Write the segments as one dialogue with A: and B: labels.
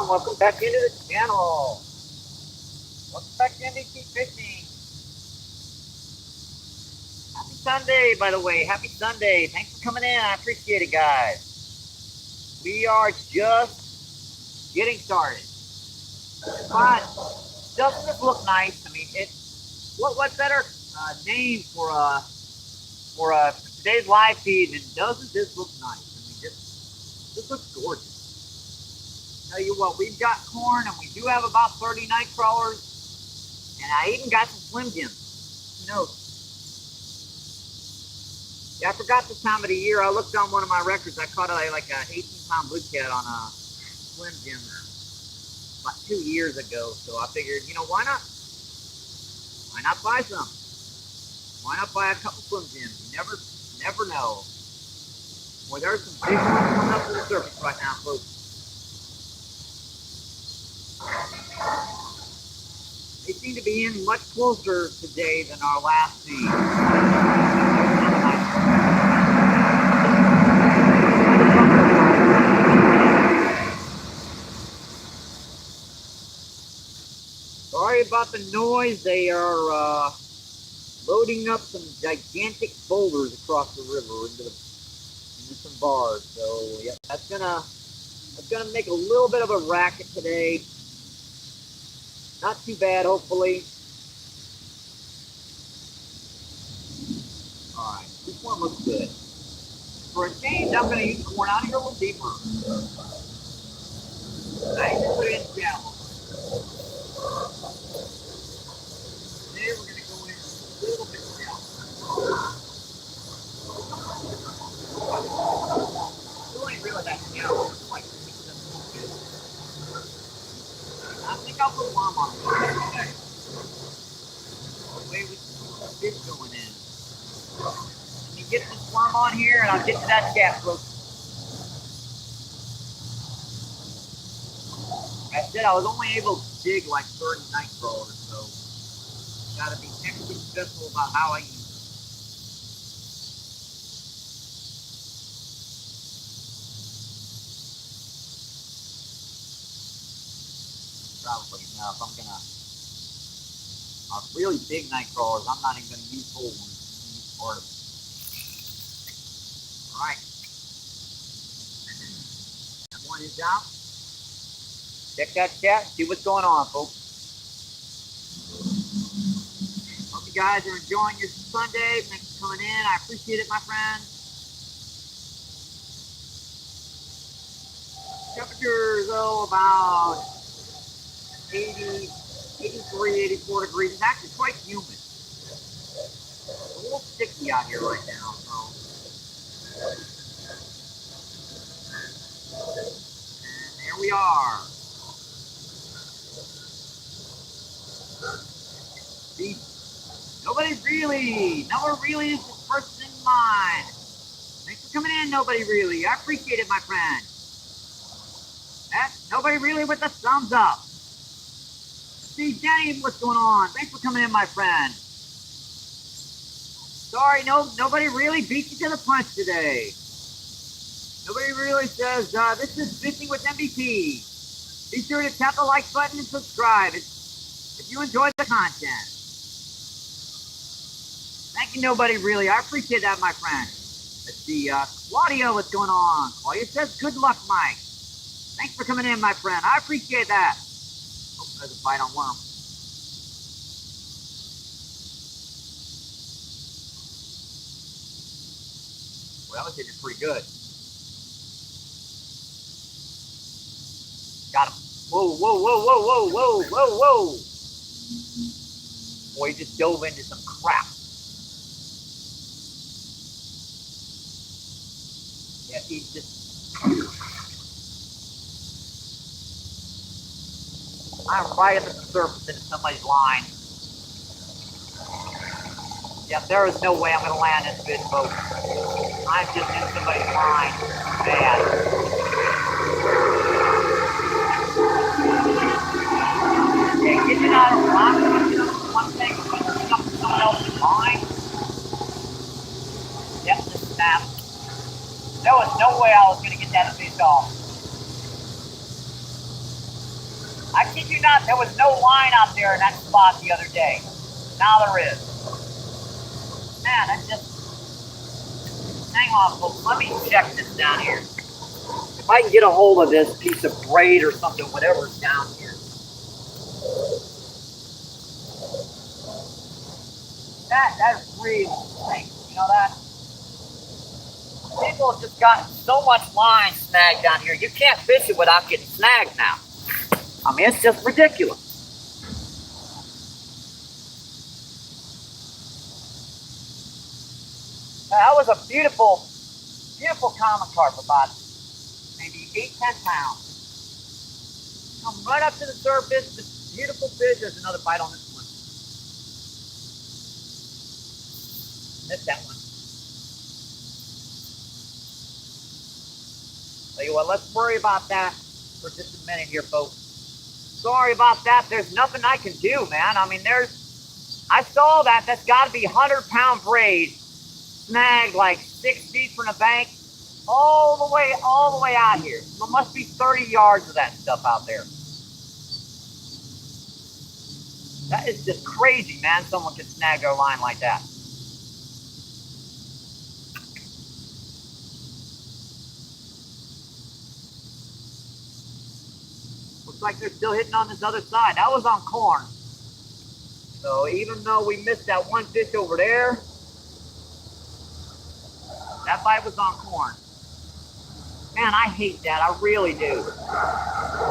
A: welcome back into the channel. Welcome back to MBPFishing. Happy Sunday, by the way. Happy Sunday. Thanks for coming in. I appreciate it, guys. We are just getting started. But doesn't this look nice? I mean, what better name for today's live feed than doesn't this look nice? I mean, this looks gorgeous. Tell you what, we've got corn, and we do have about 30 night crawlers, and I even got some slim jims. Who knows? Yeah, I forgot this time of the year. I looked on one of my records. I caught like a 18-pound blue cat on a slim jim about 2 years ago. So I figured, you know, why not? Why not buy some? Why not buy a couple slim jims? You never know. Well, there's some big ones coming up to the surface right now, folks. They seem to be in much closer today than our last feed. Sorry about the noise. They are loading up some gigantic boulders across the river into some bars. So yeah, that's gonna make a little bit of a racket today. Not too bad, hopefully. Alright, this one looks good. For a change, I'm going to use corn out here a little deeper. I need to put it in the channel. Then we're going to go in a little bit down. Still ain't really that down. It's like 6, 7 good. I think I'll put worm on it. Okay. The way we keep the fish going in. Let me get this worm on here and I'll get to that cat, folks. Like I said, I was only able to dig like 30 night crawlers, so gotta be extra special about how I use it. Probably enough. I'm gonna really big night crawlers. I'm not even gonna use whole ones. Use part of it. All right. That one is out. Check that chat. See what's going on, folks. Hope you guys are enjoying your Sunday. Thanks for coming in. I appreciate it, my friends. Temperature though about 80, 83, 84 degrees. It's actually quite humid. It's a little sticky out here right now, so. And there we are. See, nobody really is this person in mind. Thanks for coming in, nobody really. I appreciate it, my friend. Nobody really with the thumbs up. See, Jenny, what's going on? Thanks for coming in, my friend. Sorry, nobody really beat you to the punch today. Nobody really says, this is Fishing with MVP. Be sure to tap the like button and subscribe if you enjoyed the content. Thank you, nobody really. I appreciate that, my friend. Let's see, Claudia, what's going on? Claudia says, good luck, Mike. Thanks for coming in, my friend. I appreciate that. Oh, there's a bite on worm. Well, that was hitting pretty good. Got him. Whoa, whoa, whoa, whoa, whoa, whoa, whoa, whoa. Boy, he just dove into some crap. Yeah, he's just... I'm right at the surface into somebody's line. Yeah, there is no way I'm going to land this fish, folks. I'm just in somebody's line. Bad. Okay, getting out of rock, one thing, but getting up to someone else's line. Yep, this snap. There was no way I was going to get that fish off. I kid you not, there was no line out there in that spot the other day. Now there is. Man, that just... Hang on, folks. Let me check this down here. If I can get a hold of this piece of braid or something, whatever's down here. That really stinks. You know that? People have just gotten so much line snagged down here. You can't fish it without getting snagged now. I mean, it's just ridiculous. That was a beautiful, beautiful common carp, about maybe 8-10 pounds. Come right up to the surface. This beautiful fish. There's another bite on this one. Missed that one. Tell you what, let's worry about that for just a minute here, folks. Sorry about that. There's nothing I can do, man. I mean, I saw that. That's got to be 100-pound braid snagged like 6 feet from the bank, all the way out here. There must be 30 yards of that stuff out there. That is just crazy, man. Someone can snag their line like that. Looks like they're still hitting on this other side. That was on corn. So even though we missed that one fish over there, that bite was on corn. Man, I hate that. I really do.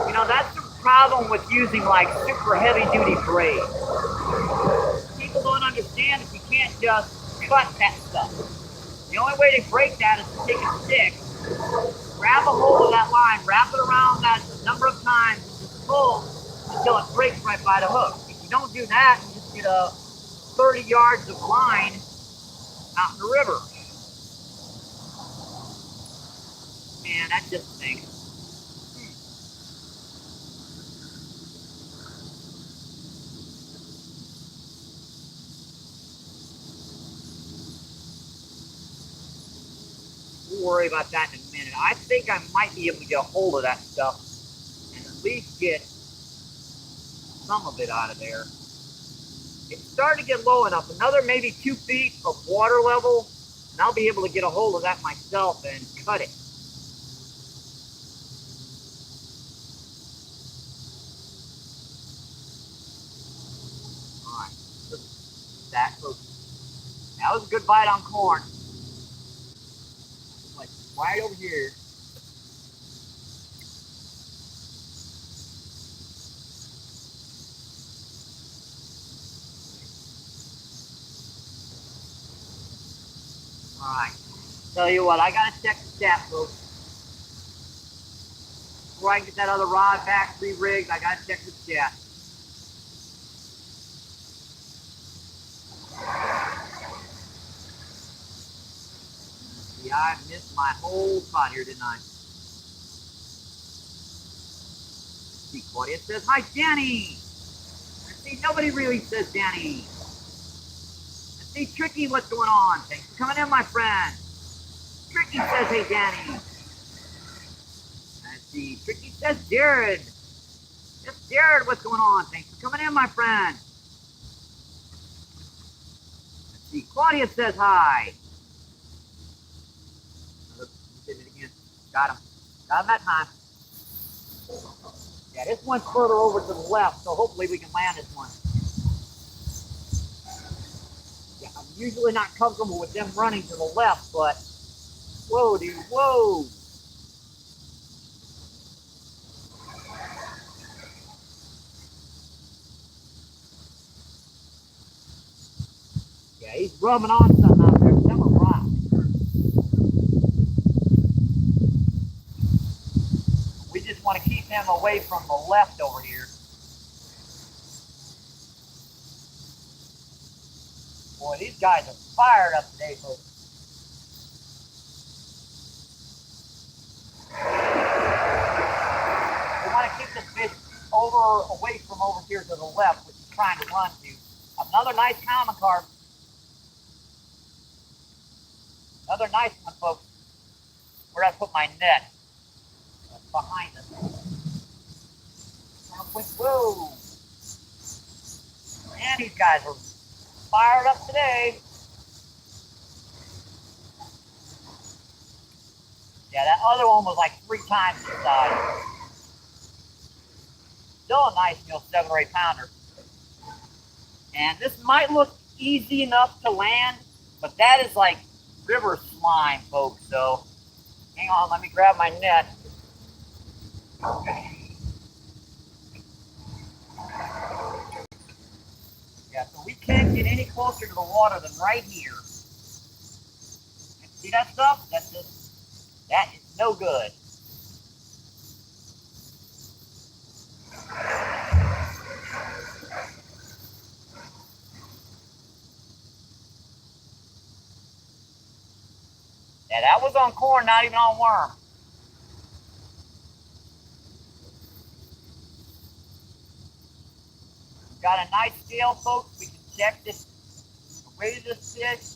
A: You know, that's the problem with using like super heavy duty braid. People don't understand that you can't just cut that stuff. The only way to break that is to take a stick, grab a hold of that line, wrap it around that a number of times, and just pull until it breaks right by the hook. If you don't do that, you just get 30 yards of line out in the river. Man, that just stinks. We'll worry about that in a minute. I think I might be able to get a hold of that stuff and at least get some of it out of there. It's starting to get low enough. Another maybe 2 feet of water level, and I'll be able to get a hold of that myself and cut it. All right, that was a good bite on corn. Like right over here. All right. Tell you what, I gotta check the chat, folks. Before I get that other rod back re-rigged, I gotta check the chat. Yeah, I missed my whole spot here, didn't I? See, Claudia says, hi, Danny. See, nobody really says Danny. Let's see, Tricky, what's going on? Thanks for coming in, my friend. Tricky says, hey, Danny. Let's see, Tricky says, Jared. Yes, Jared, what's going on? Thanks for coming in, my friend. Let's see, Claudia says hi. Did it again. Got him. Got him that time. Yeah, this one's further over to the left, so hopefully we can land this one. Yeah, I'm usually not comfortable with them running to the left, but whoa, dude, whoa. Yeah, he's rubbing on something out there. Some are rock. We just want to keep him away from the left over here. Boy, these guys are fired up today, folks. We want to keep this fish away from over here to the left, which he's trying to run to. Another nice common carp. Another nice one, folks. Where did I put my net? That's behind us. I'm going to Whoa. Man, these guys are fired up today. Yeah, that other one was like 3 times the size. Still a nice, 7 or 8 pounder. And this might look easy enough to land, but that is like river slime, folks. So hang on, let me grab my net. Okay. Yeah, so we can't get any closer to the water than right here. See that stuff? That is no good. Yeah, that was on corn, not even on worm. Got a nice scale, folks. We can check the weight of this fish.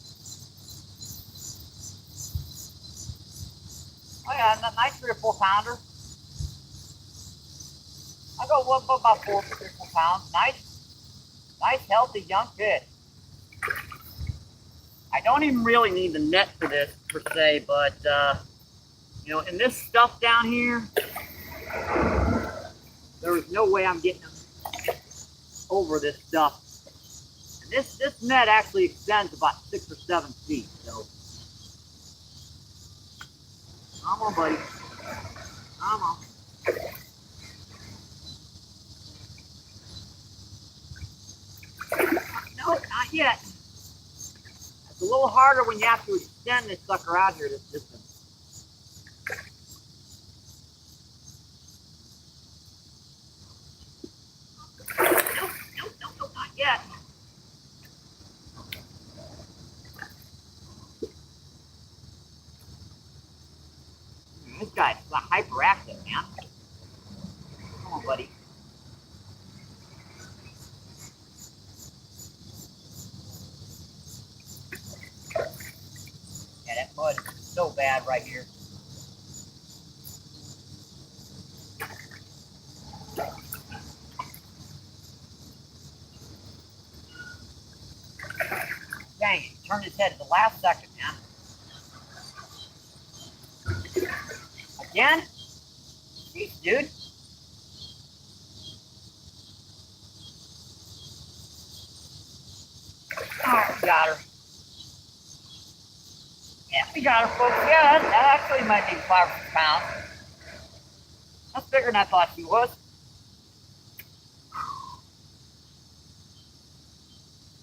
A: Oh yeah, a nice 3 or 4 pounder. I go about 4 or 4 pounds. Nice healthy young fish. I don't even really need the net for this per se, but in this stuff down here, there is no way I'm getting them over this stuff. And this net actually extends about 6 or 7 feet. So come on, buddy. Come on. No, not yet. It's a little harder when you have to extend this sucker out here this distance. Nope, not yet. This guy's hyperactive, man. Come on, buddy. Yeah, that mud is so bad right here. Dang, he turned his head at the last second, man. Again? Jeez, dude. Oh, we got her. Yeah, we got her, folks. Yeah, that actually might be 5 or 6 pounds. That's bigger than I thought she was.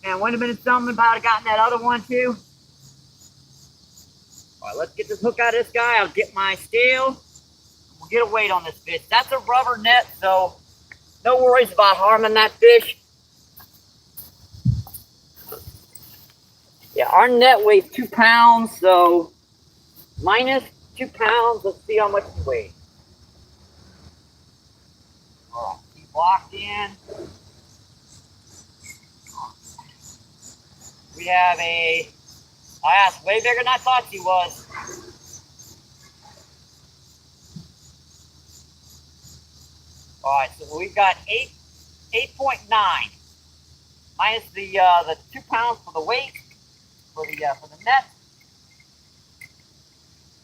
A: Man, wouldn't have been something if I would have gotten that other one too. All right, let's get this hook out of this guy. I'll get my scale. We'll get a weight on this fish. That's a rubber net, so no worries about harming that fish. Yeah, our net weighs 2 pounds, so minus 2 pounds. Let's see how much it weighs. All right, keep locked in. We have that's way bigger than I thought she was. All right, so we've got 8.9 minus the 2 pounds for the weight for the net.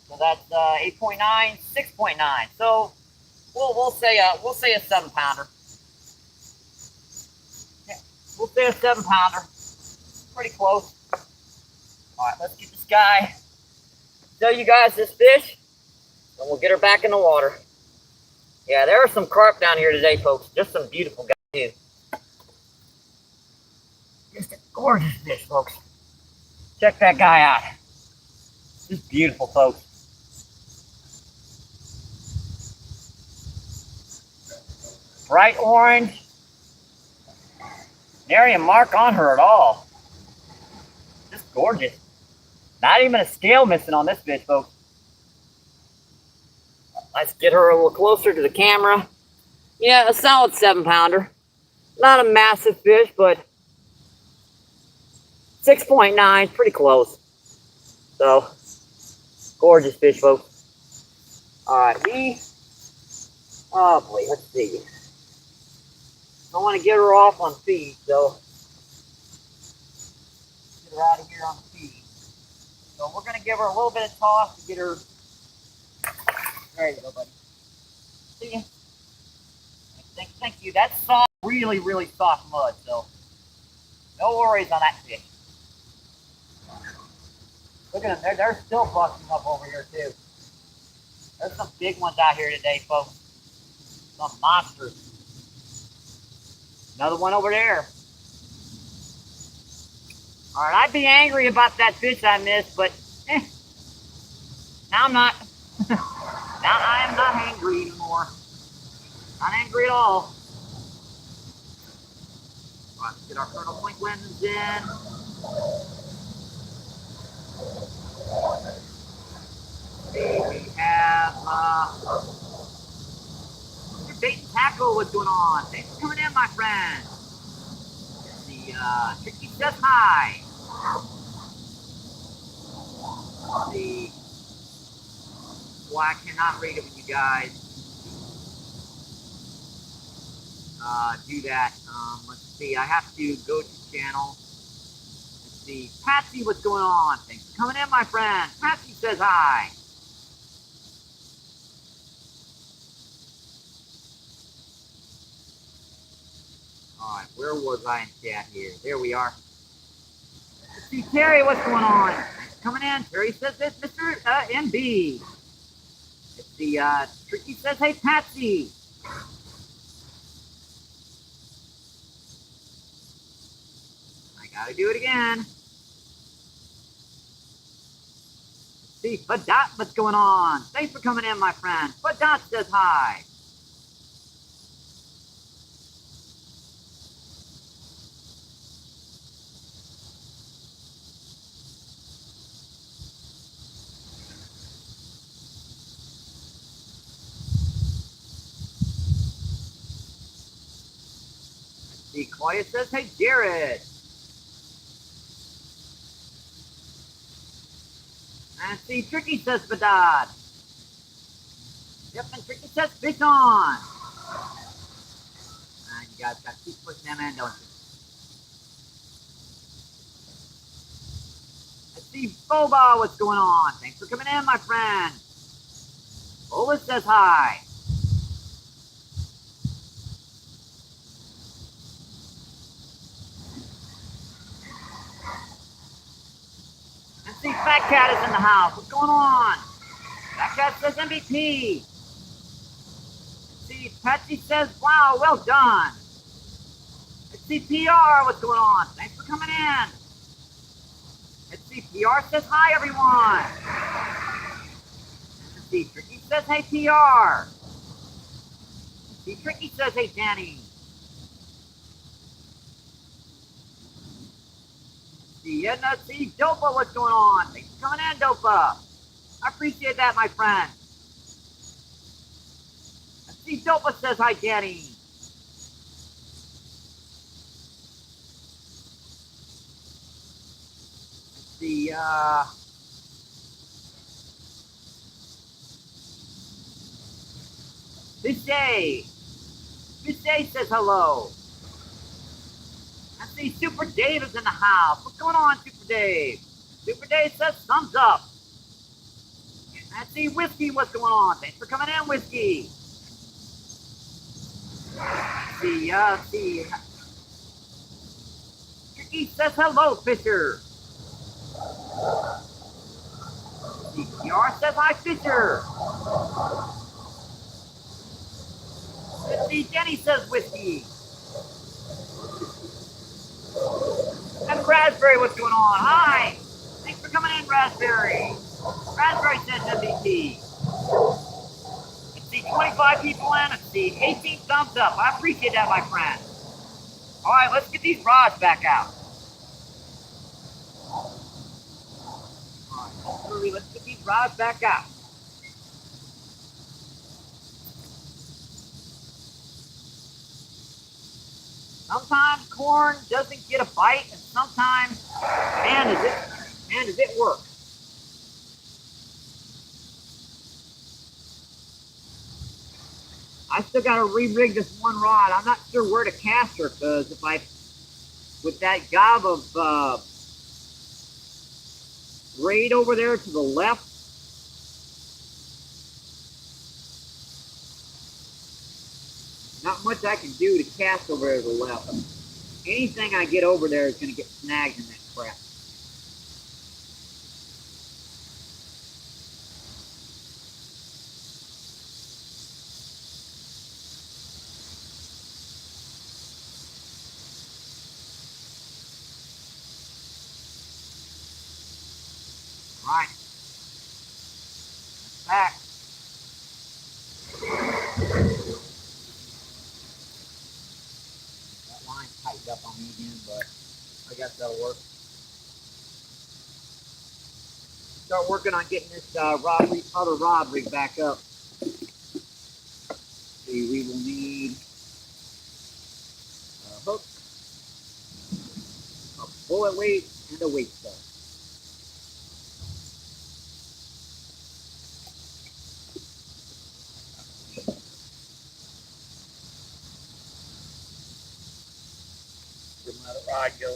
A: So that's 8.9, 6.9. So we'll say a 7 pounder. Yeah, we'll say a 7 pounder. Pretty close. All right, let's get this guy. Show you guys this fish, and we'll get her back in the water. Yeah, there are some carp down here today, folks. Just some beautiful guys too. Just a gorgeous fish, folks. Check that guy out. Just beautiful, folks. Bright orange. Nary a mark on her at all. Just gorgeous. Not even a scale missing on this fish, folks. Let's get her a little closer to the camera. Yeah, a solid 7 pounder. Not a massive fish, but 6.9, pretty close. So, gorgeous fish, folks. All right, oh boy, let's see. I want to get her off on feed, so get her out of here on feed. So we're going to give her a little bit of toss to get her. There you go, buddy. See ya. Thank you. That's soft, really, really soft mud, so no worries on that fish. Look at them. They're still busting up over here, too. There's some big ones out here today, folks. Some monsters. Another one over there. All right, I'd be angry about that fish I missed, but now I'm not. Now I am not angry anymore. Not angry at all. All right, let's get our Colonel Point lenses in. We have Mr. Bait and Tackle. What's going on? Thanks for coming in, my friend. The Tricky says hi. The I cannot read it when you guys do that. Let's see. I have to go to channel. Let's see. Patsy, what's going on? Thanks for coming in, my friend. Patsy says hi. All right, where was I in chat here? There we are. Let's see, Terry, what's going on? Thanks for coming in. Terry says it's Mr. MB. Let's see, Tricky says, hey, Patsy. I gotta do it again. Let's see, Fadot, what's going on? Thanks for coming in, my friend. Fadot says hi. See, Claudia says, hey, Jared. And see, Tricky says, Badad. Yep, and Tricky says, fish on. And you guys got to keep pushing them in, don't you? Let's see, Boba, what's going on? Thanks for coming in, my friend. Boba says hi. And see, Fat Cat is in the house. What's going on? Fat Cat says MVP. Let's see, Patsy says, wow, well done. Let's see, PR, what's going on? Thanks for coming in. Let's see, PR says hi, everyone. Let's see, Tricky says, hey, PR. Let's see, Tricky says, hey, Danny. See, and let's see, Dopa, what's going on? Thanks for coming in, Dopa. I appreciate that, my friend. Let's see, Dopa says hi, Danny. Let's see, Fishay. Fishay says hello. Let's see, Super Dave is in the house. What's going on, Super Dave? Super Dave says thumbs up. Let's see, Whiskey, what's going on? Thanks for coming in, Whiskey. Let's see, Tricky says hello, Fisher. CPR says hi, Fisher. Let's see, Jenny says whiskey. And Raspberry, what's going on? Hi. Thanks for coming in, Raspberry. Raspberry says MVP. Let's see, 25 people in. Let's see, 18 thumbs up. I appreciate that, my friend. All right, let's get these rods back out. All right, let's get these rods back out. Sometimes corn doesn't get a bite, and sometimes, man, does it work. I still got to re-rig this one rod. I'm not sure where to cast her, because if I, with that gob of braid over there to the left, not much I can do to cast over there to the left. Anything I get over there is going to get snagged in that crap. All right. Back. That line's tightened up on me again, but I guess that'll work. Start working on getting this other rod rig back up. See, we will need a hook, a bullet weight, and a weight stud. Let the rod go.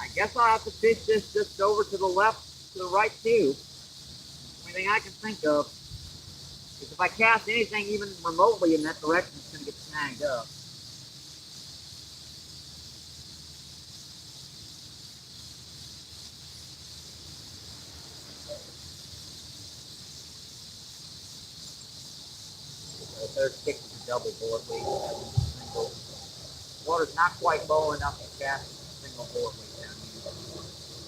A: I guess I'll have to fish this just over to the left, to the right too. The only thing I can think of is if I cast anything even remotely in that direction, it's going to get snagged up. They're stick with the double bullet weight. Water's not quite low enough to cast a single bullet weight down here.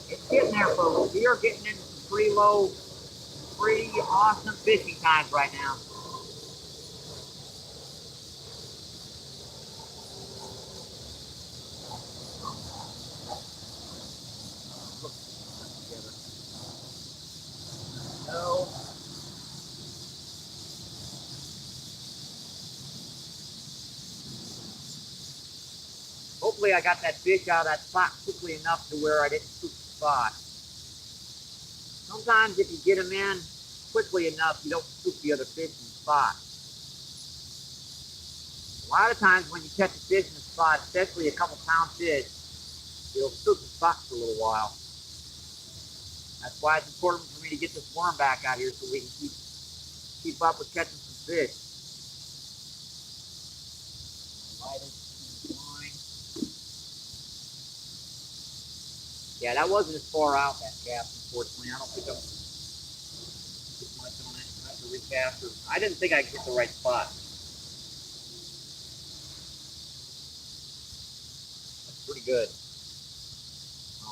A: It's getting there, folks. We are getting into some pretty low, pretty awesome fishing times right now. No. Hopefully I got that fish out of that spot quickly enough to where I didn't spook the spot. Sometimes if you get them in quickly enough, you don't spook the other fish in the spot. A lot of times when you catch a fish in the spot, especially a couple pound fish, it'll spook the spot for a little while. That's why it's important for me to get this worm back out here so we can keep up with catching some fish. Yeah, that wasn't as far out, that cast, unfortunately. I don't think I'm put much on it. I have to recast it. I didn't think I could hit the right spot. That's pretty good.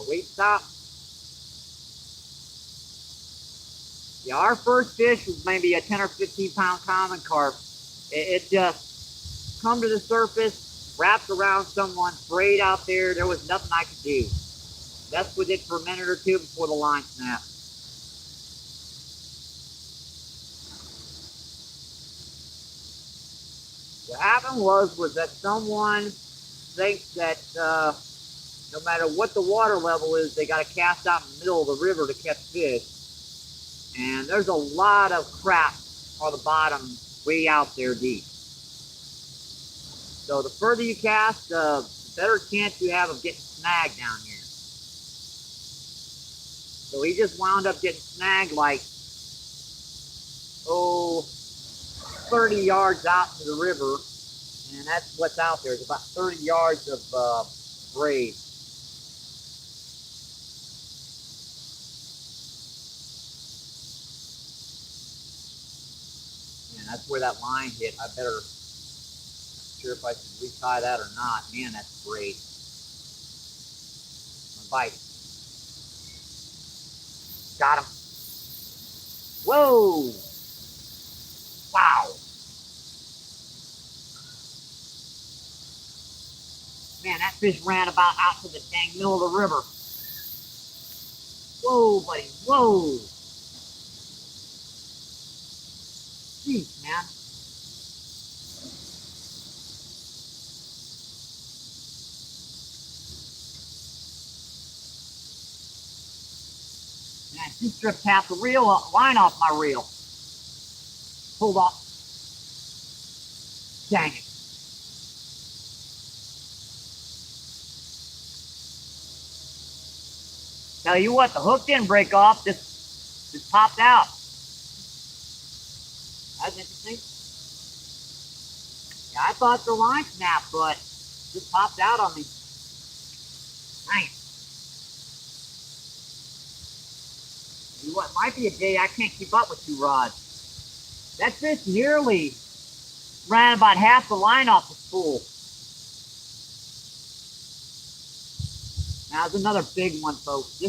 A: Weight stop. Yeah, our first fish was maybe a 10 or 15 pound common carp. It just come to the surface, wrapped around someone, sprayed out there. There was nothing I could do. That's with it for a minute or two before the line snapped. What happened was that someone thinks that no matter what the water level is, they got to cast out in the middle of the river to catch fish. And there's a lot of crap on the bottom way out there deep. So the further you cast, the better chance you have of getting snagged down here. So he just wound up getting snagged like, 30 yards out to the river. And that's what's out there. It's about 30 yards of braid. And that's where that line hit. I better, not sure if I should retie that or not. Man, that's great. My bite. Got him. Whoa! Wow! Man, that fish ran about out to the dang middle of the river. Whoa, buddy, whoa! Jeez, man. Man, she stripped half the line off my reel. Pulled off. Dang it. Tell you what, the hook didn't break off, just popped out. That's interesting. Yeah, I thought the line snapped, but just popped out on me. Nice. Tell you what, might be a day I can't keep up with 2 rods. That fish nearly ran about half the line off the spool. Now, there's another big one, folks.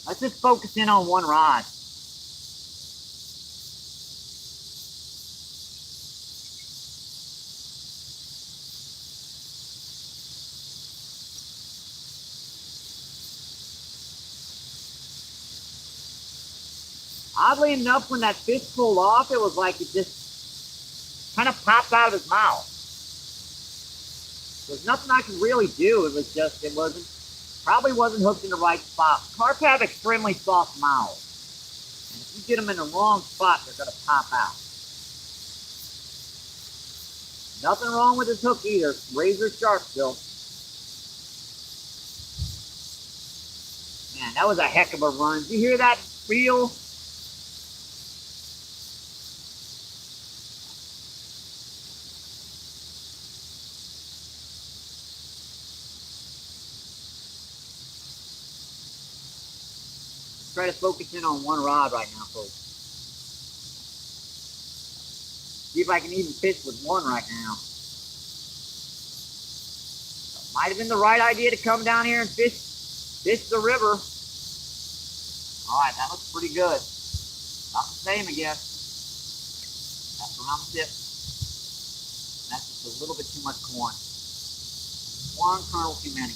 A: Let's just focus in on 1 rod. Oddly enough, when that fish pulled off, it was like it just kind of popped out of his mouth. There's nothing I could really do. It was just, probably wasn't hooked in the right spot. Carp have extremely soft mouths. And if you get them in the wrong spot, they're going to pop out. Nothing wrong with his hook either. Razor sharp still. Man, that was a heck of a run. Did you hear that reel? Try to focus in on 1 rod right now, folks. See if I can even fish with 1 right now. Might have been the right idea to come down here and fish the river. All right, that looks pretty good. Not the same, I guess. That's around the tip. That's just a little bit too much corn. 1 kernel too many.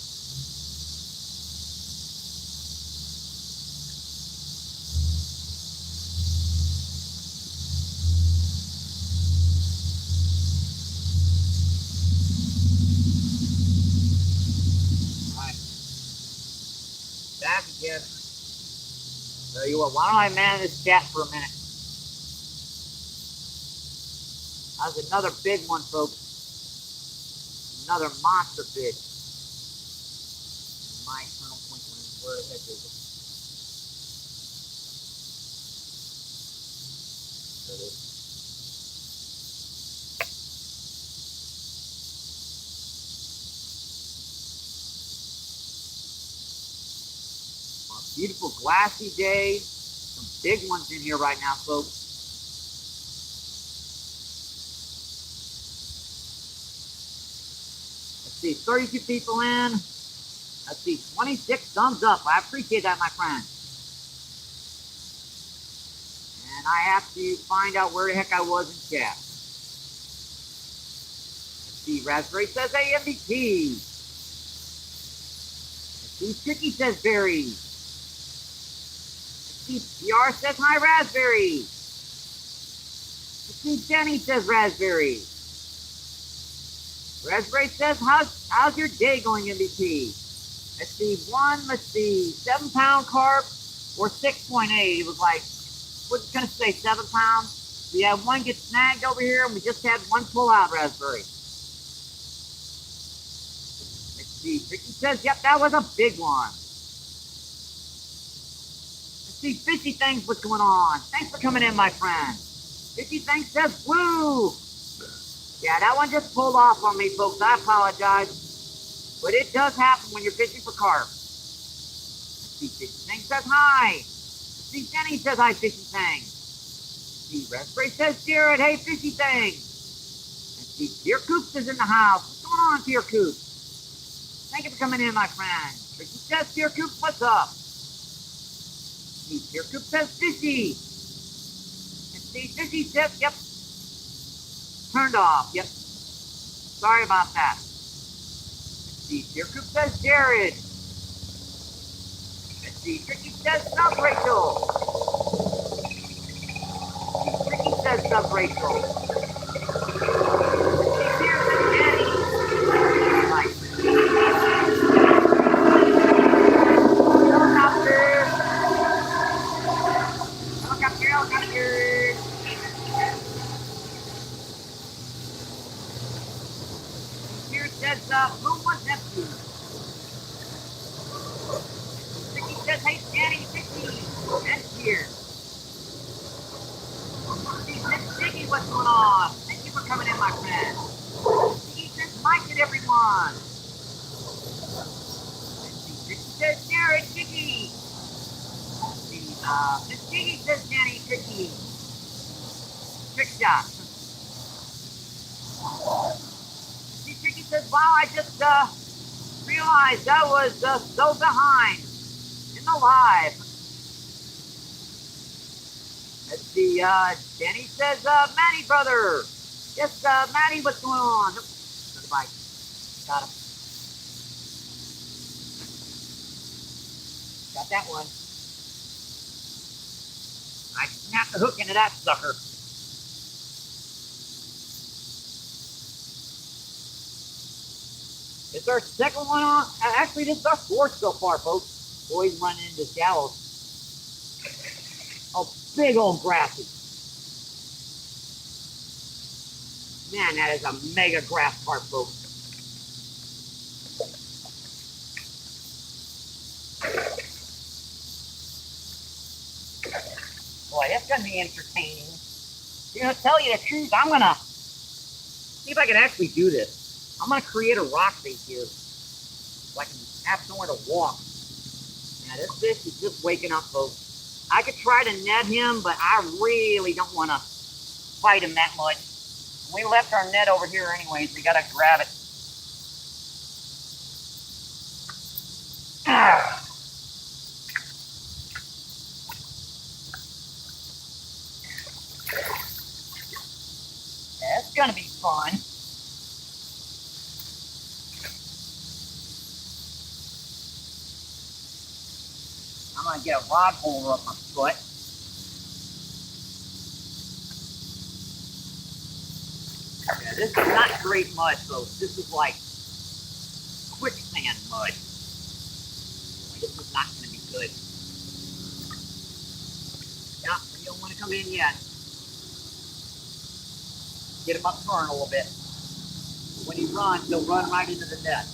A: Back again. Tell you what, why don't I man this cat for a minute? That was another big one, folks. Another monster fish. My kernel twinkling. Where the heck is it? There it is. Beautiful glassy day. Some big ones in here right now, folks. Let's see, 32 people in. Let's see, 26 thumbs up. I appreciate that, my friend. And I have to find out where the heck I was in chat. Let's see, Raspberry says MBP. Let's see, Tricky says berries. PR says hi, Raspberry. Let's see, Jenny says Raspberry. Raspberry says, how's your day going, MVP? Let's see, 7-pound carp or 6.8. It was like, what's going to say, 7 pounds? We had 1 get snagged over here, and we just had 1 pull out, Raspberry. Let's see, Ricky says, yep, that was a big one. See, Fishy Things, what's going on? Thanks for coming in, my friend. Fishy Things says, woo! Yeah, that one just pulled off on me, folks. I apologize. But it does happen when you're fishing for carp. See, Fishy Things says hi. See, Jenny says hi, Fishy Things. See, Raspberry says, Jared, hey, Fishy Things. And see, Deer Coops is in the house. What's going on, Deer Coops? Thank you for coming in, my friend. Fishy says, Deer Coops, what's up? Deer Coop says fishy. And see, Fishy says, yep. Turned off, yep. Sorry about that. Let's see, Deer Coop says Jared. Let's see, Tricky says Sub Rachel. Tricky says Sub Rachel. Here's the Jenny. Nice. Helicopter Miss Jiggy says, Danny, tricky. Trick shot. Miss Jiggy says, wow, I just realized I was so behind in the live. Let's see, Danny says, Matty, brother. Yes, Matty, what's going on? Another bite. Got him. Got that one. I snapped the hook into that sucker. It's our second one on. Actually, this is our fourth so far, folks. Boys running into shallows. Oh, big old grassy. Man, that is a mega grass carp, folks. Boy, that's gonna be entertaining. You know, to tell you the truth, I'm gonna see if I can actually do this. I'm gonna create a rock bait here so I can have somewhere to walk. Now, this fish is just waking up, folks. I could try to net him, but I really don't want to fight him that much. We left our net over here anyways. We gotta grab it. That's gonna be fun. I'm gonna get a rod holder up my foot. Yeah, this is not great mud, folks. This is like quicksand mud. This is not gonna be good. Yeah, you don't want to come in yet. Get him upturned a little bit. When he runs, he'll run right into the net.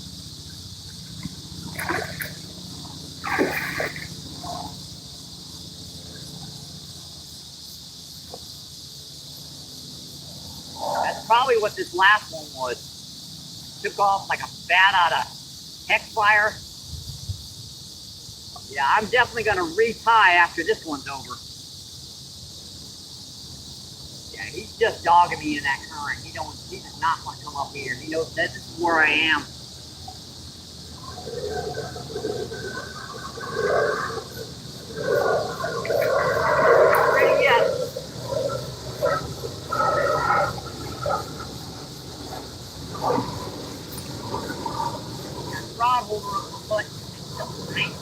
A: That's probably what this last one was. Took off like a bat out of heck fire. Yeah, I'm definitely going to retie after this one's over. Yeah, he's just dogging me in that current. He does not want to come up here. He knows that this is where I am. Not ready yet. Got rod holder up my butt. Nice.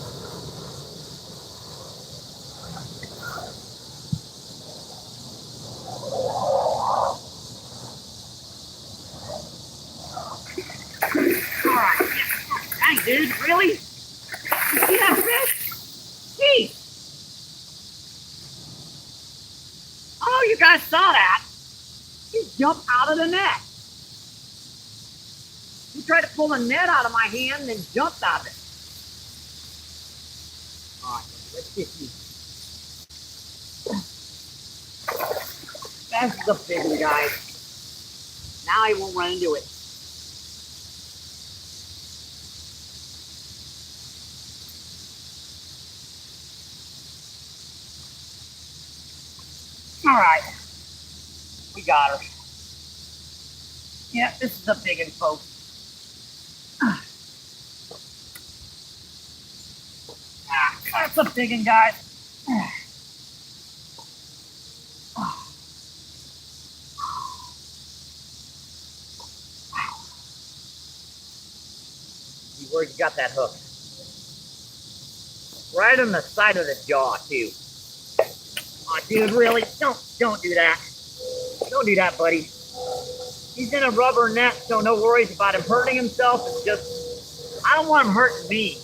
A: Dang, dude, really? You see that fish? Jeez. Oh, you guys saw that. He jumped out of the net. He tried to pull the net out of my hand and then jumped out of it. All right, let's get you. That's the big one, guys. Now he won't run into it. All right, we got her. Yeah, this is a big one, folks. That's a big one, guys. Where you got that hook? Right on the side of the jaw, too. Oh, dude, really? Don't do that. Don't do that, buddy. He's in a rubber net, so no worries about him hurting himself. It's just, I don't want him hurting me.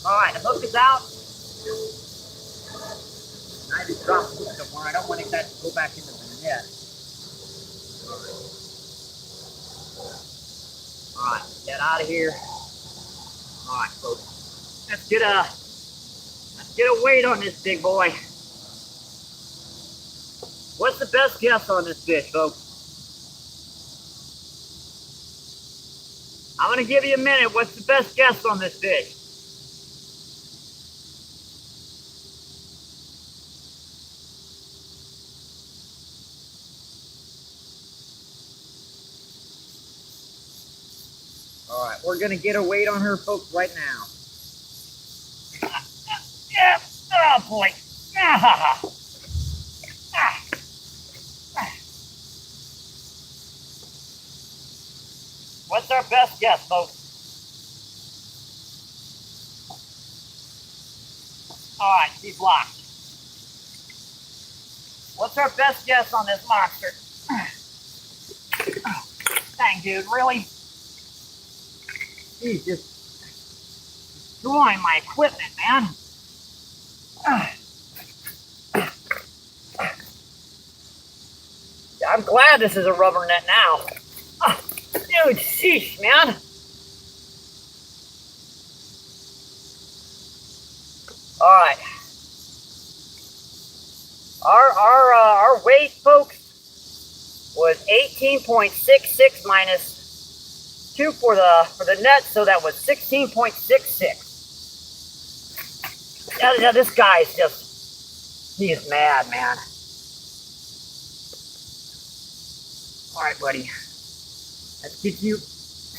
A: All right, the hook is out. I just dropped the hook somewhere. I don't want that to go back into the net. All right, get out of here. All right, folks. Let's get a weight on this big boy. What's the best guess on this fish, folks? I'm gonna give you a minute. What's the best guess on this fish? All right, we're gonna get a weight on her, folks, right now. Yeah. Oh boy. Ah. Ah. What's our best guess, folks? All right, she's locked. What's our best guess on this monster? Dang, dude, really? He's just destroying my equipment, man. I'm glad this is a rubber net now. Dude, sheesh, man. All right. Our weight, folks, was 18.66 minus 2 for the net, so that was 16.66. Yeah, this guy's just, he is mad, man. All right, buddy. Let's get you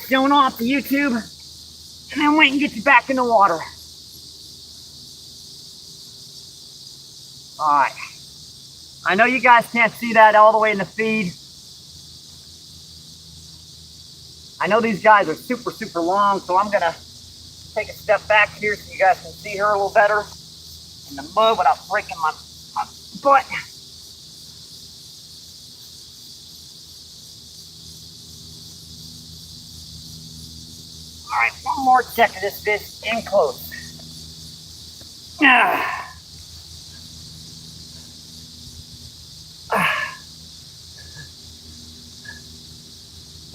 A: shown off the YouTube, and then wait and get you back in the water. All right. I know you guys can't see that all the way in the feed. I know these guys are super, super long, so I'm gonna take a step back here so you guys can see her a little better in the mud without breaking my butt. All right, one more check of this fish in close.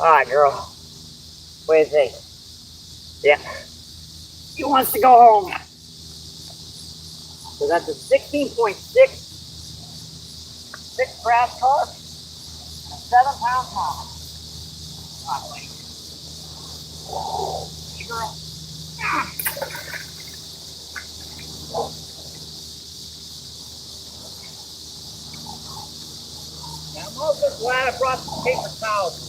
A: All right, girl. What do you think? Yeah. He wants to go home. So that's a 16.66 grass carp and a 7-pound pond. All right, lady. Hey, girl. Now, I'm also glad I brought some paper towels.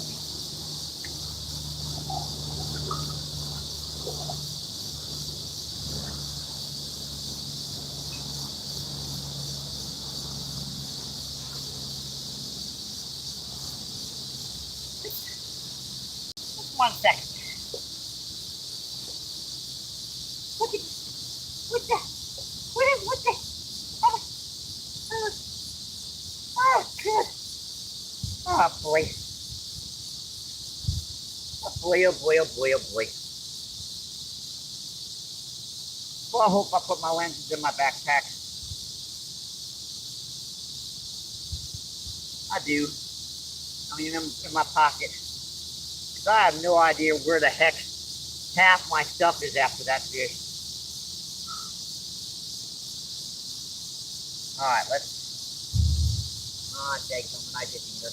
A: Just 1 second. What the? Oh, good. Oh, boy. Oh, boy, oh, boy, oh, boy, oh, boy. Well, I hope I put my lenses in my backpack. I do. I mean, in my pocket. Because I have no idea where the heck half my stuff is after that fish. Alright, let's... take them and I didn't either.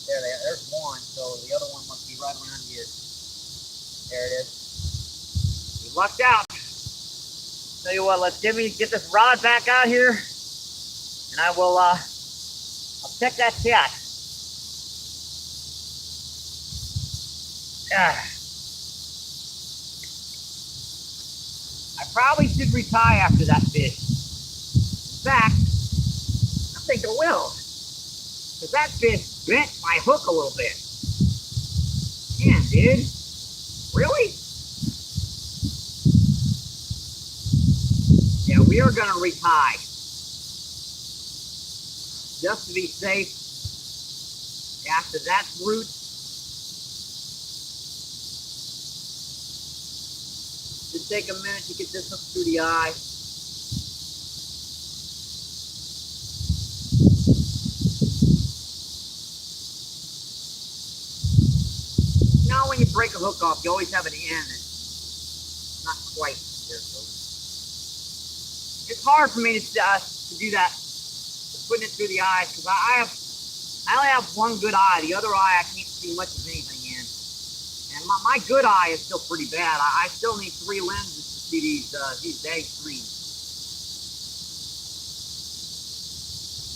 A: There's one, so the other one must be right around here. There it is. We lucked out. Tell you what, let's get this rod back out here, and I will I'll check that cat. I probably should retie after that fish. In fact, I think I will. Because that fish bent my hook a little bit. Man, dude. Really? Yeah, we are going to retie. Just to be safe. After that route. Just take a minute to get this hook through the eye. Now when you break a hook off, you always have an end. It's not quite there, folks. It's hard for me to do that, putting it through the eyes, because I only have one good eye. The other eye I can't see much of anything in. And my good eye is still pretty bad. I still need 3 lenses to see these dang screens.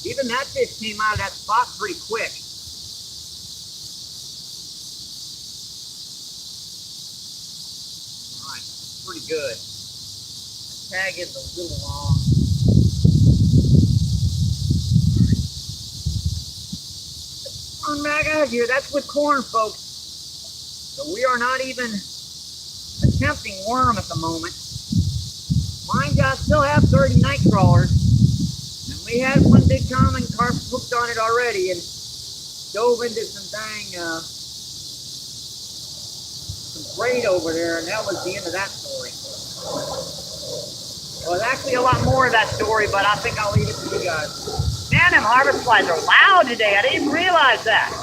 A: Even that fish came out of that spot pretty quick. pretty good. The tag is a little long. On back out here, that's with corn, folks. So we are not even attempting worm at the moment. Mind you, I still have 30 night crawlers, and we had one big common carp hooked on it already and dove into some dang some braid over there, and that was the end of that story. Well, there's actually a lot more of that story, but I think I'll leave it to you guys. Man, them harvest flies are loud today. I didn't even realize that.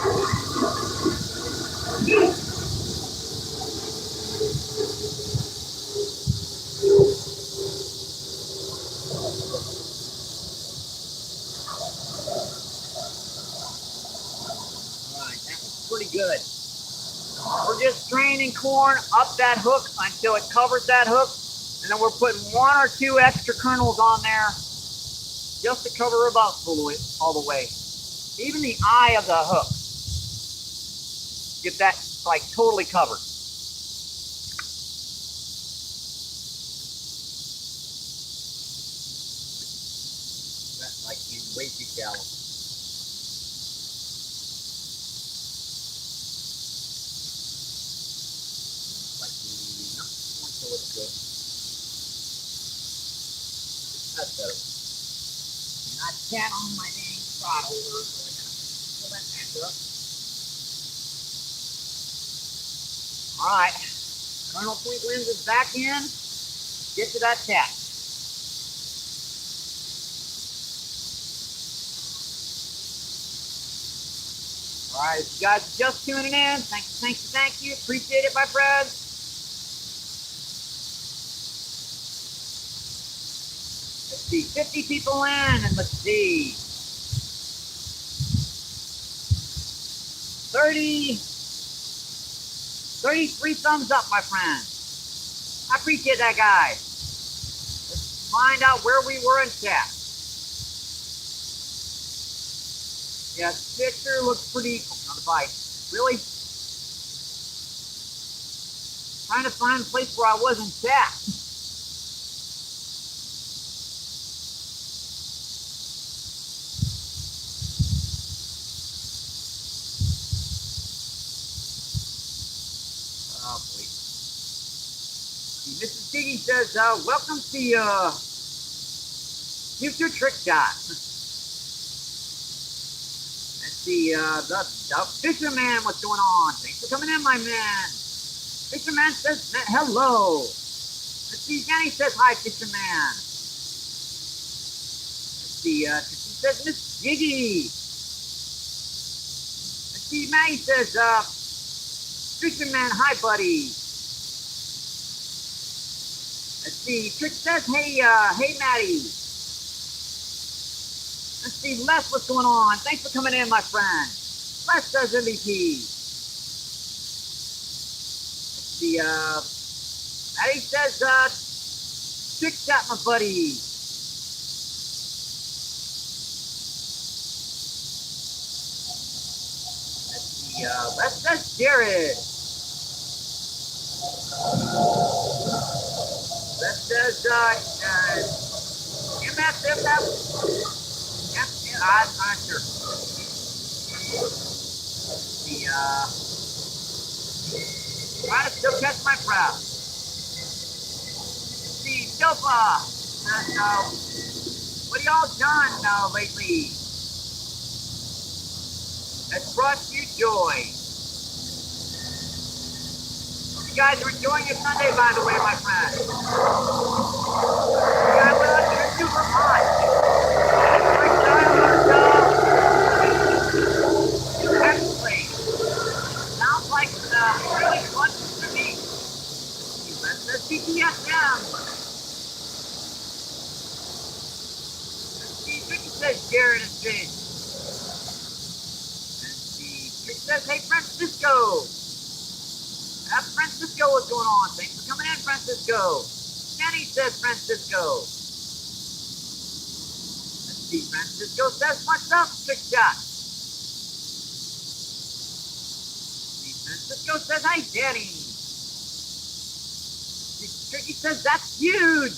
A: Pretty good. We're just straining corn up that hook until it covers that hook, and then we're putting 1 or 2 extra kernels on there just to cover about all the way. Even the eye of the hook. Get that like totally covered. That's like way too shallow. Looks good. That's better. And I sat on my dang rod holder, so I gotta pull that back up. Alright. Colonel Sweet Winds is back in. Get to that tap. Alright, if you guys are just tuning in, thank you. Appreciate it, my friends. Let's see, 50 people in, and let's see. 33 thumbs up, my friend. I appreciate that, guys. Let's find out where we were in chat. Yeah, the picture looks pretty on the bite. Really? Trying to find a place where I was in chat. Mrs. Diggy says, welcome to Future Trick Shot. Let's see, the Fisherman, what's going on? Thanks for coming in, my man. Fisherman says, hello. Let's see, Jenny says, hi, Fisherman. Let's see, she says, Miss Diggy. Let's see, Maddie says, Fisherman, hi, buddy. Let's see, Trick says, hey Maddie. Let's see, Les, what's going on? Thanks for coming in, my friend. Les says MVP. Let's see, Maddie says, Trick shot, my buddy. Let's see, Les says Jared. That says, MSF, I'm not sure. Trying to still catch my breath. Let's see, Sofa, what have y'all done lately? That's brought you joy. You guys are enjoying your Sunday, by the way, my friend. You guys with us, you're super hot. Excellent. Sounds like really fun to me. That's BTSM. Let's see, Tricky says Jared and Jake. Let's see, Tricky says, hey, Francisco. Francisco, what's going on? Thanks for coming in, Francisco. Jenny says Francisco. Let's see, Francisco says, what's up, Trick Shot? Francisco says, hi, Danny. Tricky says that's huge.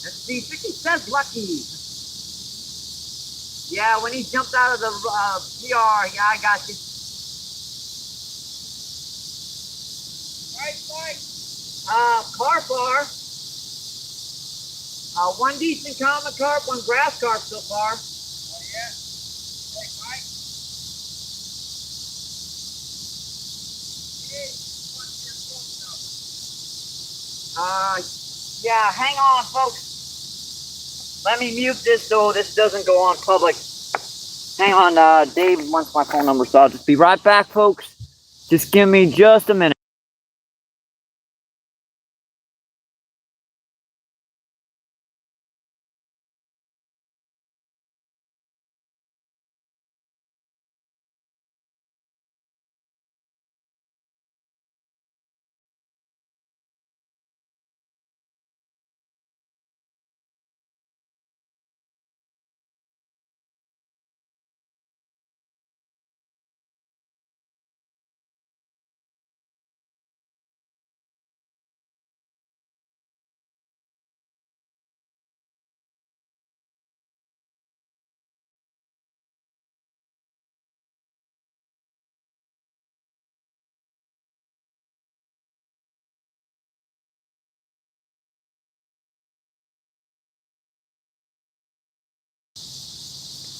A: Let's see, Tricky says lucky. Yeah, when he jumped out of the PR, yeah, I got you. Carp are. One decent common carp, one grass carp so far. Oh, yeah. Hey, Mike. Yeah, hang on, folks. Let me mute this so this doesn't go on public. Hang on, Dave wants my phone number, so I'll just be right back, folks. Just give me just a minute.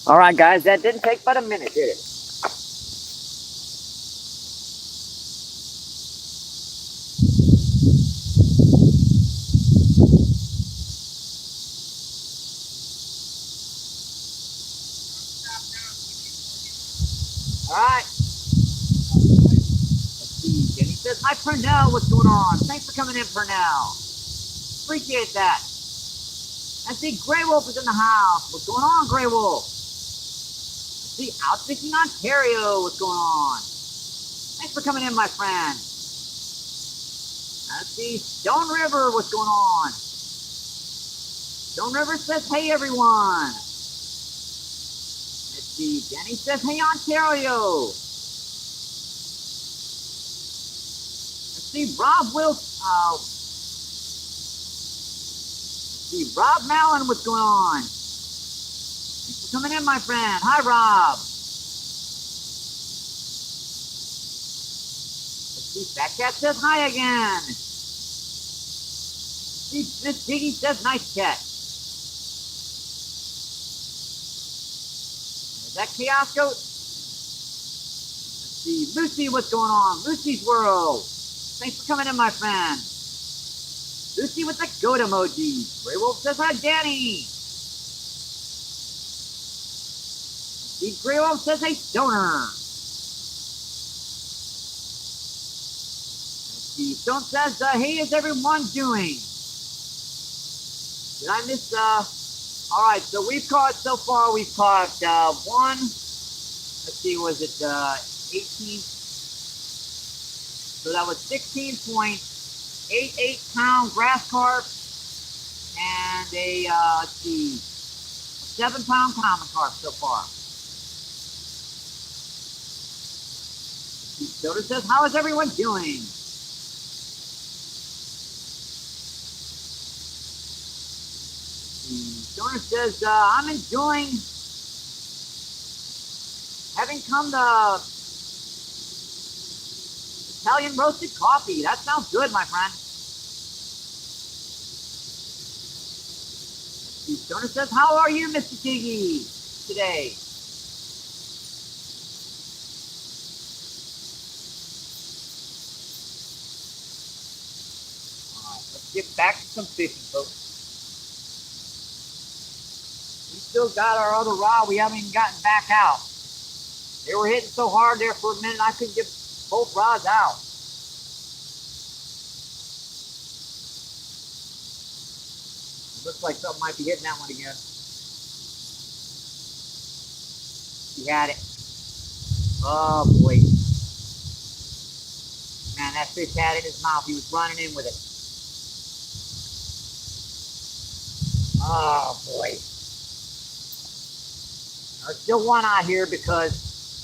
A: All right, guys, that didn't take but a minute, did it? All right. Let's see. Jenny says, hi, Purnell. What's going on? Thanks for coming in, Purnell. Appreciate that. I see Grey Wolf is in the house. What's going on, Grey Wolf? I see Outfishing Ontario. What's going on? Thanks for coming in, my friend. I see Stone River. What's going on? Stone River says, hey, everyone. Let's see. Jenny says, hey, Ontario. Let's see. Rob Wilson. See, Rob Mallon, what's going on? Thanks for coming in, my friend. Hi, Rob. Let's see, Fat Cat says hi again. See, Miss Jiggy says nice catch. Is that Kiosco? Let's see, Lucy, what's going on? Lucy's World. Thanks for coming in, my friend. Lucy with the goat emoji. Grey Wolf says hi, Danny. The Grey Wolf says hey, Stoner. The Stone says, hey, is everyone doing? Did I miss, all right, so we've caught, so far, we've caught one, let's see, was it 18? So that was 16.88 pound grass carp and a, let's see, a 7 pound common carp so far. Soda says, how is everyone doing? Stoner says, I'm enjoying having come to Italian roasted coffee. That sounds good, my friend. Stoner says, how are you, Mr. Tiggy, today? All right, let's get back to some fishing, folks. We still got our other rod. We haven't even gotten back out. They were hitting so hard there for a minute, I couldn't get both rods out. Looks like something might be hitting that one again. He had it. Oh boy. Man, that fish had it in his mouth. He was running in with it. Oh boy. There's still one out here because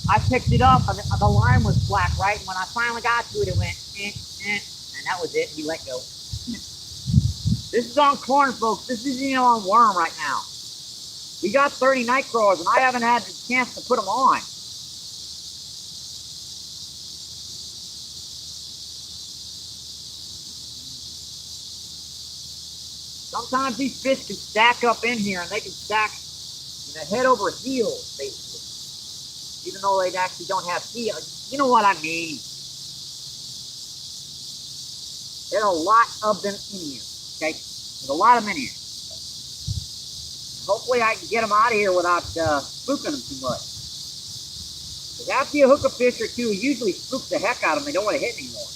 A: I picked it up, and the line was black, right? And when I finally got to it, it went, and that was it. He let go. This is on corn, folks. This isn't even on worm right now. We got 30 night crawlers, and I haven't had the chance to put them on. Sometimes these fish can stack up in here, and they can stack, head over heels, basically. Even though they actually don't have heels. You know what I mean. There's a lot of them in here, okay? There's a lot of them in here. Hopefully I can get them out of here without spooking them too much. Because after you hook a fish or two, it usually spooks the heck out of them. They don't want to hit anymore.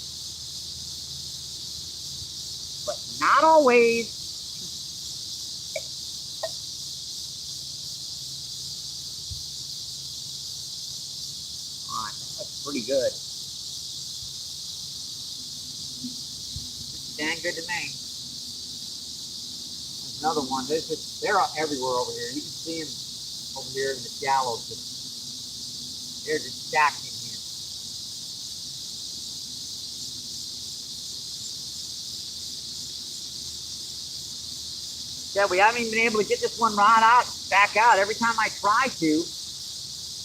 A: But not always. Alright, that's pretty good. It's dang good to me. Another one. They're everywhere over here. You can see them over here in the shallows. They're just stacked in here. Yeah, we haven't even been able to get this one rod out, back out. Every time I try to,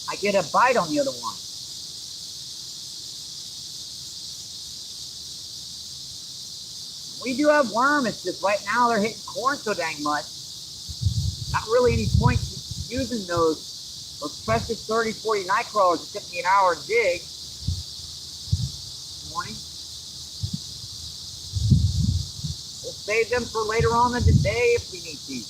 A: I get a bite on the other one. We do have worm. It's just right now they're hitting corn so dang much. Not really any point using those precious 30, 40 night crawlers. It took me an hour to dig this morning. We'll save them for later on in the day if we need to.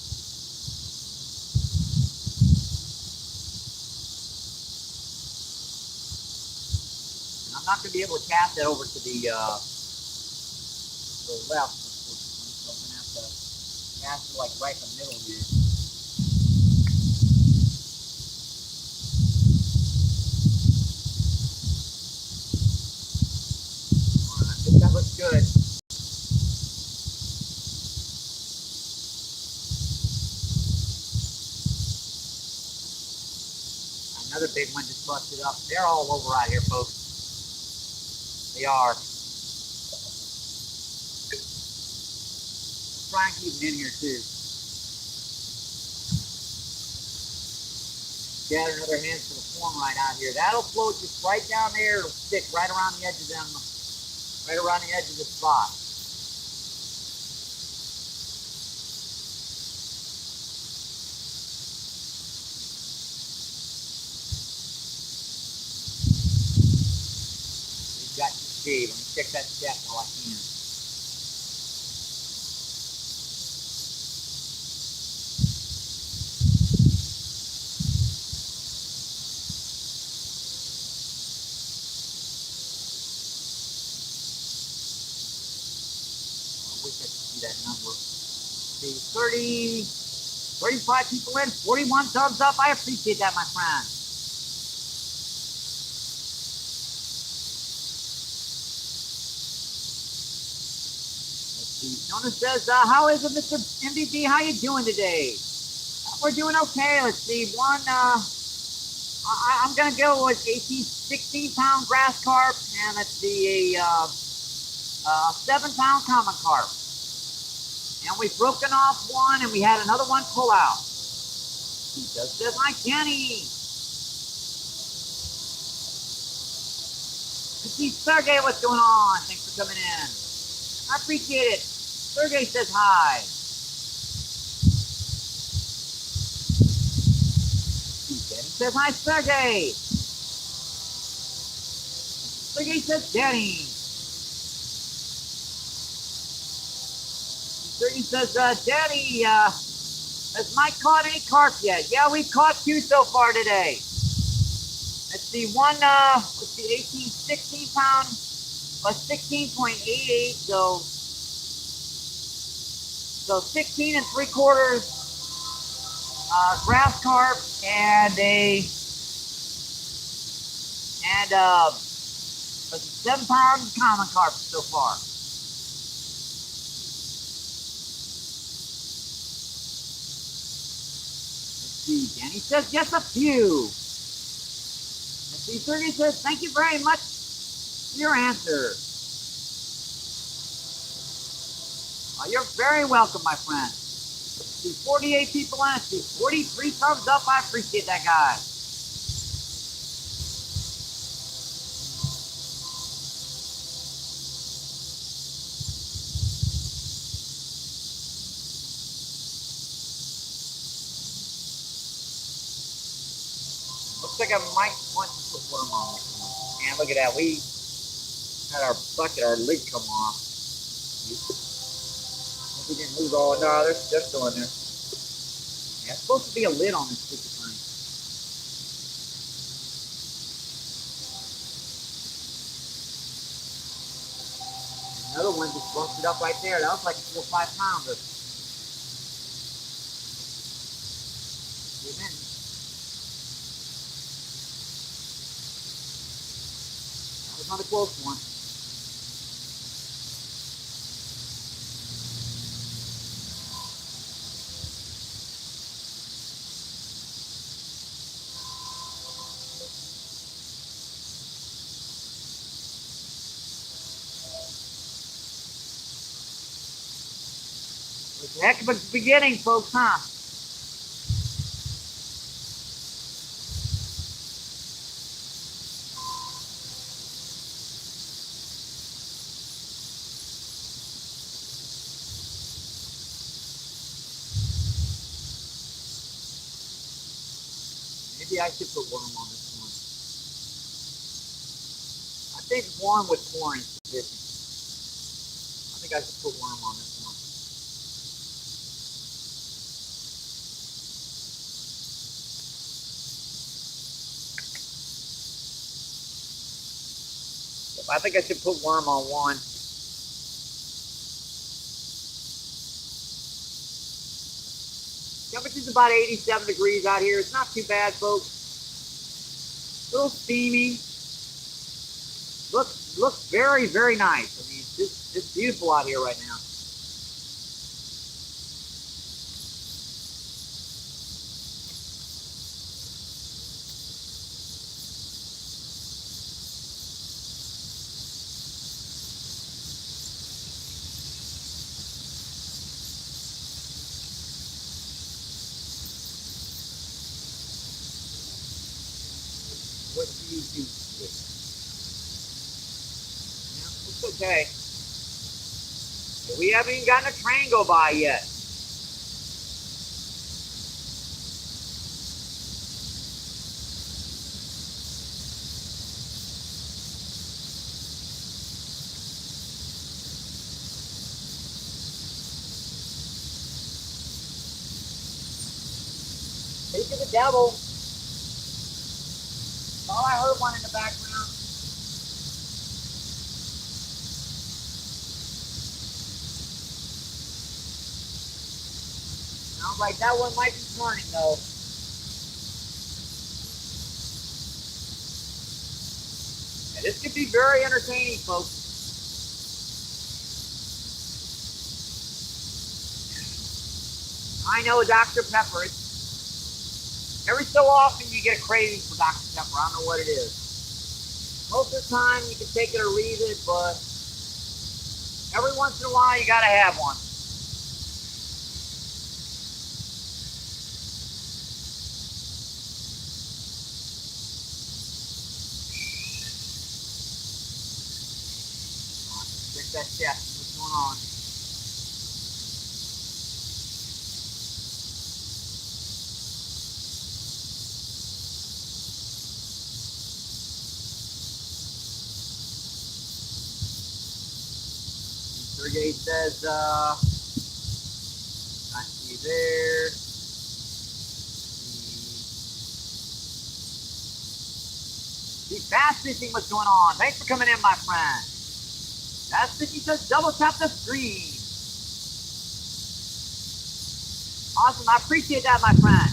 A: And I'm not going to be able to cast that over to the left, unfortunately, so I'm going to have to cast it like right in the middle here. Alright, I think that looks good. Another big one just busted up. They're all over out here, folks. They are. Try and keep them in here too. Got another handful of corn right out here. That'll float just right down there. It'll stick right around the edge of them, right around the edge of the spot. We've got to see. Let me check that depth while I can. That number. See, 30, 35 people in, 41 thumbs up. I appreciate that, my friend. Let's see. Jonah says, how is it, Mr. MBP? How you doing today? We're doing okay. Let's see. One, I'm going to go with 16-pound grass carp, and let's see, a 7-pound common carp. And we've broken off one, and we had another one pull out. He just says, hi, Kenny. Good to see Sergey, what's going on? Thanks for coming in. I appreciate it. Sergey says hi. Denny says, hi, Sergey. Sergey says, Denny. He says, Daddy, has Mike caught any carp yet? Yeah, we've caught 2 so far today. Let's see, one, let's see, 16 pound, plus 16.88, so 16 3/4 grass carp and a 7-pound common carp so far. Danny says, yes, a few. Let's Sergey says, thank you very much for your answer. You're very welcome, my friend. See, 48 people on it. See, 43 thumbs up. I appreciate that, guys. Looks like I might want to put worm on this one. Man, look at that. We had our bucket, our lid come off. We didn't lose all. No, they're still in there. Yeah, it's supposed to be a lid on this stupid thing. Another one just busted up right there. That was like a 4 or 5 pounder. Amen. That was not a close one. It's a heck of a beginning, folks, huh? Maybe I should put worm on this one. I think worm with pouring is different. I think I should put worm on this one. I think I should put worm on one. Temperature's about 87 degrees out here. It's not too bad, folks. A little steamy. Looks very, very nice. I mean, it's just beautiful out here right now. What do you do with it? Yeah, it's okay. We haven't even gotten a train go by yet. Speak of the devil. Oh, I heard one in the background. Sounds like that one might be turning, though. Yeah, this could be very entertaining, folks. I know Dr. Pepper. Every so often you get a craving for Dr. Pepper. I don't know what it is. Most of the time you can take it or leave it, but every once in a while you gotta have one. Check that chest. What's going on? Sergey says, I see there. See, Bass Fishing, what's going on? Thanks for coming in, my friend. Bass Fishing says, double tap the screen. Awesome, I appreciate that, my friend.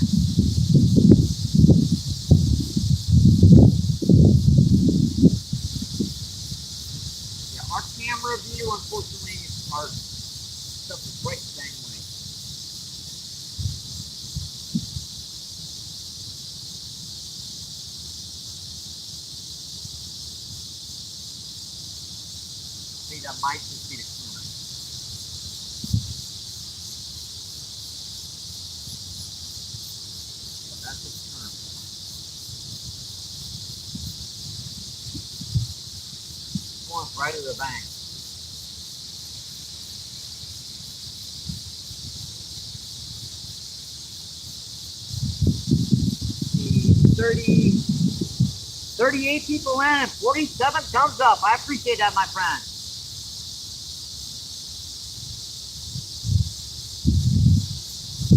A: Yeah, our camera view, unfortunately, our stuff is right the same way. that might just be the tuna. That's a tuna. Going right to the bank. The 38 people in and 47 thumbs up. I appreciate that, my friend.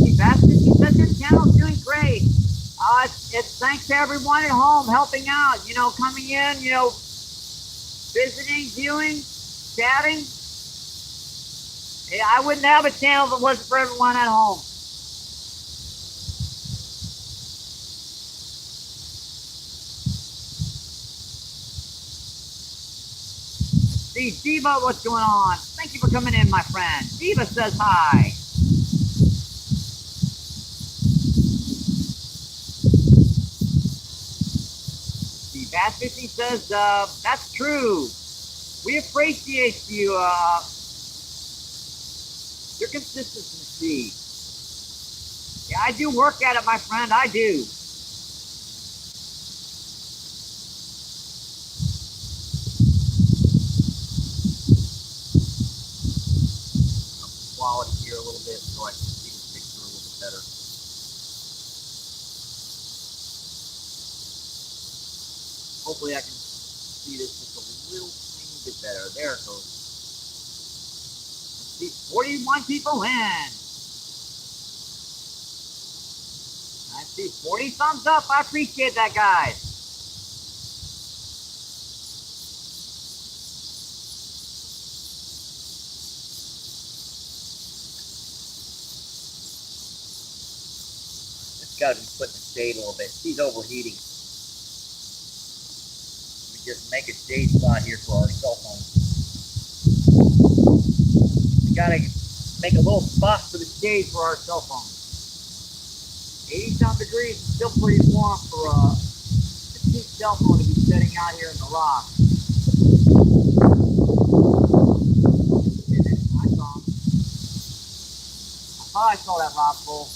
A: The Fastfishing says your channel's doing great. It's thanks to everyone at home helping out, you know, coming in, you know, visiting, viewing, chatting. Yeah, I wouldn't have a channel if it wasn't for everyone at home. See, Diva, what's going on? Thank you for coming in, my friend. Diva says hi. The Bass Fishing says, that's true. We appreciate you, your consistency. Yeah, I do work at it, my friend, I do. Quality here a little bit so I can see the picture a little bit better. Hopefully I can see this just a little tiny bit better. There it goes. Let's see, 41 people in. I see 40 thumbs up. I appreciate that, guys. This guy's been put in the shade a little bit. He's overheating. Let me just make a shade spot here for our cell phone. We gotta make a little spot for the shade for our cell phone. 80-some degrees is still pretty warm for a cheap cell phone to be sitting out here in the rock. I saw him. I thought I saw that rock pull.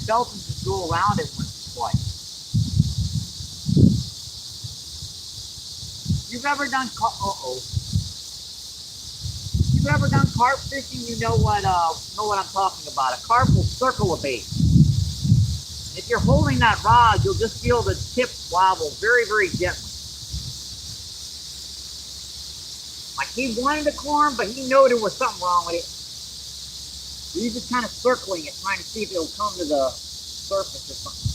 A: Dolphins just go around it once or twice. You've ever done You've ever done carp fishing? You know what I'm talking about. A carp will circle a bait. And if you're holding that rod, you'll just feel the tip wobble very, very gently. Like he wanted a corn, but he knew there was something wrong with it. He's just kind of circling it, trying to see if it'll come to the surface or something.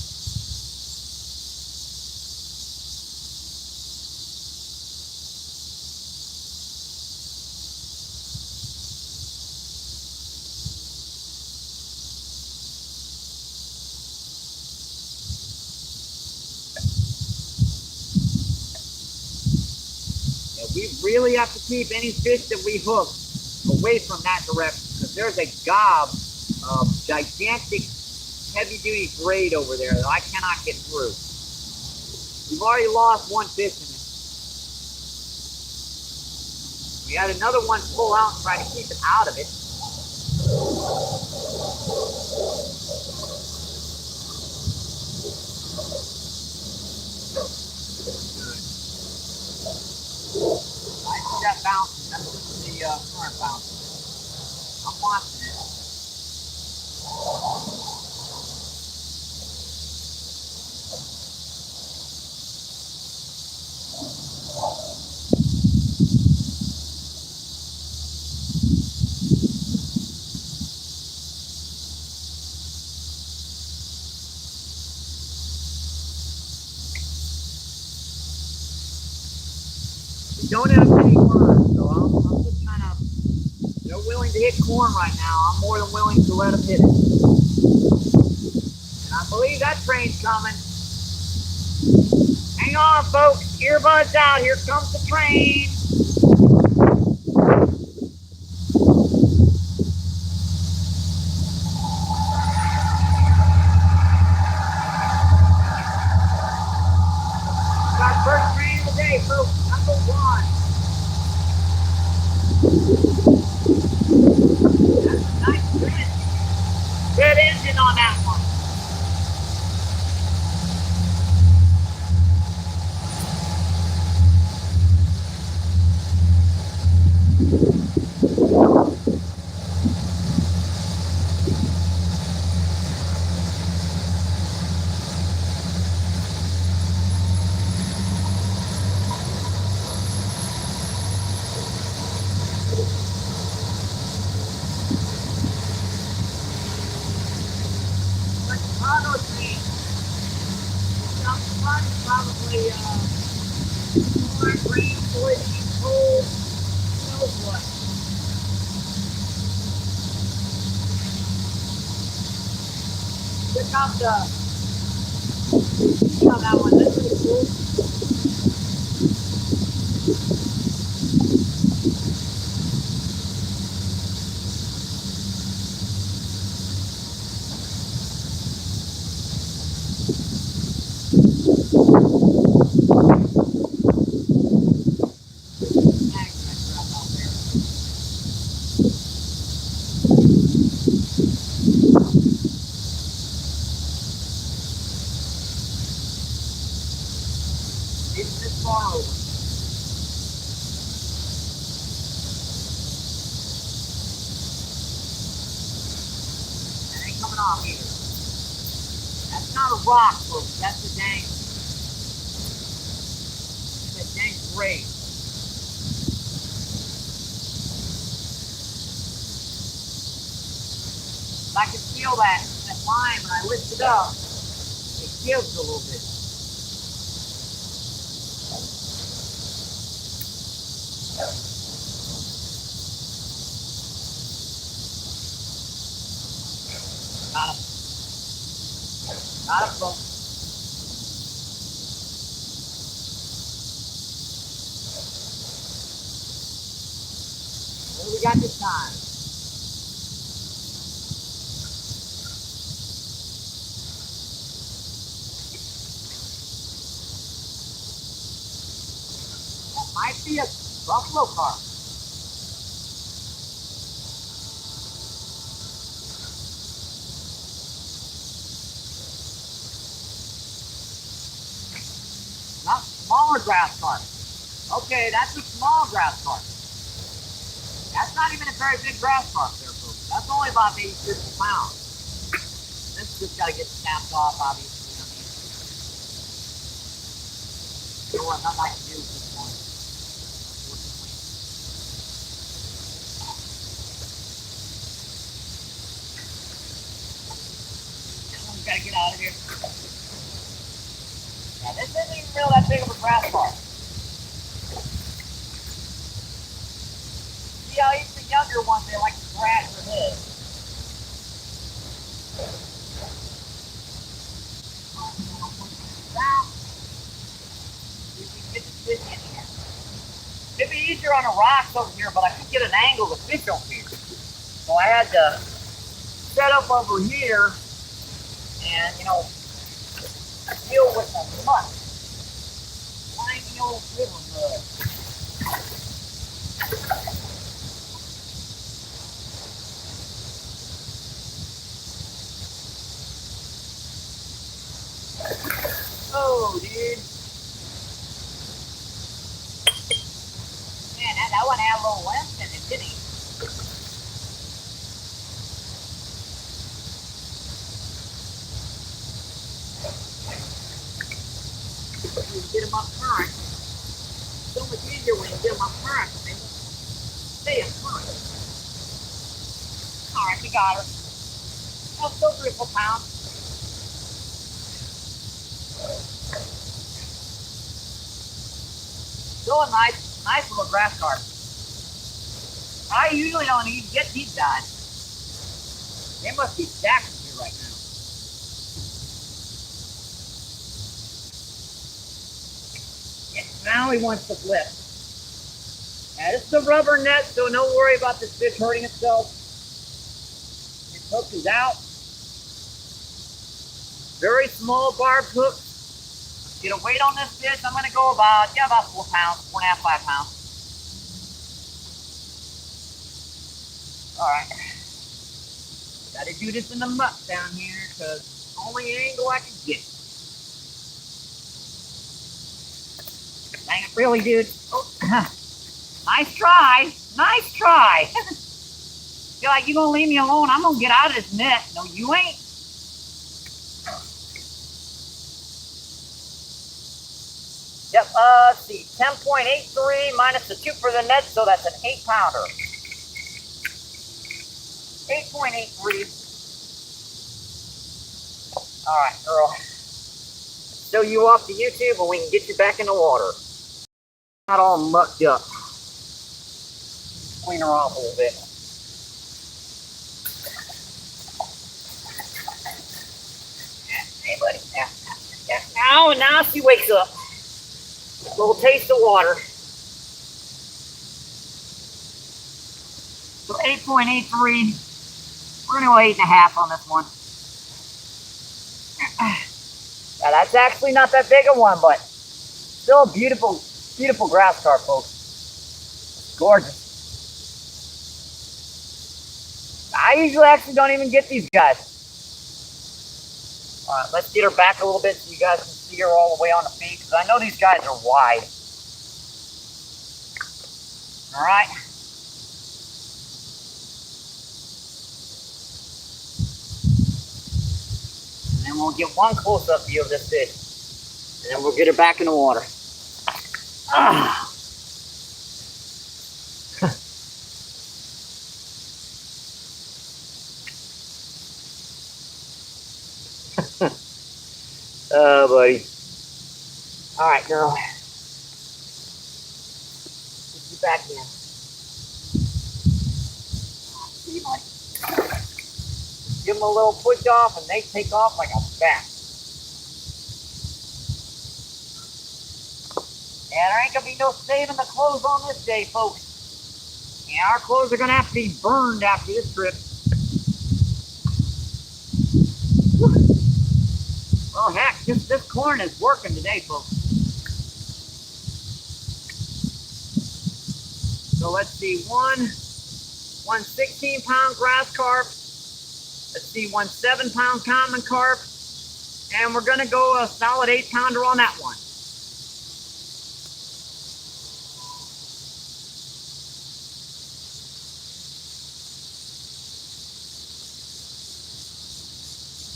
A: Yeah, we really have to keep any fish that we hook away from that direction, because there's a gob of gigantic heavy-duty braid over there that I cannot get through. We've already lost one fish in it. We had another one pull out and try to keep it out of it. I see that bouncing. That's just the current bouncing. I'm watching it. don't have any worms, so I'm just kind of, they're willing to hit corn right now. I'm more than willing to let them hit it. And I believe that train's coming. Hang on, folks. Earbuds out. Here comes the train. Got first train of the day, folks. Number one. That's a nice train. Good engine on that one. Chicago train. Down the front is probably corn, grain, soybeans, coal, who knows what. Check out the see on that one. That's pretty cool. Even this far over. That ain't coming off either. That's not a rock, folks. That's a dang. That's a dang grade. I can feel that line when I lift it up. It gives a little bit. Got him. Got him, folks. What do we got this time? That might be a buffalo carp. Not smaller grass carp. Okay, that's a small grass carp. That's not even a very big grass carp there, folks. That's only about maybe 50 pounds. This just got to get snapped off, obviously. You know what? Nothing I can do at this point. Unfortunately. Gotta get out of here. Yeah, this isn't even real that big of a grass carp. See how even the younger ones, they like to scratch their head. Down. See if we can get this fish in here. It'd be easier on the rocks over here, but I couldn't get an angle to fish over here. So I had to set up over here and, deal with the mud. Tiny old river mud. Oh, dude. Man, that one had a little length in it, didn't he? You get them up current. So much easier when you get them up current, but they won't stay up current. Alright, we got her. Well, still 3 or 4 pounds. Still a nice Nice little grass carp. I usually don't even get these guys. They must be stacked here right now. Yeah, now he wants to flip. Now this is a rubber net, so don't worry about this fish hurting itself. His hook is out. Very small barbed hook. Get a weight on this fish. I'm gonna go about 4 pounds, 4.5, 5 pounds. All right. Gotta do this in the muck down here because it's the only angle I can get. Dang it, really, dude. Oh, nice try. Nice try. Feel like you're gonna leave me alone. I'm gonna get out of this net. No, you ain't. Yep, let's see. 10.83 minus the 2 for the net, so that's an 8-pounder. 8.83. All right, girl. Show you off to YouTube and we can get you back in the water. Not all mucked up. Clean her off a little bit. Hey, buddy. Now she wakes up. A little taste of water. So 8.83. We're gonna go 8.5 on this one. Now that's actually not that big a one, but still a beautiful, beautiful grass carp, folks. Gorgeous. I usually actually don't even get these guys. All right, let's get her back a little bit so you guys can see her all the way on the feet, because I know these guys are wide. All right. And then we'll get one close-up view of this fish. And then we'll get her back in the water. Ah. Oh, buddy. All right, girl. Get you back in. See, buddy. Give them a little push off, and they take off like a bat. And there ain't gonna be no saving the clothes on this day, folks. Yeah, our clothes are gonna have to be burned after this trip. Well, heck, this corn is working today, folks. So let's see, one 16-pound grass carp. Let's see, 1 7-pound common carp. And we're gonna go a solid 8-pounder on that one.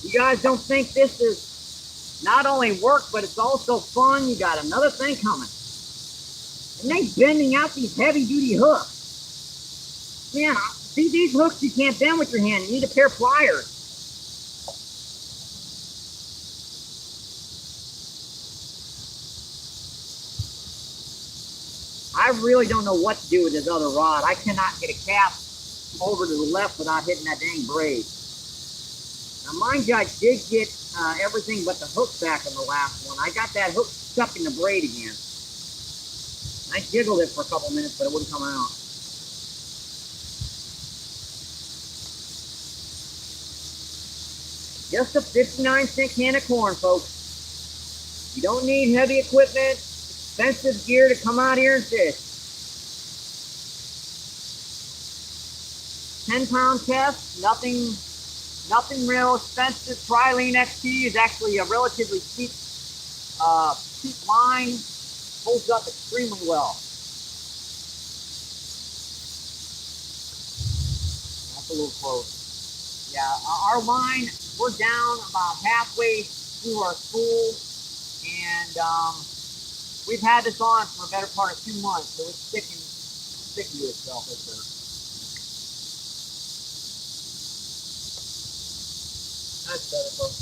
A: You guys don't think this is not only work, but it's also fun? You got another thing coming. And they bending out these heavy-duty hooks. Man, see these hooks you can't bend with your hand. You need a pair of pliers. I really don't know what to do with this other rod. I cannot get a cast over to the left without hitting that dang braid. Now, mind you, I did get everything but the hook back on the last one. I got that hook stuck in the braid again. I jiggled it for a couple minutes, but it wouldn't come out. Just a 59-cent can of corn, folks. You don't need heavy equipment, expensive gear to come out here and fish. 10-pound test, nothing real expensive. Trilene XT is actually a relatively cheap line. Holds up extremely well. That's a little close. Yeah, our line, we're down about halfway through our spool, and we've had this on for a better part of 2 months, so it's sticking to itself. That's better, folks.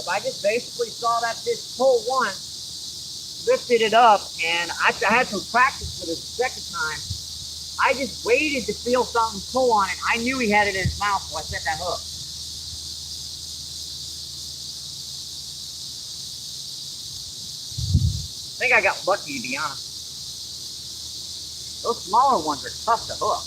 A: Yep, I just basically saw that fish pull once, lifted it up, and I had some practice with it the second time. I just waited to feel something pull on it. I knew he had it in his mouth, so I set that hook. I think I got lucky, to be honest. Those smaller ones are tough to hook.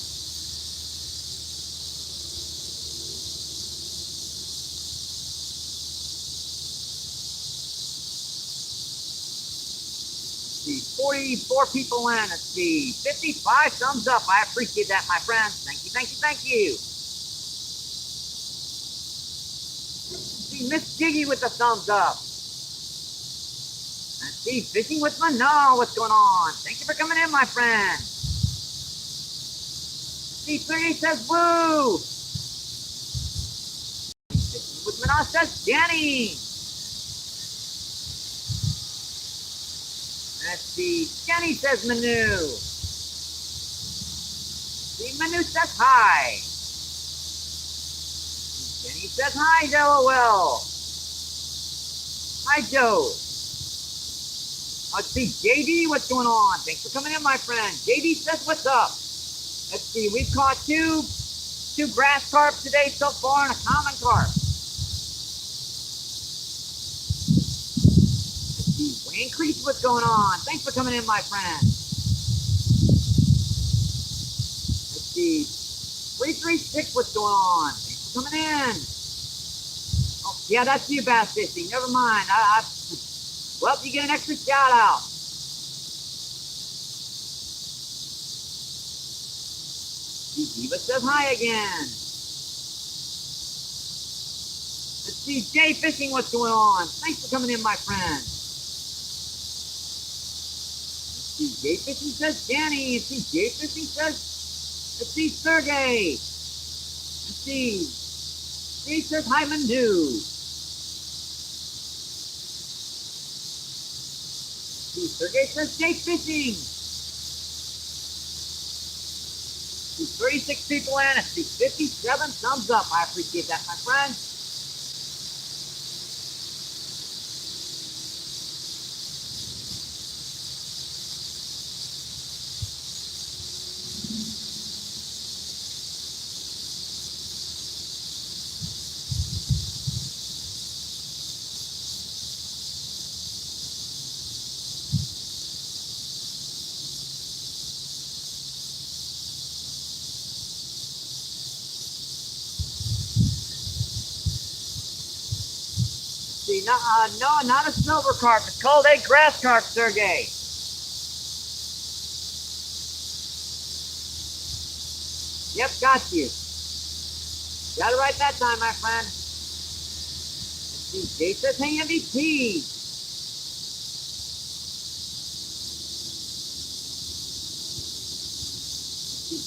A: Let's see, 44 people in. Let's see, 55 thumbs up. I appreciate that, my friends. Thank you, thank you, thank you. Let's see, Miss Jiggy with the thumbs up. Let's see, Fishing with Manal, what's going on? Thank you for coming in, my friend. See, 30 says woo. Fishing with Manal says Jenny. Let's see, Jenny says Manu. See, Manu says hi. Jenny says hi, LOL. Hi, Joe. Let's see, JD, what's going on? Thanks for coming in, my friend. JD says, what's up? Let's see, we've caught two grass carp today so far and a common carp. Let's see, Wayne Crease, what's going on? Thanks for coming in, my friend. Let's see, 336, what's going on? Thanks for coming in. Oh, yeah, that's you, Bass Fishing. Never mind. Well, you get an extra shout out. Diva says hi again. Let's see, Jay Fishing, what's going on? Thanks for coming in, my friend. Let's see, Jay Fishing says Danny. Let's see, Jay Fishing says, let's see, Sergey. Let's see, Jay says hi, Mandu. Sergey says Jay Fishing. 36 people in. I see 57 thumbs up. I appreciate that, my friend. No, not a silver carp. It's called a grass carp, Sergey. Yep, got you. Got it right that time, my friend. Let's see, Jay says, hey, MVP.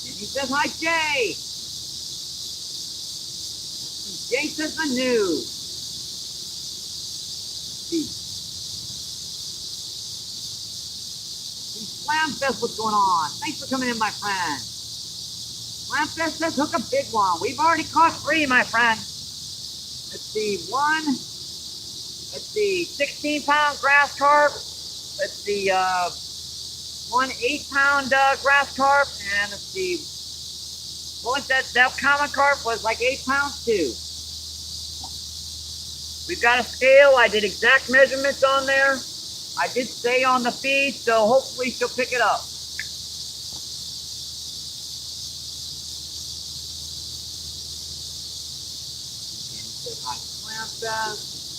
A: Jenny says, hi, Jay. Jay says, Manu. Slamfest, what's going on? Thanks for coming in, my friend. Slamfest says hook a big one. We've already caught 3, my friend. Let's see, 16-pound grass carp. Let's see, 1 8-pound grass carp, and let's see, what was that common carp was like 8 pounds too. We've got a scale. I did exact measurements on there. I did say on the feed, so hopefully she'll pick it up.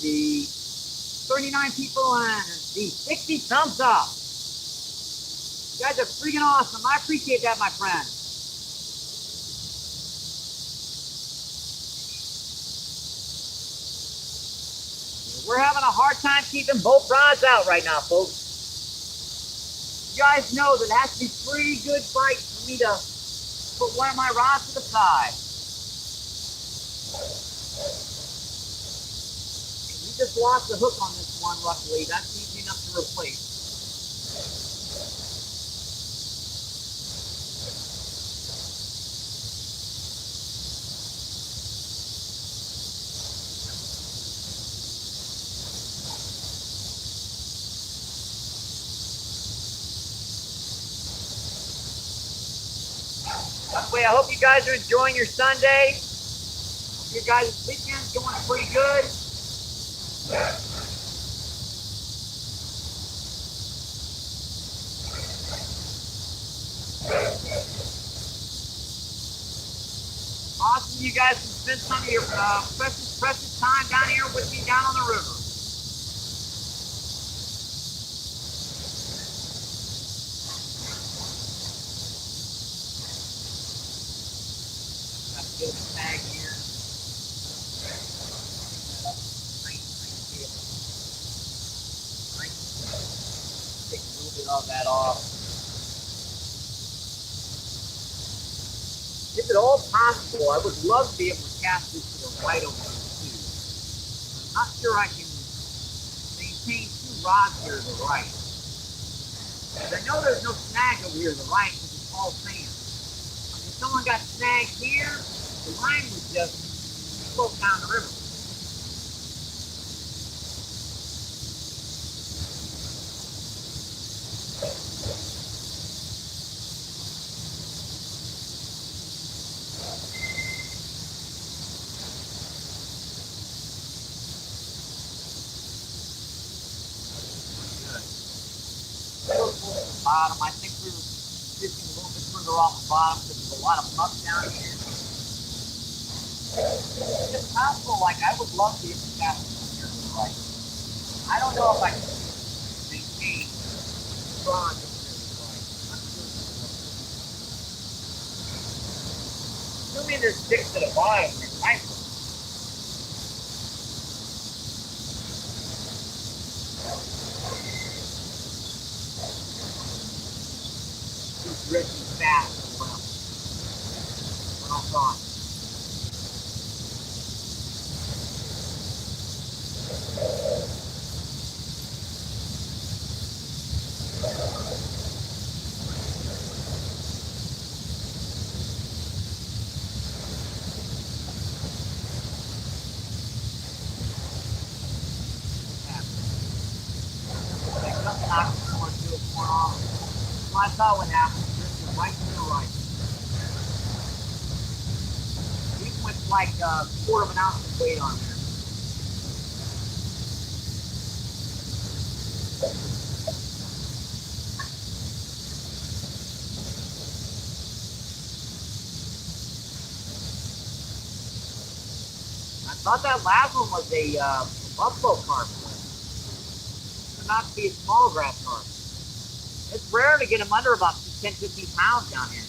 A: The 39 people and the 60 thumbs up. You guys are freaking awesome. I appreciate that, my friend. We're having a hard time keeping both rods out right now, folks. You guys know that it has to be pretty good bite for me to put one of my rods to the side. We just lost the hook on this one, luckily. That's easy enough to replace. Anyway, I hope you guys are enjoying your Sunday. Hope your guys' weekend's going pretty good. Awesome, you guys can spend some of your precious time down here with me down on the river. Got a good snag here. Take a little bit of that off. If at all possible, I would love to be able to cast this to the right over here too. I'm not sure I can maintain 2 rods here to the right. Because I know there's no snag over here to the right because it's all sand. If someone got snagged here, the line would just float down the river. Bottom. I think we were fishing a little bit further off the bottom because there's a lot of muck down here. It's possible, like I would love to be able to cast this here to the right. I don't know if I can maintain strong over here to the right. Assuming this sticks to the bottom, it might work. Drifting fast as well. When I'm gone. Something I want to do it more often. Well, I saw what happened. Right to the right. Even with like a 1/4 of an ounce of weight on there. I thought that last one was a buffalo carp. It turned out to be a small grass carp. It's rare to get them under about 10, 15 pounds down here.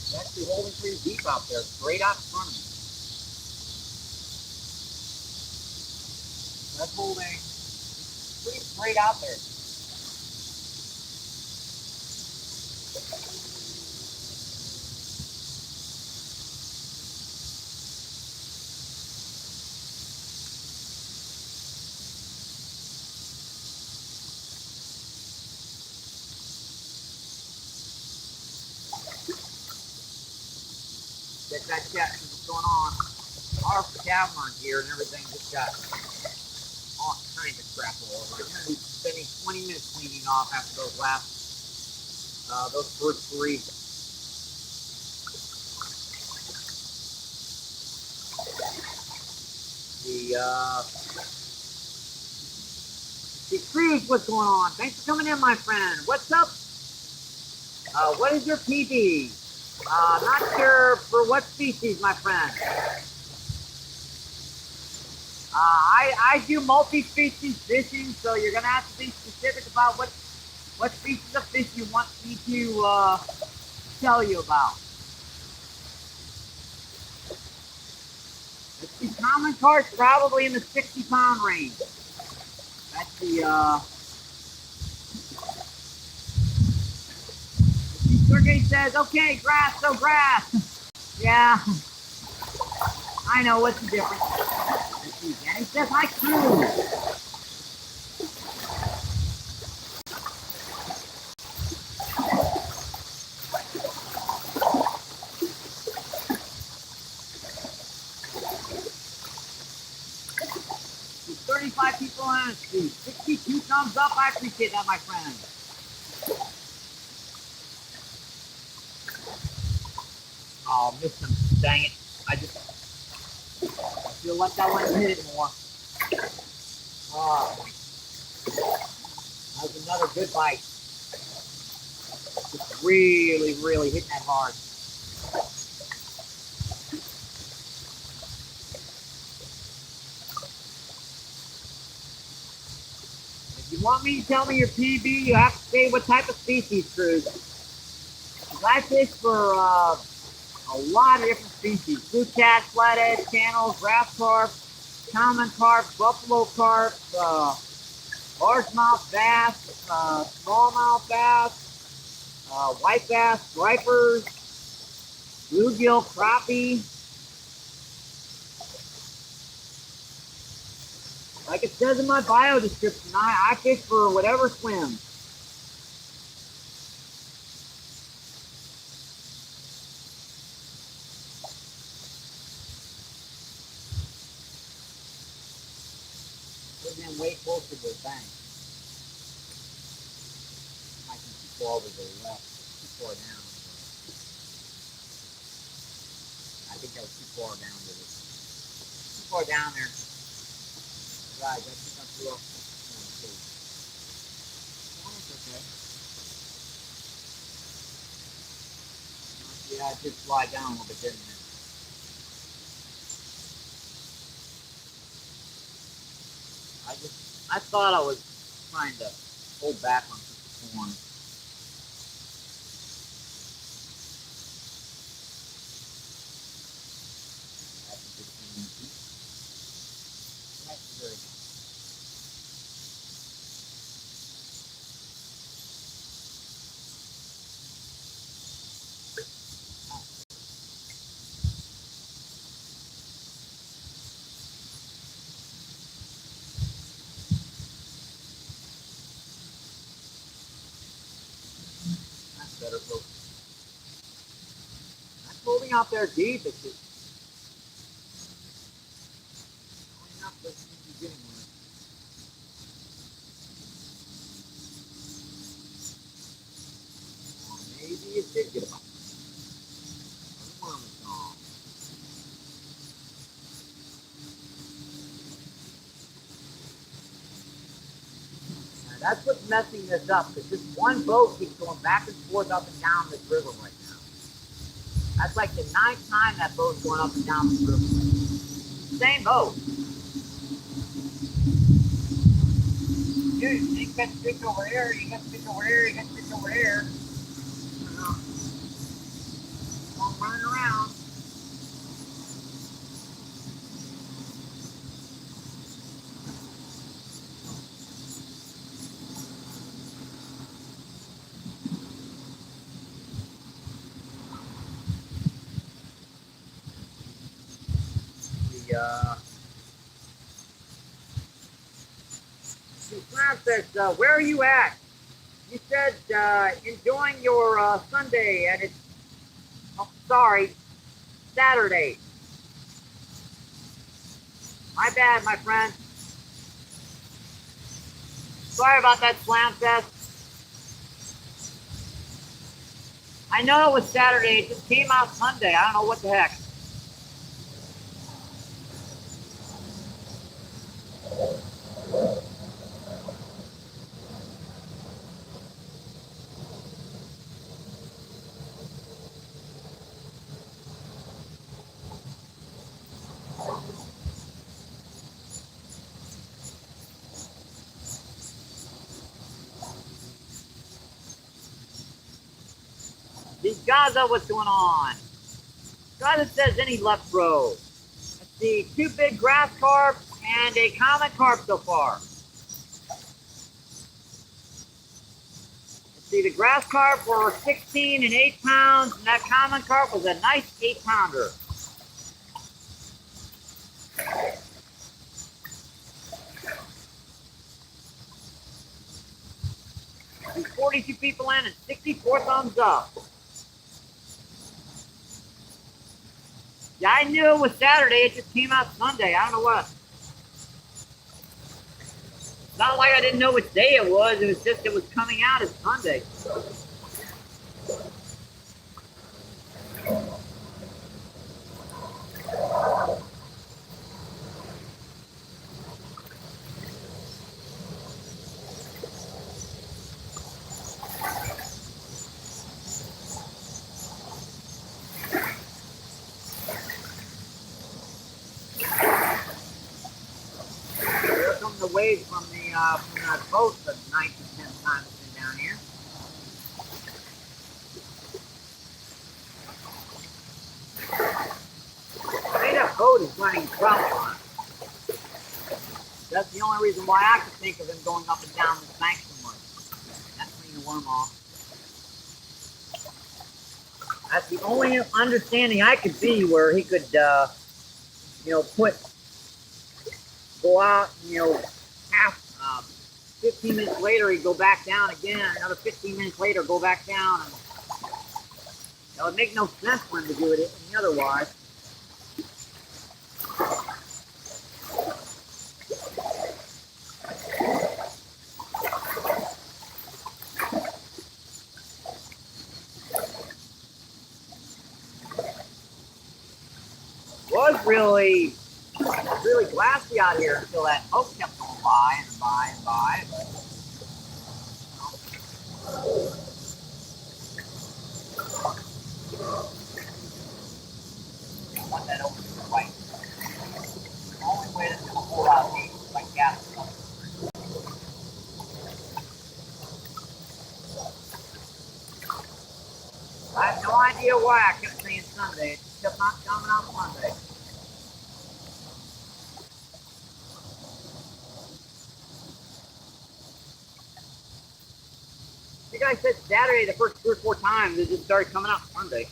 A: It's actually holding pretty deep out there, straight out in front of me. That's holding pretty straight out there. Get that check, what's going on? Our Cameron gear and everything just got all kinds of crap all over. I'm going to be spending 20 minutes cleaning off after those first 3. The Cruz, what's going on? Thanks for coming in, my friend. What's up? What is your PB? Not sure for what species, my friend. I do multi-species fishing, so you're gonna have to be specific about what species of fish you want me to tell you about. The common carp's probably in the 60-pound range. That's the Sergey says, okay, grass, so grass. Yeah, I know what's the difference. Let's see, Danny says hi too. There's 35 people on the street. 62 thumbs up. I appreciate that, my friend. Oh, missed him. Dang it. I feel like I wouldn't hit it more. Oh, that was another good bite. Just really, really hitting that hard. If you want me to tell me your PB, you have to say what type of species, Cruz. Because I fish for a lot of different species. Blue cat, flathead, channels, grass carp, common carp, buffalo carp, largemouth bass, smallmouth bass, white bass, stripers, bluegill, crappie. Like it says in my bio description, I fish for whatever swims. Put them way closer to the bank. I can keep over the left, too far down. I think that was too far down with it. Too far down there. Right, I think I'm too up. It's okay. Yeah, I did slide down a little bit, didn't it? I thought I was trying to hold back on some corn. That's a good thing. That's very good. That's better, folks. That's holding out there deep. It's just holding up doesn't seem to be getting one. Or maybe it did get a bite. The worm is gone. Now that's what's messing this up, because this one boat keeps going back and forth up and down this river right now. That's like the 9th time that boat's going up and down this river. Same boat. Dude, you got fish over here, you got fish over here, you got fish over here. I'm running around. Sam says, where are you at? You said enjoying your Sunday, and it's, oh, sorry, Saturday. My bad, my friend. Sorry about that, Slam Fest. I know it was Saturday. It just came out Sunday. I don't know what the heck. These Gaza, what's going on? Gaza says any luck, bro. Let's see, 2 big grass carp and a common carp so far. Let's see, the grass carp were 16 and 8 pounds, and that common carp was a nice 8-pounder. 42 people in and 64 thumbs up. Yeah, I knew it was Saturday. It just came out Sunday. I don't know what. It's not like I didn't know which day it was. It was just it was coming out as Sunday. Here come the waves from the boat the 9 to 10 times it's been down here. I think that boat is running trout on. That's the only reason why I could think of him going up and down this bank so much. That's clean the worm off. That's the only understanding I could see where he could, go out, half, 15 minutes later he'd go back down again, another 15 minutes later go back down. And it would make no sense for him to do it any otherwise. It was really glassy out here until that boat kept going by and by and by. I want that open to white. The only way that's going to hold out heat is like gas. I have no idea why I kept saying Sunday. It just kept not coming out Monday. I think I said Saturday the first 3 or 4 times. It just started coming out Monday.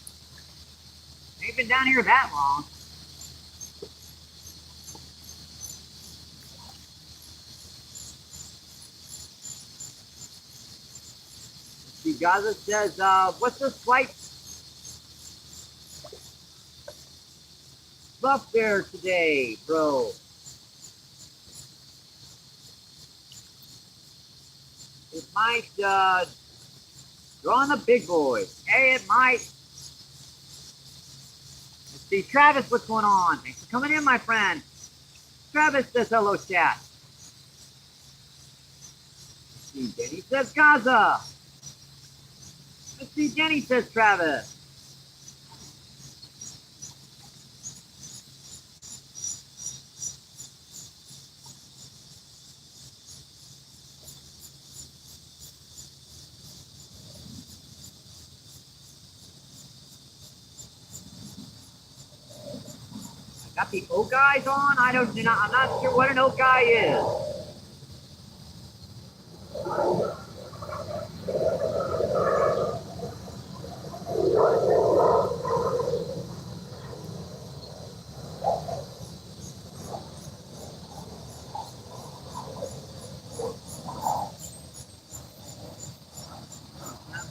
A: I ain't been down here that long. Let's see, Gaza says, what's this flight buff there today, bro? It might draw on the big boys. Hey, it might. Let's see, Travis, what's going on? Thanks for coming in, my friend. Travis says hello, chat. Let's see, Jenny says Gaza. Let's see, Jenny says Travis. Got the oak guys on? I'm not sure what an oak guy is.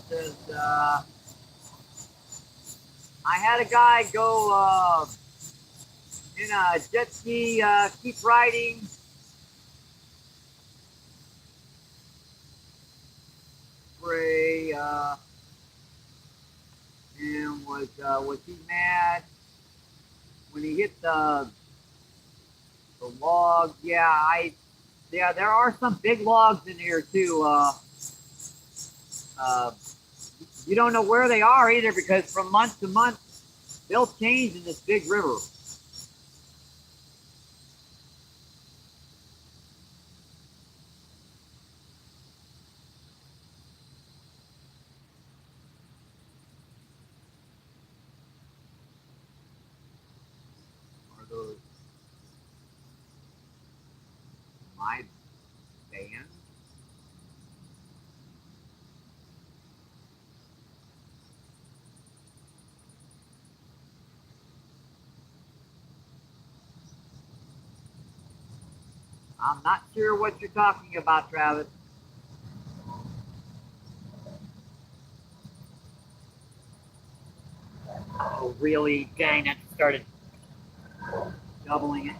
A: Says, I had a guy go in a jet ski, keep riding. Spray, and was he mad when he hit the log? Yeah, there are some big logs in here too. You don't know where they are either because from month to month they'll change in this big river. Are those my band? I'm not sure what you're talking about, Travis. really, dang, that started doubling it.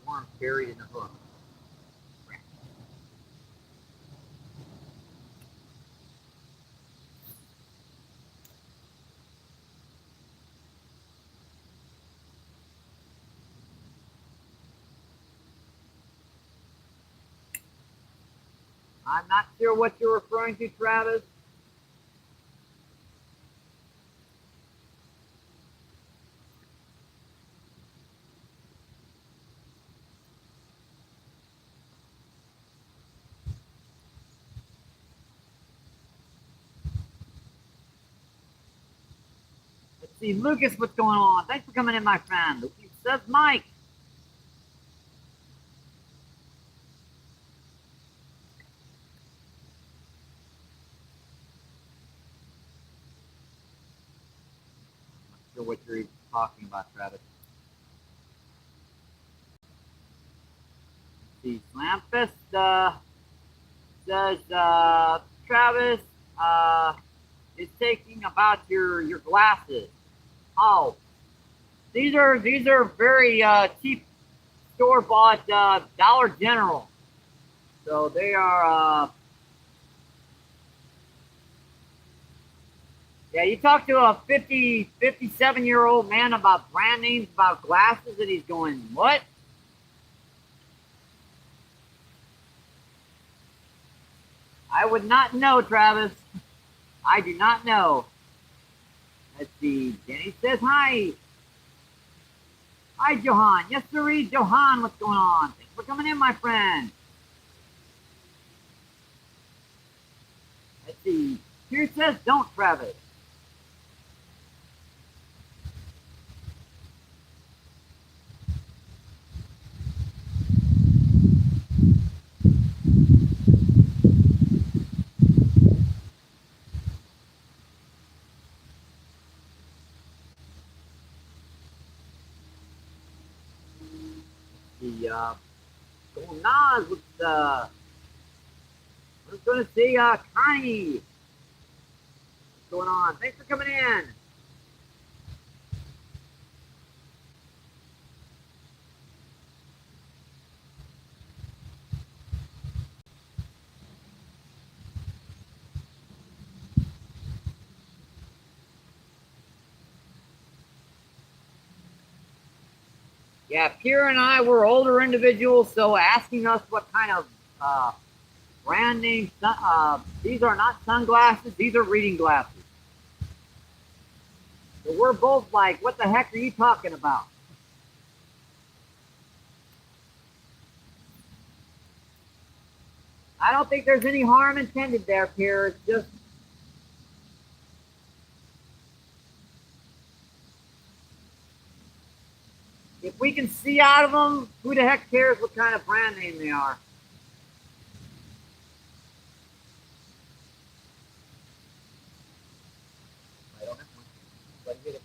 A: Worm buried in the hook. I'm not sure what you're referring to, Travis. Let's see, Lucas, what's going on? Thanks for coming in, my friend. Lucas says Mike. Not sure what you're even talking about, Travis. Let's see, Slamfist says Travis is taking about your glasses. Oh, these are very cheap store-bought Dollar General. So they are yeah, you talk to a 57-year-old man about brand names, about glasses, and he's going, what? I would not know, Travis. I do not know. Let's see. Jenny says hi. Hi, Johan. Yes, sirree. Johan, what's going on? Thanks for coming in, my friend. Let's see. Here says don't, Travis. The going on with I was going to say Connie. What's going on? Thanks for coming in. Yeah, Pierre and I were older individuals, so asking us what kind of brand name, these are not sunglasses, these are reading glasses. So we're both like, what the heck are you talking about? I don't think there's any harm intended there, Pierre. It's just if we can see out of them, who the heck cares what kind of brand name they are? I don't know. But get it.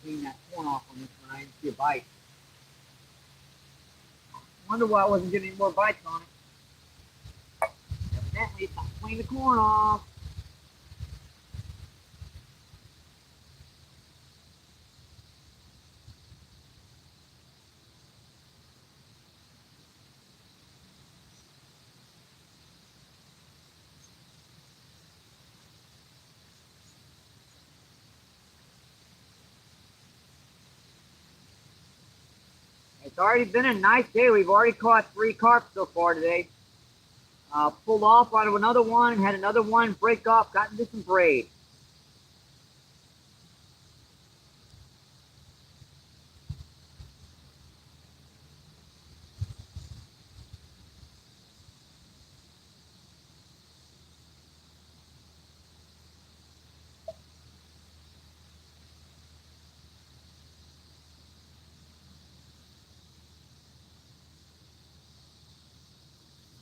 A: Clean that corn off on this one. I didn't see a bite. Wonder why I wasn't getting any more bites on it. Evidently, it's not clean the corn off. already been a nice day. We've already caught 3 carp so far today. Pulled off out of another one, had another one break off, got into some braid.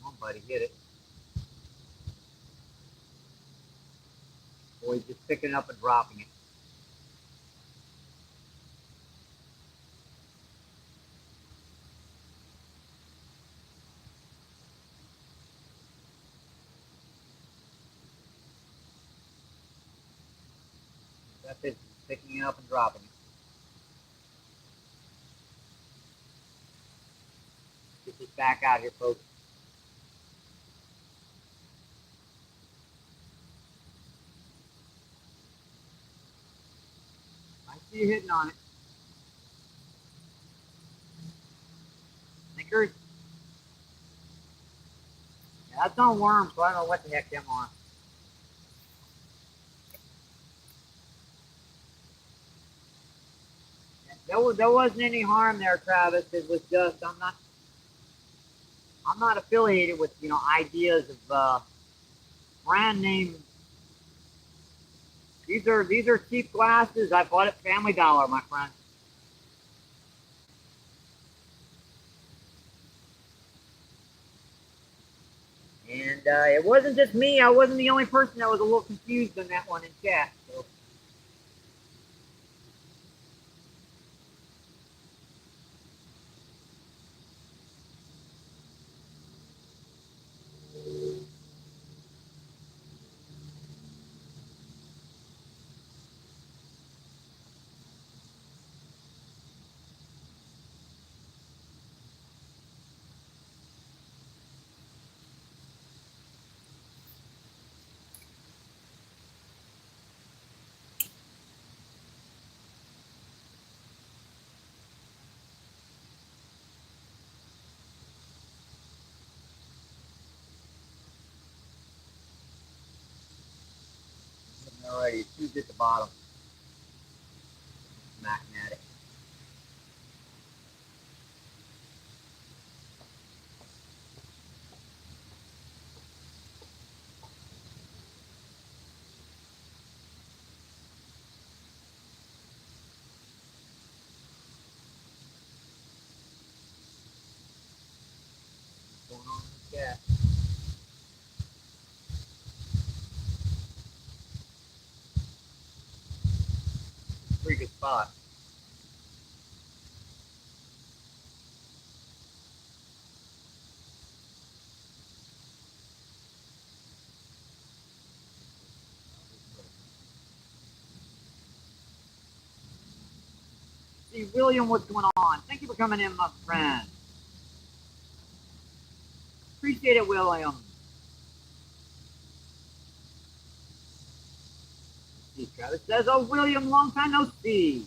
A: Come on, buddy, hit it. Boy, he's just picking it up and dropping it. That's it, picking it up and dropping it. Get this back out here, folks. I see you hitting on it. Snickers? Yeah, that's on worms, so I don't know what the heck them are. There wasn't any harm there, Travis. It was just I'm not affiliated with ideas of brand name. These are cheap glasses. I bought at Family Dollar, my friend. And it wasn't just me. I wasn't the only person that was a little confused on that one in chat. So. Alrighty, two's at the bottom. Smacking at it. What's going on in the chat? Pretty good spot. See, William, what's going on? Thank you for coming in, my friend. Appreciate it, William. See, Travis says, "Oh, William, long time no see."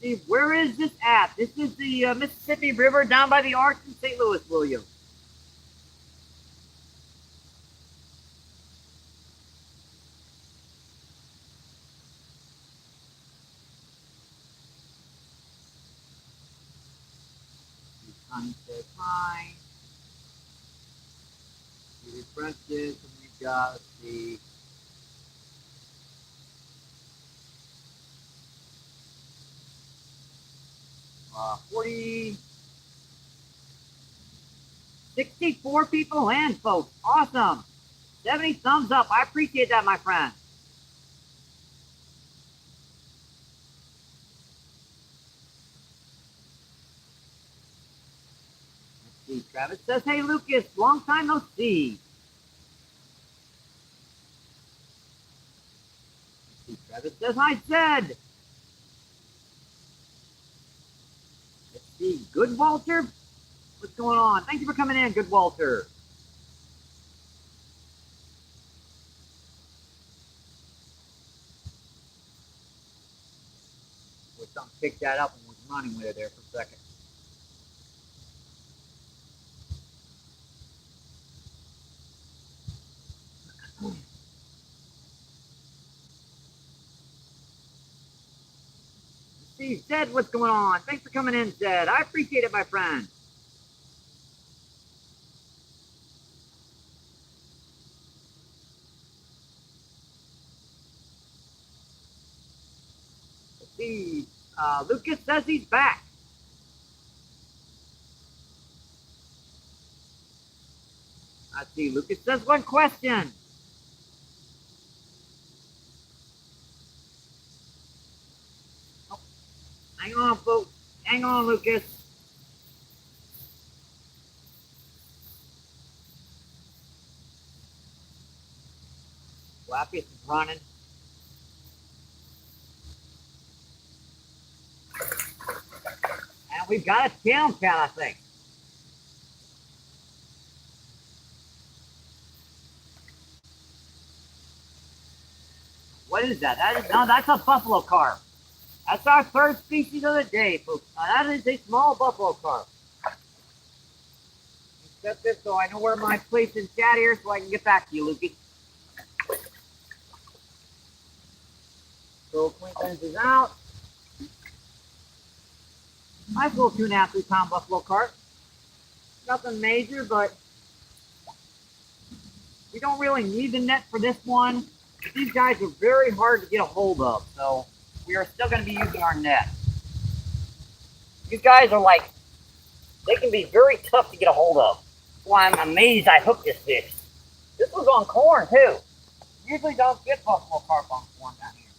A: See, where is this at? This is the Mississippi River down by the Arch in St. Louis, William. Connie says hi. We refresh this and we've got, let's see. 40, 64 people land, folks. Awesome. 70 thumbs up. I appreciate that, my friend. Let's see. Travis says, "Hey, Lucas, long time no see." Let's see. Travis says, "Hi, Zed." Let's see. Good Walter. What's going on? Thank you for coming in, Good Walter. Something picked that up and was running with it there for a second. See, Zed, what's going on? Thanks for coming in, Zed. I appreciate it, my friend. Let's see, Lucas says he's back. Let's see, Lucas says one question. Oh, hang on, folks. Hang on, Lucas. Flappy is running. And we've got a tail cat, I think. What is that? No, that's a buffalo carp. That's our third species of the day, folks. That is a small buffalo carp. Set this so I know where my place in chat here so I can get back to you, Lucas. So Queensland is out. Nice little 2.5, 3 pound buffalo carp. Nothing major, but we don't really need the net for this one. These guys are very hard to get a hold of, so we are still going to be using our net. These guys are like, they can be very tough to get a hold of. That's why I'm amazed I hooked this fish. This was on corn too. Usually don't get buffalo carp on corn down here.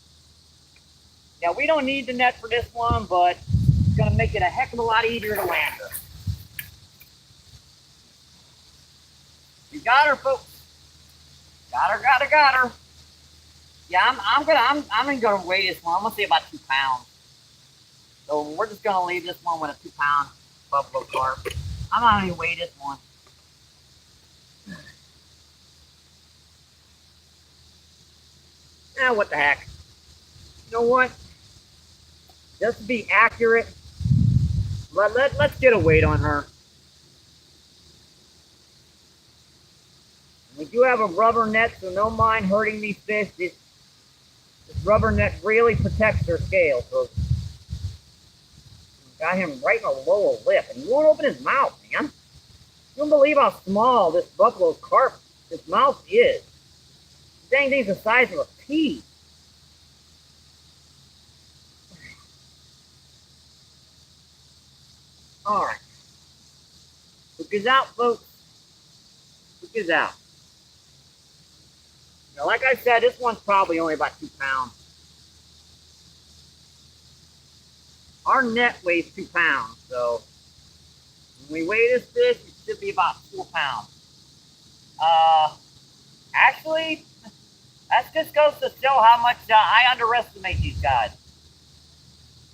A: Now we don't need the net for this one, but it's going to make it a heck of a lot easier to land her. You got her, folks. Got her. Yeah, I'm gonna weigh this one. I'm gonna say about 2 pounds. So we're just gonna leave this one with a 2 pound buffalo carp. I'm not gonna weigh this one. What the heck? You know what? Just to be accurate, let's get a weight on her. We do have a rubber net, so no mind hurting these fish. This rubber net really protects their scale. So got him right in the lower lip, and he won't open his mouth, man. You don't believe how small this buffalo carp, this mouth is. This dang thing's the size of a pea. All right, hook is out, folks. Hook is out. Now, like I said, this one's probably only about 2 pounds. Our net weighs 2 pounds, so when we weigh this fish, it should be about 4 pounds. Actually, that just goes to show how much I underestimate these guys.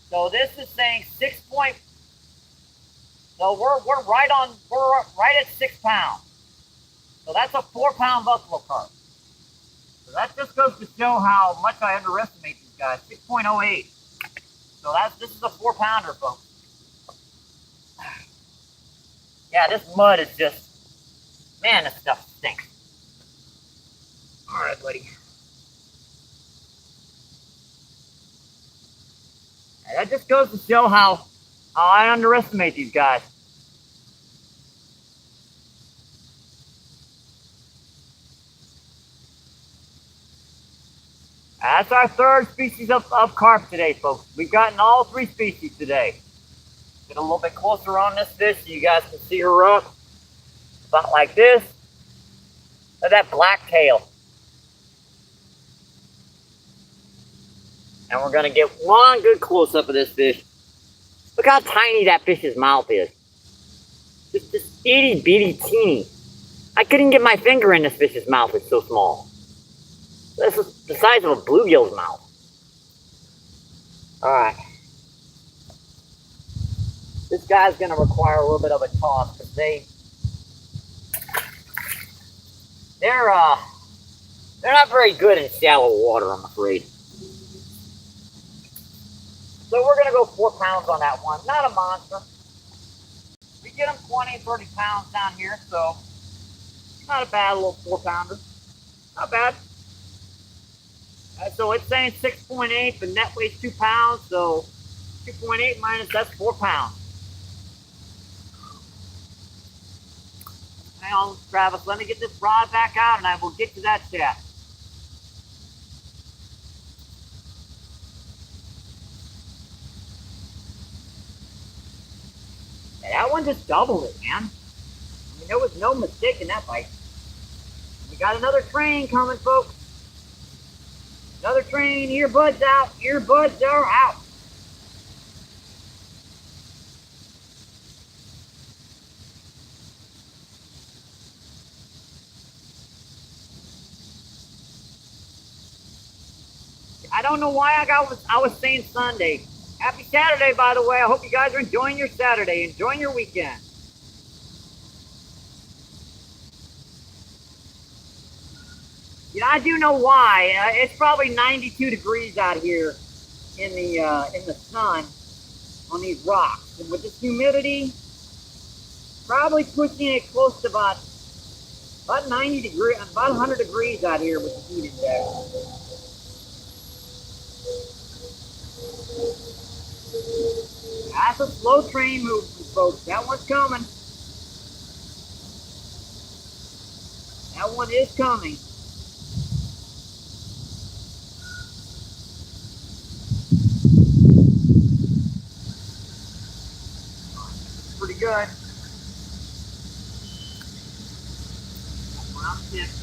A: So this is saying 6 point. So we're right at 6 pounds. So that's a 4 pound buffalo carp. So that just goes to show how much I underestimate these guys. 6.08. So this is a 4 pounder, folks. Yeah, this mud is just, man, this stuff stinks. All right, buddy. And that just goes to show how I underestimate these guys. That's our third species of carp today, folks. We've gotten all 3 species today. Get a little bit closer on this fish so you guys can see her up. About like this. Look at that black tail. And we're going to get one good close-up of this fish. Look how tiny that fish's mouth is. Just itty-bitty teeny. I couldn't get my finger in this fish's mouth. It's so small. This is the size of a bluegill's mouth. Alright. This guy's going to require a little bit of a toss because they're not very good in shallow water, I'm afraid. So So we're going to go 4 pounds on that one. Not a monster. We get them 20, 30 pounds down here, so not a bad little 4-pounder. Not bad. So it's saying 6.8, but net weighs 2 pounds, so 2.8 minus that's 4 pounds. Hang on, Travis. Let me get this rod back out, and I will get to that chat. Yeah, that one just doubled it, man. I mean, there was no mistake in that bite. We got another train coming, folks. Another train. Earbuds out. Earbuds are out. I don't know why I was saying Sunday. Happy Saturday, by the way. I hope you guys are enjoying your Saturday, enjoying your weekend. You know, I do know why. It's probably 92 degrees out here in the sun on these rocks, and with this humidity, probably pushing it close to about 90 degrees, about 100 degrees out here with the heat index. That's a slow train movement, folks. That one's coming. That one is coming. Pretty good. Round 6.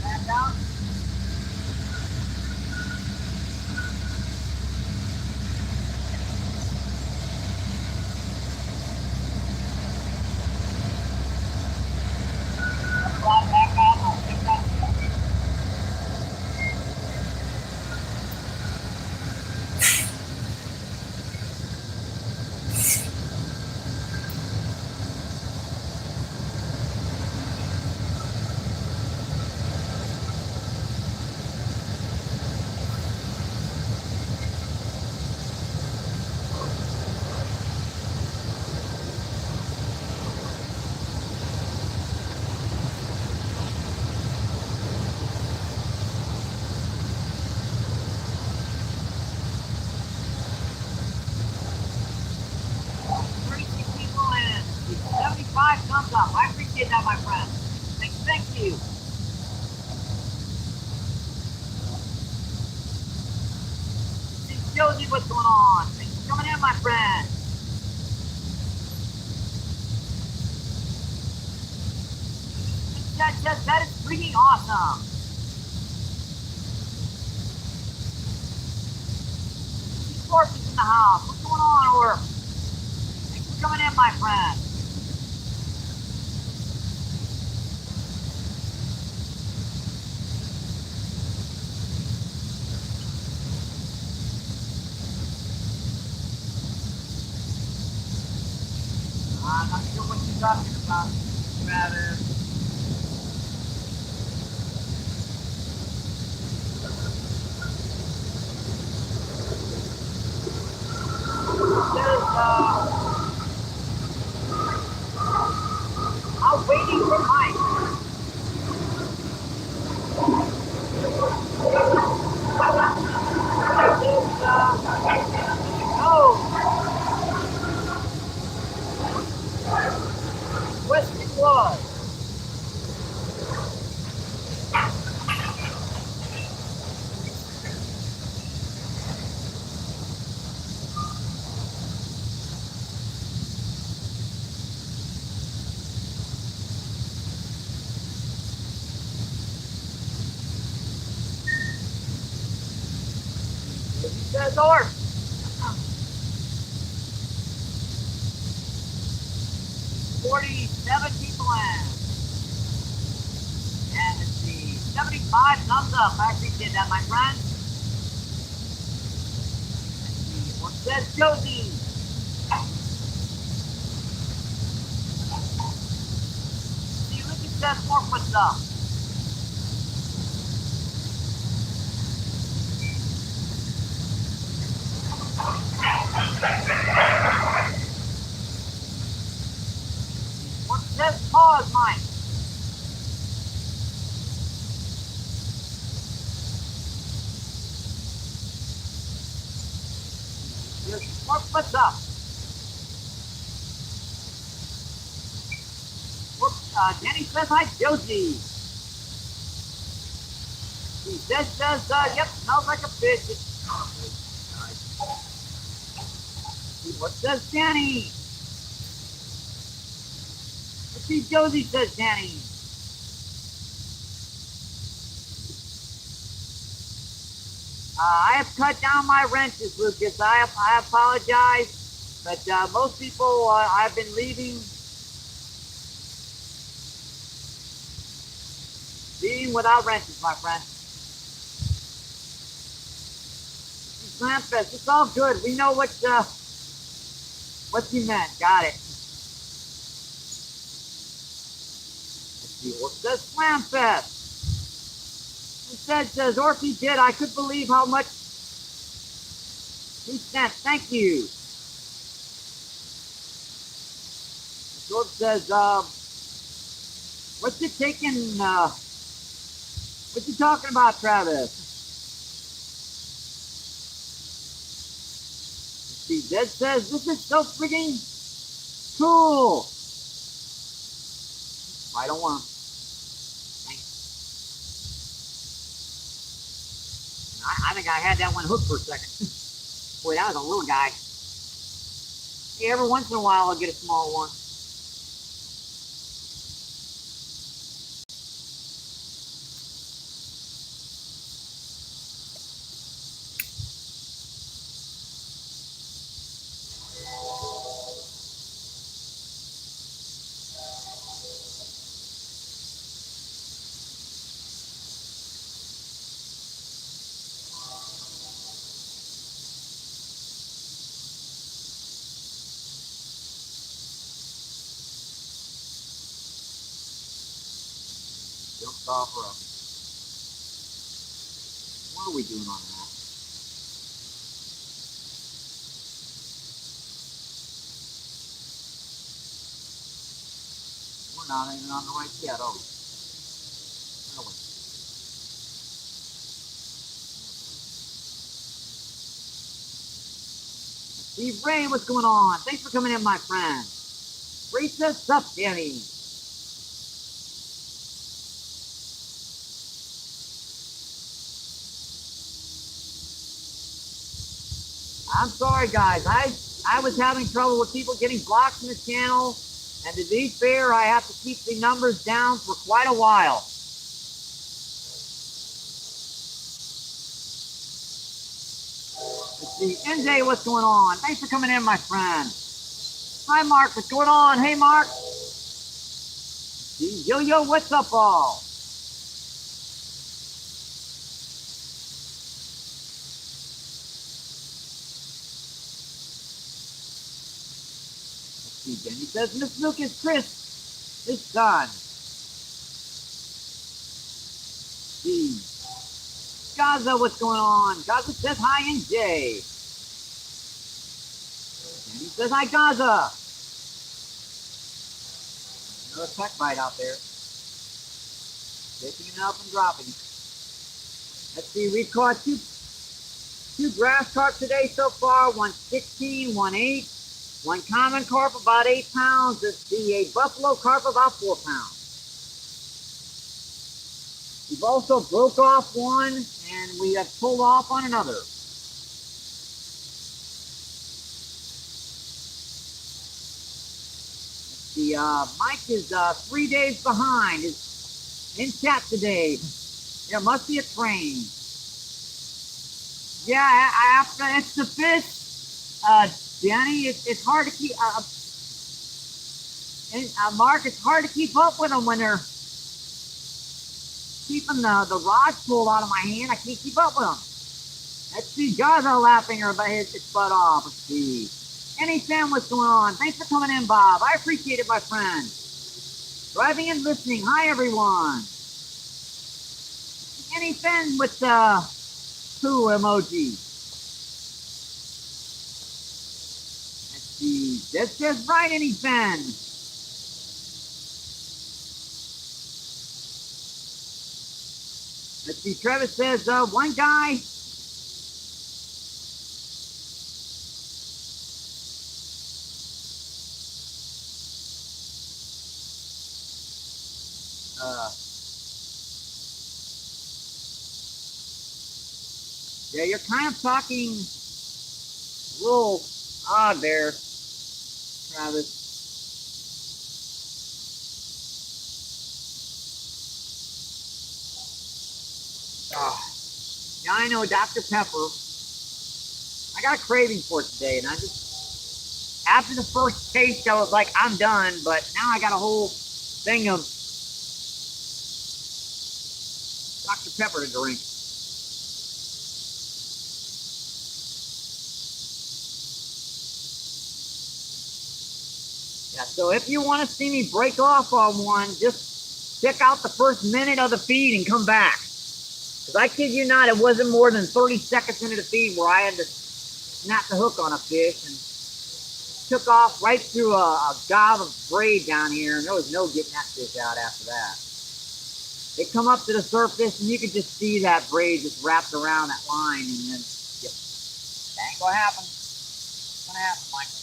A: Back out. Thumbs up. I appreciate that, my friend. Thank you. It shows you what's going on. Thanks for coming in, my friend. That is freaking awesome. Orp is in the house. What's going on, Orp? Thanks for coming in, my friend. I'm not sure what you're talking about, Travis. I'm waiting for Mike. Western Blood. Says Orp. 47 people in. And let's see, 75 thumbs up. I appreciate that, my friend. What says Josie? See, Lucas says 4 foot up. What says pause, Mike? There's 4 foot up. Jenny says hi, Josie. He says, yep, smells like a fish. What says Danny? Let's see, Josie says Danny. I have cut down my wrenches, Lucas. I apologize, but most people I've been leaving without wrenches, my friend. Slam Fest, it's all good. We know what you meant. Got it. Let's see what says Slam Fest. Says Orphy did. I couldn't believe how much he sent. Thank you. George says, what's it taking? What you talking about, Travis? See, Dead says, this is so friggin' cool. I don't want to. I think I had that one hooked for a second. Boy, that was a little guy. Hey, every once in a while I'll get a small one. Jumped off rough. What are we doing on that? We're not even on the right yet, are we? Really? Steve Ray, what's going on? Thanks for coming in, my friend. Ray says, sup, Danny? I'm sorry, guys. I was having trouble with people getting blocked from the channel, and to be fair, I have to keep the numbers down for quite a while. Let's see, NJ, what's going on? Thanks for coming in, my friend. Hi, Mark. What's going on? Hey, Mark. Yo, what's up, all? He says, Miss Lucas, Chris, his son. Gaza, what's going on? Gaza says hi, NJ. And he says hi, Gaza. Another peck bite out there. Picking it up and dropping. Let's see, we've caught two grass carp today so far. One 16, one 8. One common carp about 8 pounds. Let's see, a buffalo carp about 4 pounds. We've also broke off one, and we have pulled off on another. Let's see, Mike is 3 days behind. Is in chat today. There must be a train. Yeah, after it's the fish. Danny, it's hard to keep. Mark, it's hard to keep up with them when they're keeping the rods pulled out of my hand. I can't keep up with them. Let's see, guys are laughing or his butt off. Let's see. Any fan, what's going on? Thanks for coming in, Bob. I appreciate it, my friend. Driving and listening. Hi, everyone. Any fan with the poo emoji. Let's see. That's just right, any fan. Let's see. Travis says one guy. Yeah, you're kind of talking a little odd there, Travis. Yeah, I know, Dr. Pepper. I got a craving for it today, and I just, after the first taste, I was like, I'm done, but now I got a whole thing of Dr. Pepper to drink. Yeah, so if you want to see me break off on one, just check out the first minute of the feed and come back. Because I kid you not, it wasn't more than 30 seconds into the feed where I had to snap the hook on a fish and took off right through a gob of braid down here, and there was no getting that fish out after that. It come up to the surface, and you could just see that braid just wrapped around that line, and then, yep, that ain't gonna happen. It's gonna happen, Michael.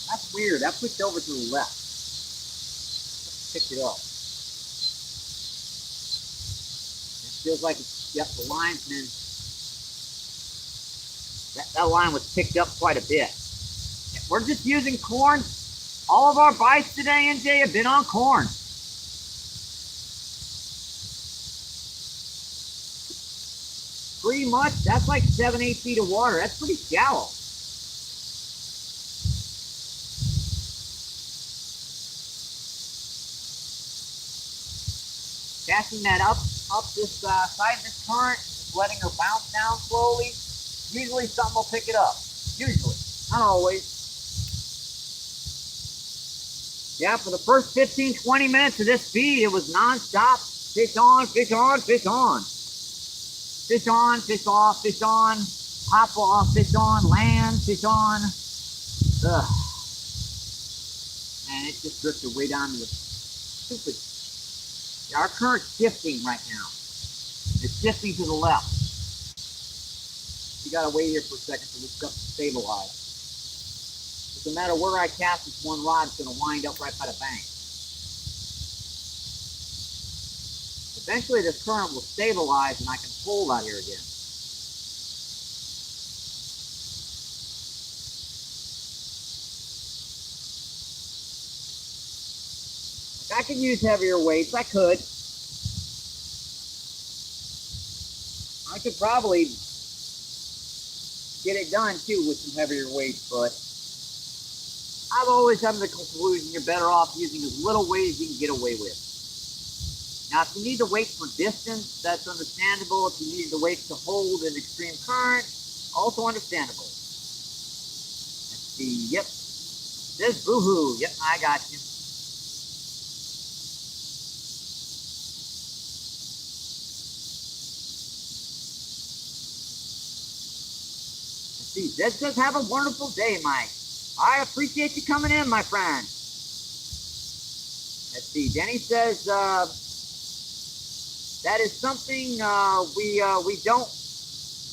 A: That's weird. That pushed over to the left. Picked it up. It feels like it's, yep, the line's been, that line was picked up quite a bit. We're just using corn. All of our bites today, NJ, have been on corn. Pretty much, that's like 7-8 feet of water. That's pretty shallow. Casting that up this side of this current, just letting her bounce down slowly. Usually something will pick it up. Usually, not always. Yeah, for the first 15, 20 minutes of this feed, it was non-stop. Fish on, fish on, fish on. Fish on, fish off, fish on. Hop off, fish on, land, fish on. Ugh. And it just drifted way down to the stupid. Yeah, our current's shifting right now. It's shifting to the left. You gotta wait here for a second for this stuff to stabilize. No matter where I cast this one rod, it's gonna wind up right by the bank. Eventually this current will stabilize and I can pull out here again. If I could use heavier weights, I could. I could probably get it done too with some heavier weights, but I've always come to the conclusion you're better off using as little weight as you can get away with. Now, if you need the weight for distance, that's understandable. If you need the weight to hold an extreme current, also understandable. Let's see, yep. This boohoo, yep, I got you. Let's see, this says have a wonderful day, Mike. I appreciate you coming in, my friend. Let's see, Denny says, that is something we don't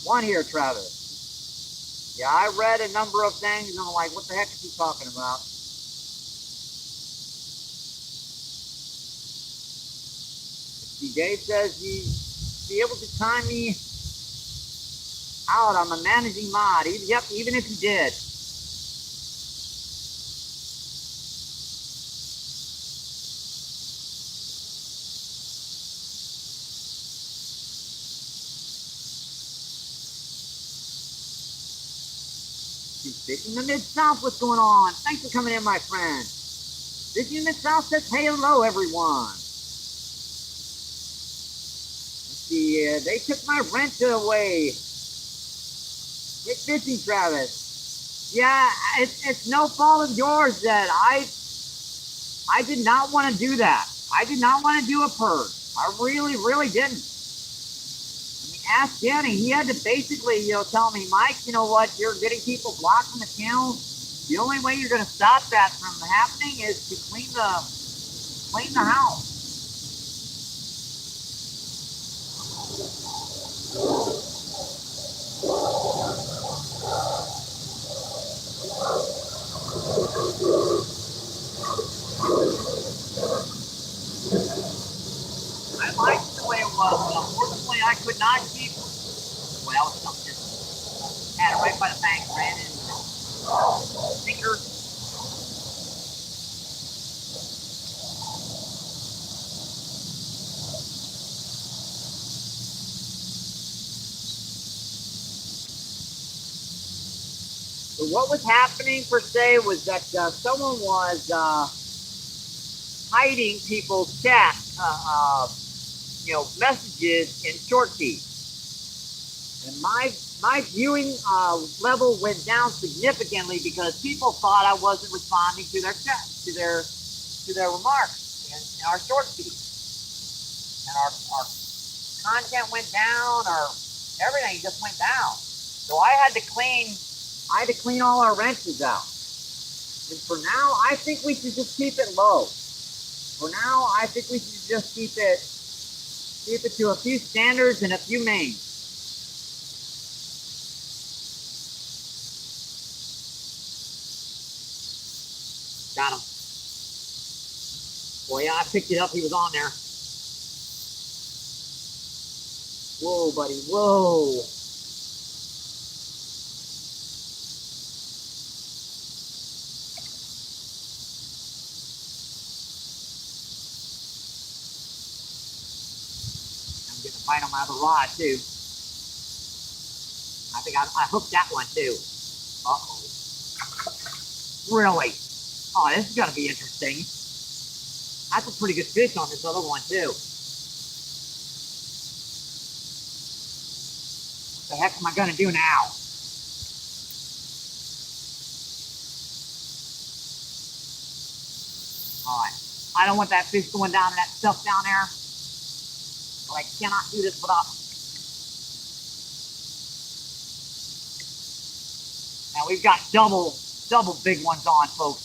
A: want here, Travis. Yeah, I read a number of things, and I'm like, what the heck is he talking about? See, Dave says he'd be able to time me out on the managing mod. Yep, even if he did. Fishing the Mid-South, what's going on? Thanks for coming in, my friend. Fishing the Mid-South says, hey, hello, everyone. They took my wrench away. Get fishing, Travis. Yeah, it's no fault of yours that I did not want to do that. I did not want to do a purge. I really, really didn't. I mean, ask Danny. He had to basically, tell me, Mike, you know what? You're getting people blocked from the channel. The only way you're going to stop that from happening is to clean the house. I liked the way it was. Unfortunately, I could not keep. Well, that was something just had it right by the bank, ran in. Finger. So what was happening per se was that someone was hiding people's chat, messages in short key, and my viewing level went down significantly because people thought I wasn't responding to their chat, to their remarks in our short key, and our content went down, our everything just went down. So I had to clean all our wrenches out. And for now, I think we should just keep it low. For now, I think we should just keep it to a few standards and a few mains. Got him. Boy, yeah, I picked it up. He was on there. Whoa, buddy. Whoa. I'm getting a bite on my other rod, too. I think I hooked that one, too. Uh-oh. Really? Oh, this is going to be interesting. That's a pretty good fish on this other one, too. What the heck am I going to do now? All right. I don't want that fish going down in that stuff down there. But I cannot do this without. Now we've got double big ones on, folks.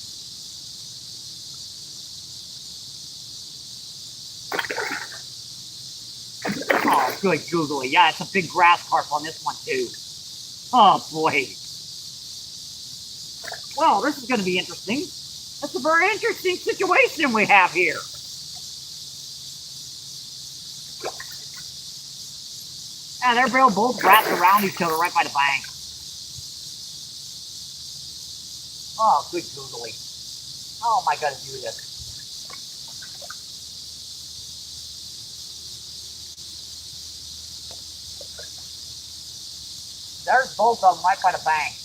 A: Oh, good googly. Yeah, it's a big grass carp on this one, too. Oh, boy. Well, this is going to be interesting. That's a very interesting situation we have here. Yeah, they're both wrapped around each other right by the bank. Oh, good googly. Oh, my God, do this. There's both of them right by the bank.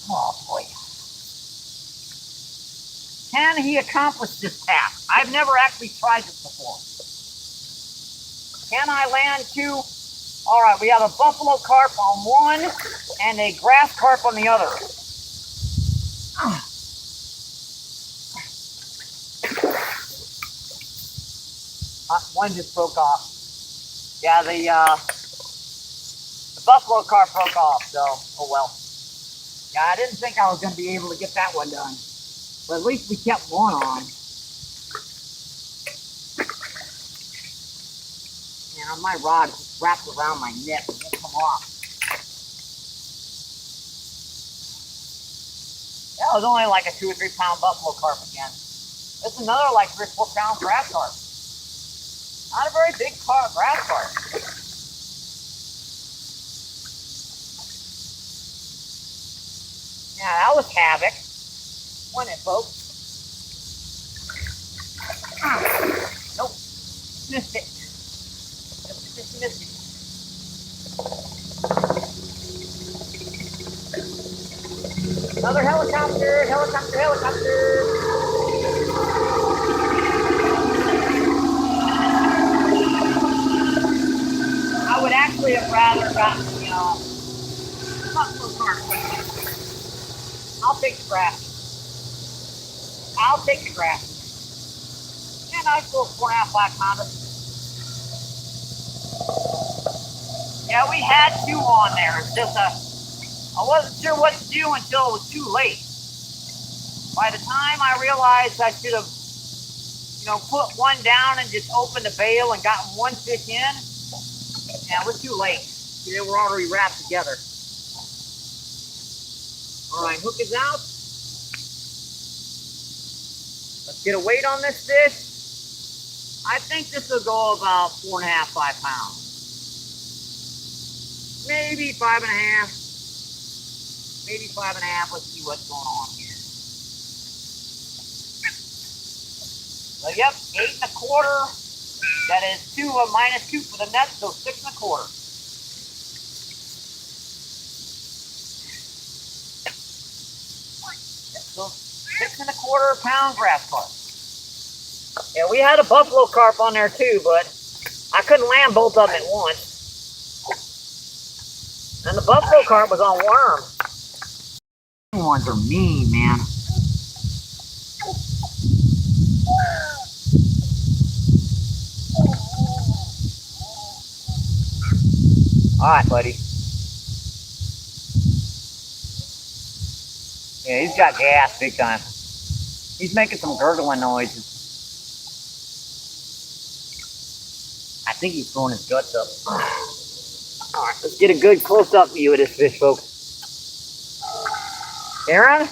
A: Oh, boy. Can he accomplish this task? I've never actually tried this before. Can I land two? All right, we have a buffalo carp on one and a grass carp on the other. One just broke off. Yeah, the buffalo carp broke off, so, oh well. Yeah, I didn't think I was going to be able to get that one done. But at least we kept one on. And my rod is wrapped around my neck. It won't come off. That was only like a 2 or 3 pound buffalo carp again. This is another like 3 or 4 pound grass carp. Not a very big grass carp. Yeah, that was havoc. Wasn't it, folks? Nope. Missed it. Just missed it. Another helicopter, helicopter, helicopter. honestly have rather gotten the buffalo carp. I'll take the grass. I'll take the grass. And nice little 4.5 black pounder. Yeah, we had 2 on there. It's just I wasn't sure what to do until it was too late. By the time I realized I should have, put one down and just opened the bail and gotten 1 fish in, yeah, it was too late. They were already wrapped together. All right, hook is out. Let's get a weight on this fish. I think this will go about 4.5, 5 pounds. Maybe 5.5. Maybe 5.5. Let's see what's going on here. So, yep, 8.25. That is 2 minus 2 for the net, so 6.25. So 6.25 pound grass carp. Yeah, we had a buffalo carp on there too, but I couldn't land both of them at once. And the buffalo carp was on worm. These ones are mean, man. All right, buddy. Yeah, he's got gas big time. He's making some gurgling noises. I think he's throwing his guts up. All right, let's get a good close-up view of this fish, folks. Aaron?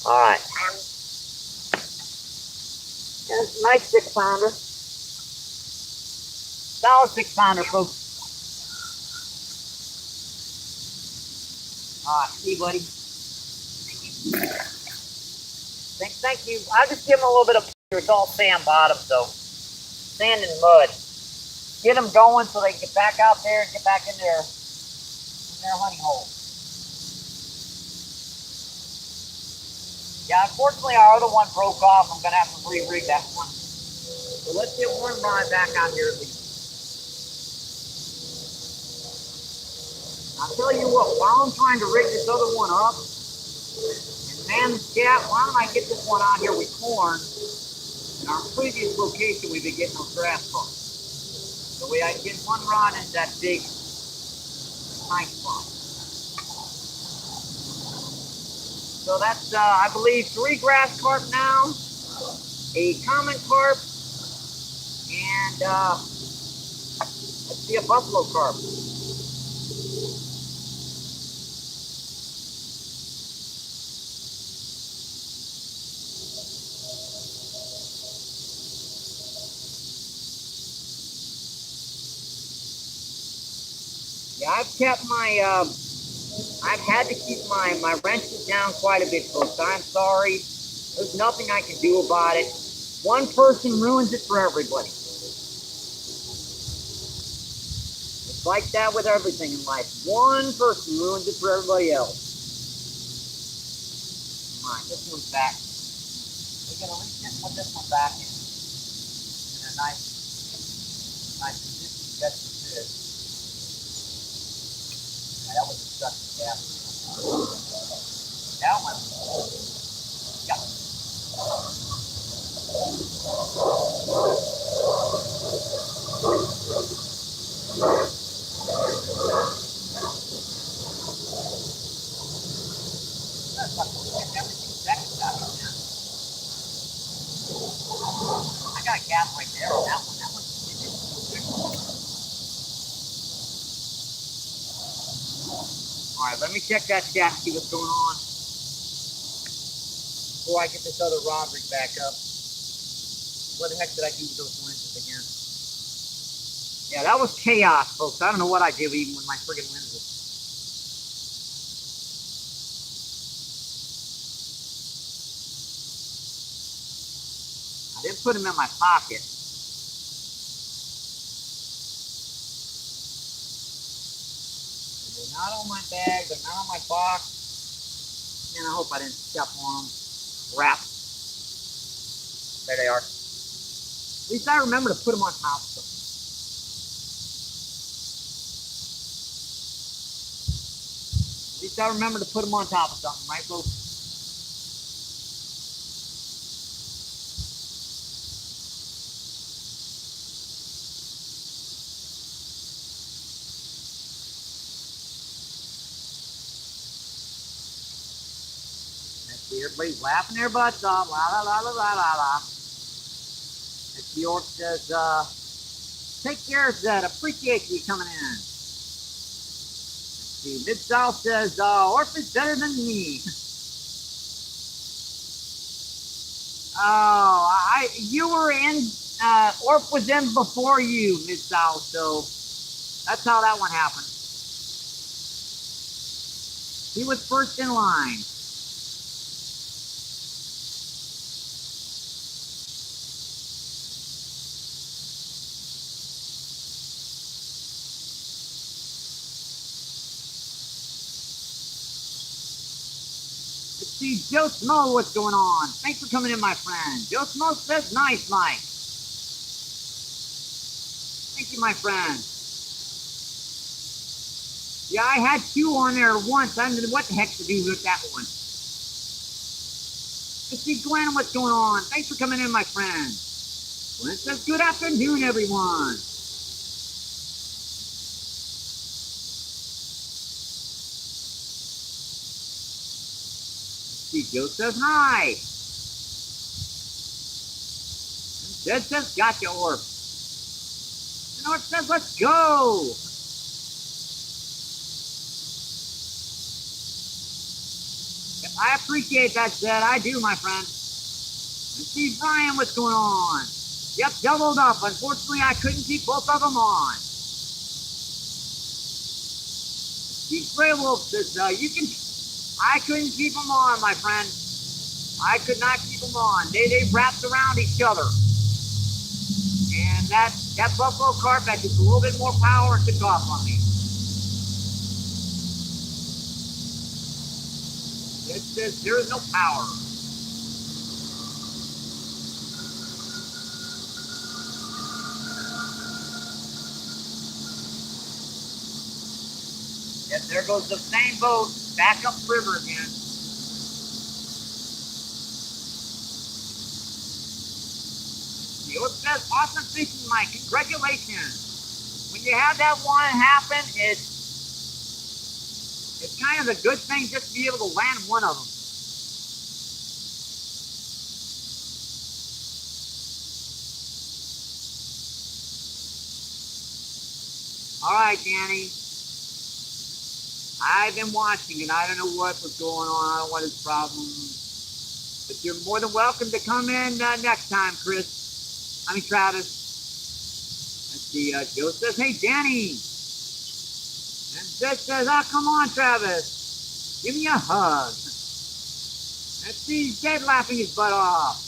A: All right. That's a nice 6 pounder. Solid 6 pounder, folks. All right, see you, buddy. Thank you. I'll just give him a little bit of pressure. It's all sand bottom, so sand and mud. Get them going so they can get back out there and get back in their honey hole. Yeah, unfortunately our other one broke off. I'm gonna have to re-rig that one. So let's get one rod back out here at least. I'll tell you what, while I'm trying to rig this other one up and man the scat, why don't I get this one out here with corn? In our previous location, we've been getting those grass carp. So I can get one rod in that big nice spot. So that's, I believe, 3 grass carp now, a common carp, and let's see, a buffalo carp. Yeah, I've kept my, I've had to keep my wrenches down quite a bit, folks. I'm sorry. There's nothing I can do about it. One person ruins it for everybody. It's like that with everything in life. One person ruins it for everybody else. Come on, this one's back. We're going to at least put this one back in a nice position. That's good. That was a sucking gas. That one. Yeah. I got a gap right there on that one. That one's all right, let me check that shaft, see what's going on before I get this other rod rig back up. What the heck did I do with those lenses again? Yeah, that was chaos, folks. I don't know what I did even with my friggin' lenses. I didn't put them in my pocket. They're not on my bag, they're not on my box. And I hope I didn't step on them. Wrap. There they are. At least I remember to put them on top of something. At least I remember to put them on top of something, right, folks? Let's see, everybody's laughing their butts off. La la la la la la la. As the York says, take care, Zed. Appreciate you coming in. Let's see, Mid-South says, Orf is better than me. Oh, you were in, Orf was in before you, Mid-South, so that's how that one happened. He was first in line. Let's see, Joe Smo, what's going on? Thanks for coming in, my friend. Joe Smo says, nice, Mike. Thank you, my friend. Yeah, I had two on there once. I don't know what the heck to do with that one. Let's see, Gwen, what's going on? Thanks for coming in, my friend. Gwen says, good afternoon, everyone. Let's see, Joe says, hi. Zed says, gotcha, Orf. And Orf says, let's go. I appreciate that, Zed. I do, my friend. And see, Brian, what's going on? Yep, doubled up. Unfortunately, I couldn't keep both of them on. See, Grey Wolf says, I couldn't keep them on, my friend. I could not keep them on. They wrapped around each other. And that buffalo carp had just a little bit more power and took off on me. It says there is no power. And there goes the same boat back up river again. The York says, awesome fishing, Mike. Congratulations. When you have that one happen, it's kind of a good thing just to be able to land one of them. All right, Danny. I've been watching and I don't know what was going on. I don't know what his problem. But you're more than welcome to come in next time, Chris. I mean, Travis. Let's see, Joe says, hey, Danny. And Zed says, oh, come on, Travis. Give me a hug. Let's see, Zed laughing his butt off.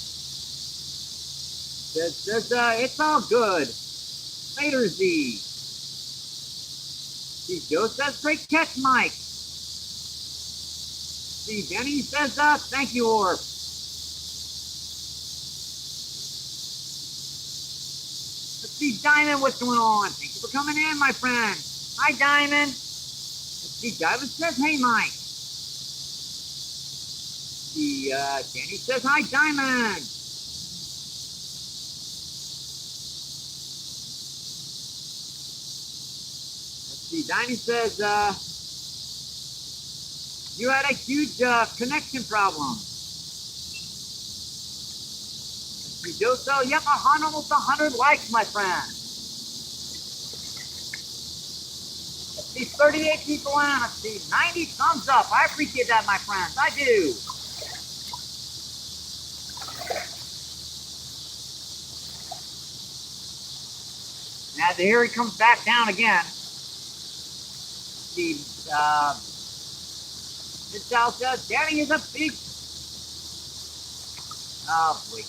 A: Zed says, it's all good. Later, Z. See, Joe says, great catch, Mike. See, Danny says, thank you, Orf. Let's see, Diamond, what's going on? Thank you for coming in, my friend. Hi, Diamond. Let's see, Diamond says, hey, Mike. See, Danny says, hi, Diamond. Let's see, Danny says, you had a huge connection problem. Let's see, Joe, so, yep, almost 100 likes, my friend. See, 38 people in. Let's see, 90 thumbs up. I appreciate that, my friends. I do. Now, here he comes back down again. Let's see, Mid-South says, Danny is a big... Oh, boy.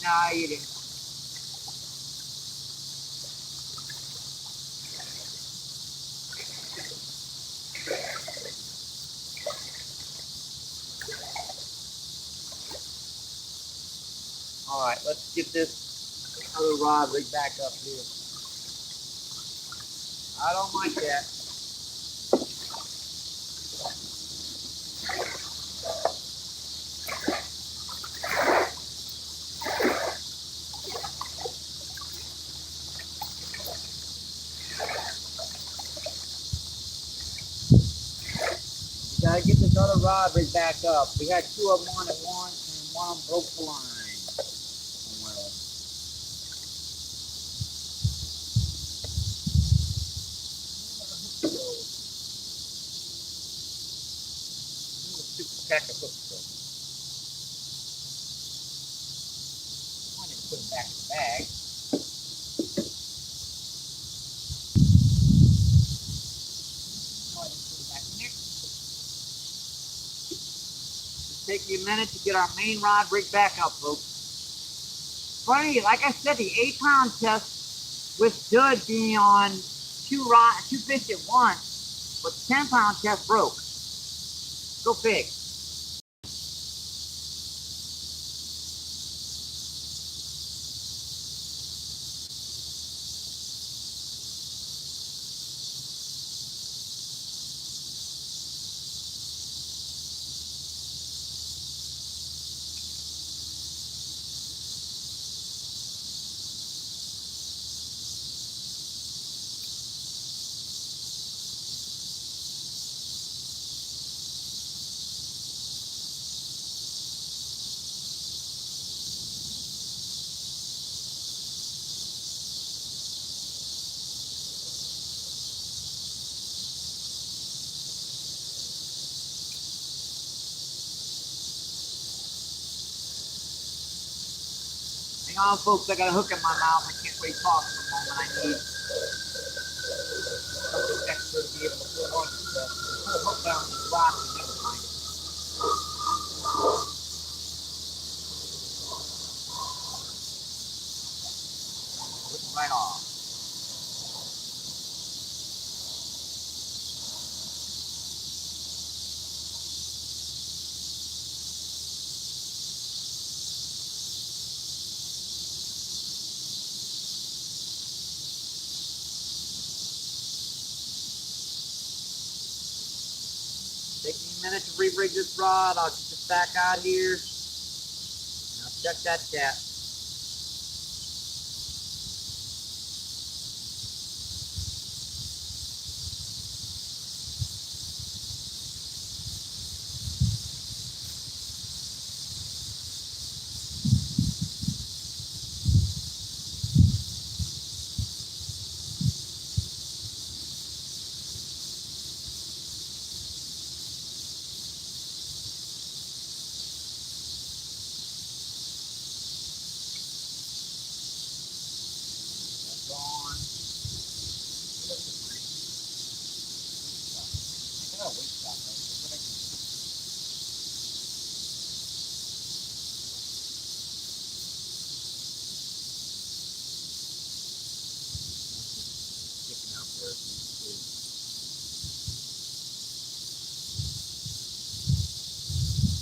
A: No, you didn't. right, let's get this other rod rigged back up here. I don't like that. We gotta get this other rod rigged back up. We had two of them on at once, and one of them broke the line. Pack of hooks though. I didn't put them back in the bag. Just take you a minute to get our main rod rigged back up, folks. Funny, like I said, the 8-pound test withstood being on two fish at once, but the 10-pound test broke. Go big. Hang on, folks, I got a hook in my mouth. I can't really talk for the moment. I need something extra to be able to pull on the hook down the rock and never mind. Rip it right off. Take me a minute to re-rig this rod. I'll get this back out here. And I'll check that tap.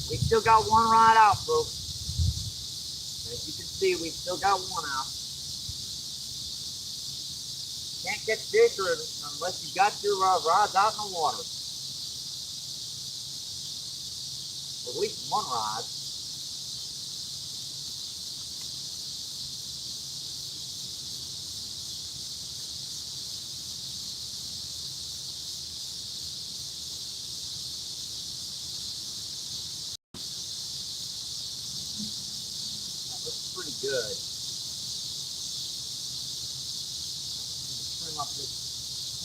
A: We still got one rod out, folks. As you can see, we still got one out. Can't get bigger unless you got your rods out in the water. At least one rod. Pretty good. Trim up this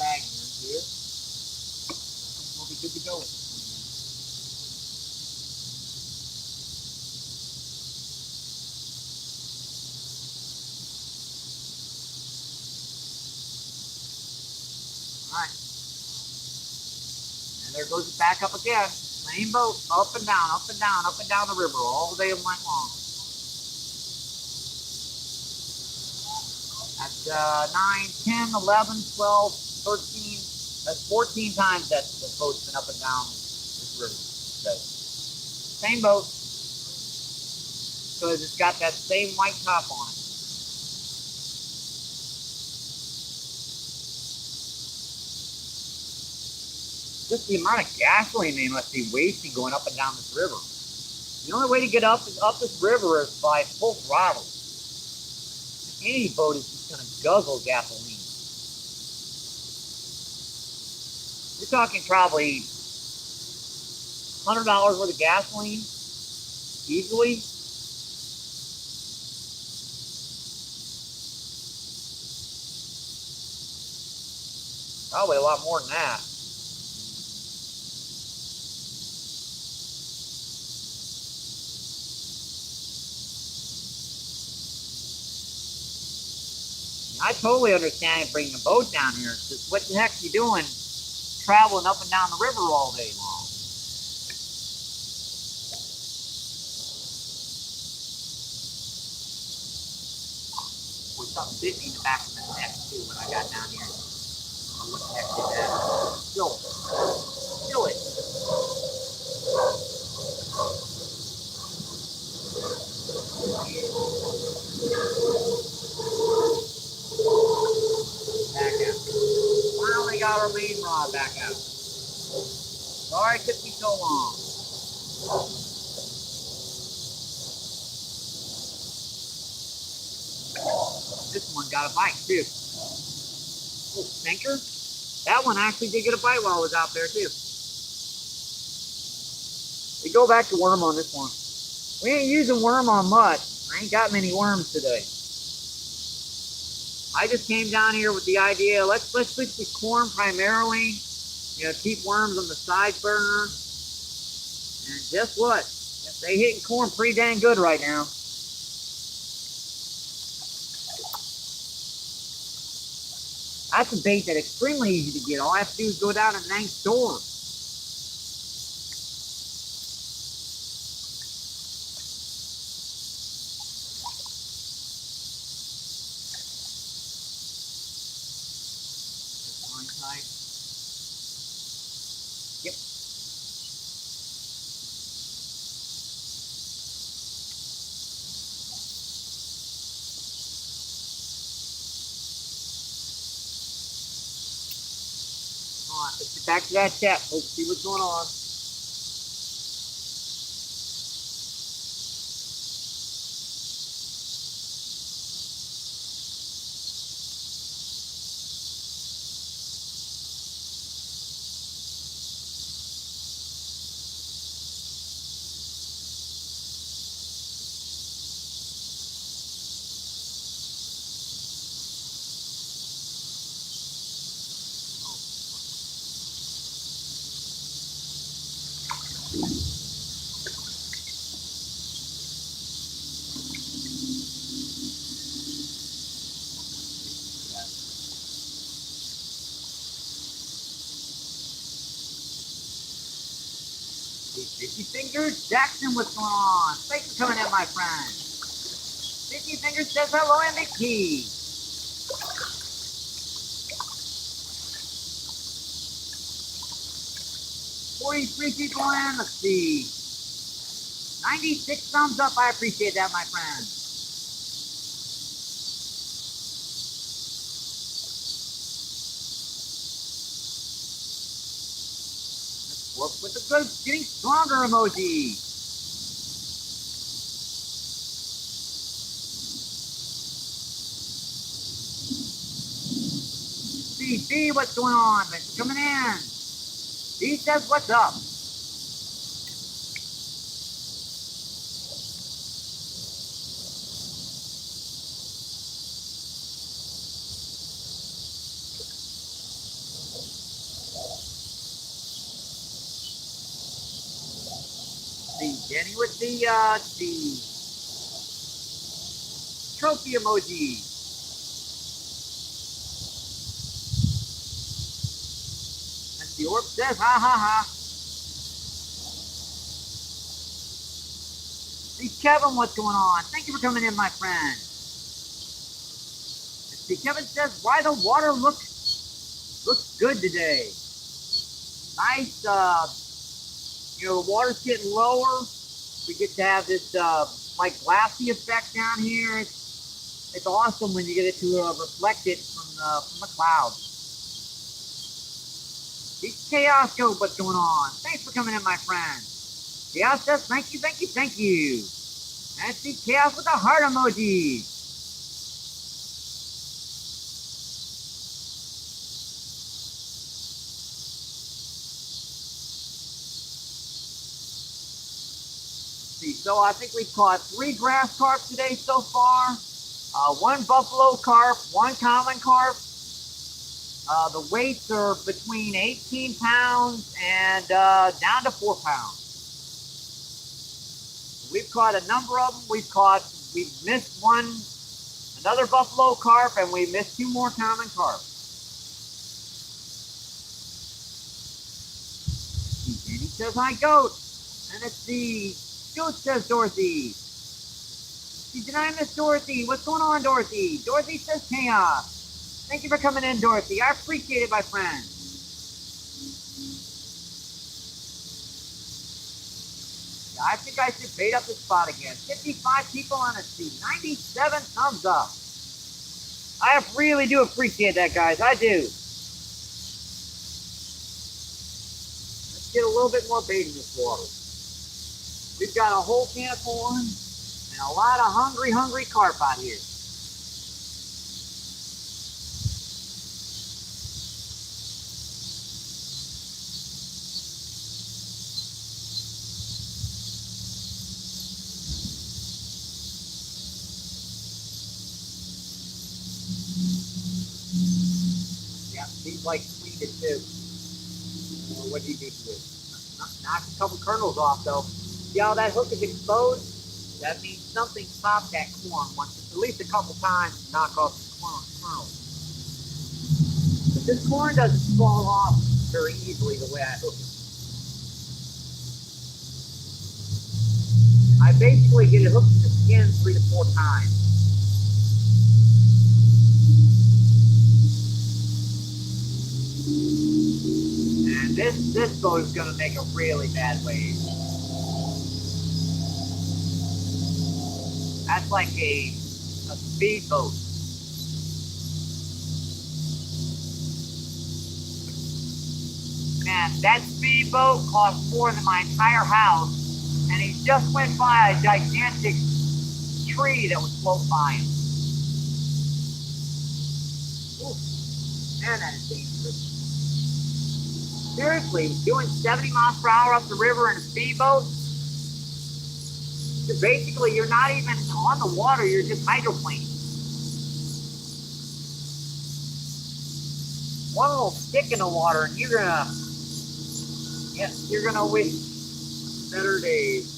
A: tag here. I think we'll be good to go with this one. All right. And there goes it back up again. Same boat, up and down, up and down, up and down the river all day night long. That's 9, 10, 11, 12, 13, that's 14 times that the boat's been up and down this river today. Same boat. because it's got that same white top on it. Just the amount of gasoline they must be wasting going up and down this river. The only way to get up this river is by full throttle. Any boat is just going to guzzle gasoline. You're talking probably $100 worth of gasoline, easily. Probably a lot more than that. I totally understand bringing a boat down here. Because what the heck are you doing traveling up and down the river all day long? With something bit me in the back of my neck too when I got down here. What the heck did that? Kill it. Kill it. Back out. Finally got our main rod back out. Sorry it took me so long. This one got a bite too. Oh, sinker? That one actually did get a bite while I was out there too. We go back to worm on this one. We ain't using worm on much. I ain't got many worms today. I just came down here with the idea, let's switch to corn primarily. You know, keep worms on the side burner. And guess what? They hitting corn pretty dang good right now. That's a bait that's extremely easy to get. All I have to do is go down and dang store. Yep. Come on, let's get back to that chat, folks. See what's going on. Sticky Fingers Jackson, what's going on? Thanks for coming in, my friend. Sticky Fingers says hello, MVP. 43 people in, let's see. 96 thumbs up, I appreciate that, my friend. Let's work with the good, getting stronger emoji. B, what's going on? Thanks for coming in. B says, what's up? Jenny with the trophy emoji. That's the orb says, ha ha ha. See, Kevin, what's going on? Thank you for coming in, my friend. Let's see, Kevin says, why the water looks good today. Nice, you know, the water's getting lower. We get to have this like glassy effect down here. It's awesome when you get it to reflect it from the clouds. Chaos Go, what's going on? Thanks for coming in, my friend. Chaos says thank you, thank you, thank you. And see Chaos with the heart emoji. So I think we've caught 3 grass carp today so far. 1 buffalo carp, 1 common carp. The weights are between 18 pounds and down to 4 pounds. We've caught a number of them. We've missed another buffalo carp, and we missed 2 more common carp. Danny says, hi, goat. And it's the goat, says Dorothy. Did I miss Dorothy? What's going on, Dorothy? Dorothy says chaos. Thank you for coming in, Dorothy. I appreciate it, my friend. Yeah, I think I should bait up the spot again. 55 people on a stream. 97 thumbs up. I really do appreciate that, guys. I do. Let's get a little bit more bait in this water. We've got a whole can of corn and a lot of hungry carp out here. Yeah, seems like cleaned it too. What do you do to it? Knock a couple kernels off though. See how that hook is exposed? That means something popped that corn once, at least a couple times, to knock off the kernels. But this corn doesn't fall off very easily the way I hook it. I basically get it hooked to the skin 3 to 4 times. And this boat is going to make a really bad wave. That's like a speedboat. Man, that speedboat cost more than my entire house, and he just went by a gigantic tree that was close by him. Ooh, man, that is dangerous. Seriously, doing 70 miles per hour up the river in a speedboat? So basically, you're not even on the water, you're just hydroplaning. One little stick in the water, and you're gonna wish better days.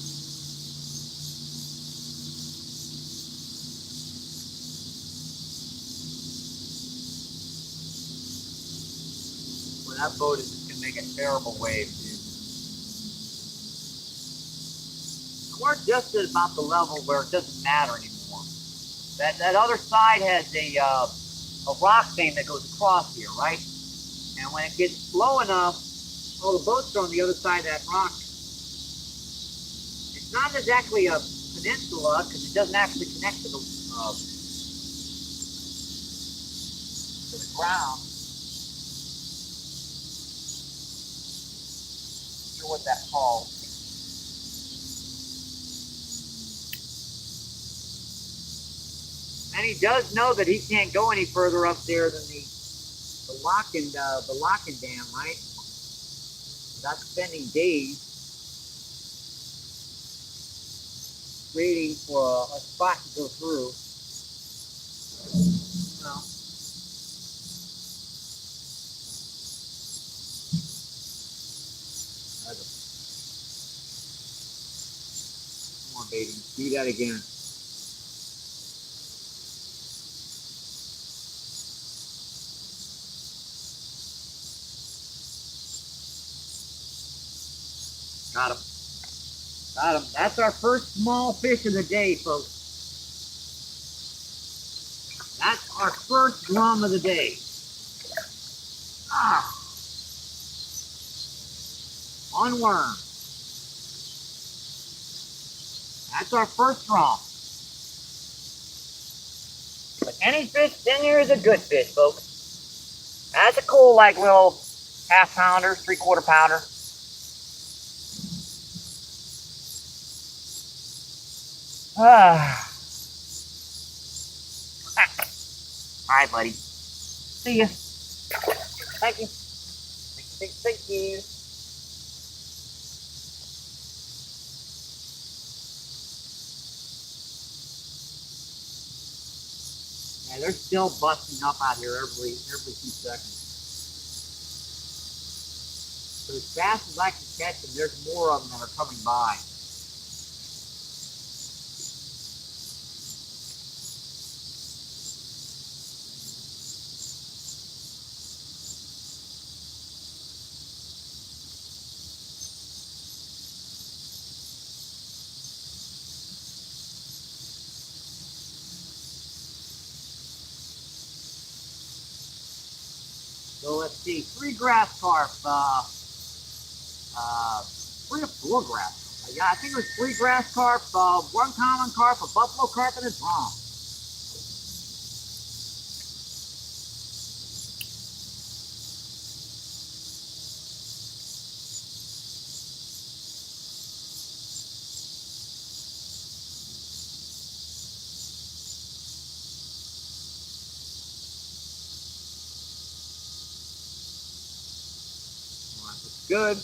A: Well, that boat is just gonna make a terrible wave, dude. We're just at about the level where it doesn't matter anymore. That other side has a rock thing that goes across here, right? And when it gets low enough, all the boats are on the other side of that rock. It's not exactly a peninsula because it doesn't actually connect to the ground. I'm not sure what that's called. And he does know that he can't go any further up there than the Locken Dam, right? Without spending days waiting for a spot to go through. Well, come on, baby, do that again. Got him. Got him. That's our first small fish of the day, folks. That's our first drum of the day. Ah. On worm. That's our first draw. But any fish 10 years is a good fish, folks. That's a cool, like, little half pounder, 3/4 pounder. All right, buddy. See ya. Thank you. Thank you. Yeah, they're still busting up out here every 2 seconds. So as fast as I can catch them, there's more of them that are coming by. So let's see, 3 grass carp, 3 or 4 grass carp. Yeah, I think it was 3 grass carp, 1 common carp, a buffalo carp, and a drum. Good.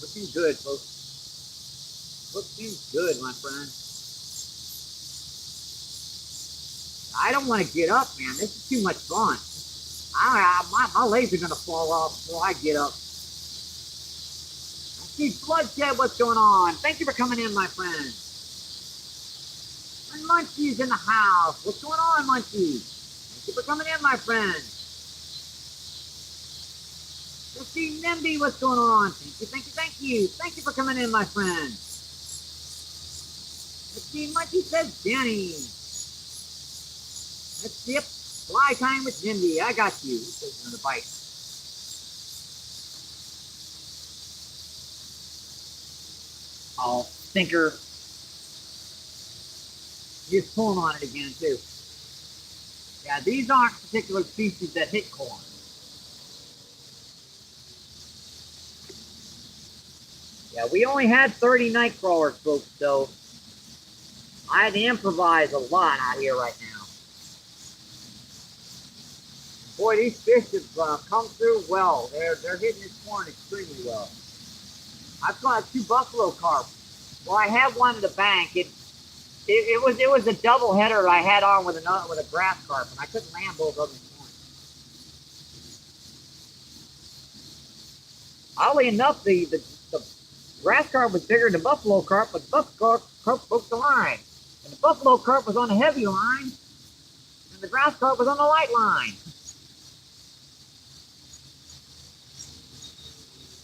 A: Looking good, folks. Looking good, my friend. I don't want to get up, man. This is too much fun. My legs are going to fall off before I get up. I see Bloodshed. What's going on? Thank you for coming in, my friend. And Munchie's in the house. What's going on, Munchie? Thank you for coming in, my friend. Let's see, Nimby, what's going on? Thank you, thank you, thank you. Thank you for coming in, my friend. Let's see, Munchie says Jenny. Let's see, yep, fly time with Nimby. I got you. He says you're gonna bite. Oh, stinker. He's pulling on it again, too. Yeah, these aren't particular species that hit corn. Yeah, we only had 30 night crawlers, folks, so I had to improvise a lot out here right now. Boy, these fish have come through well. They're hitting this corn extremely well. I've caught 2 buffalo carp. Well, I have one in the bank. It was a double header I had on with a grass carp, and I couldn't land both of them this morning. Oddly enough, the grass carp was bigger than the buffalo carp, but the buffalo carp broke the line. And the buffalo carp was on the heavy line, and the grass carp was on the light line.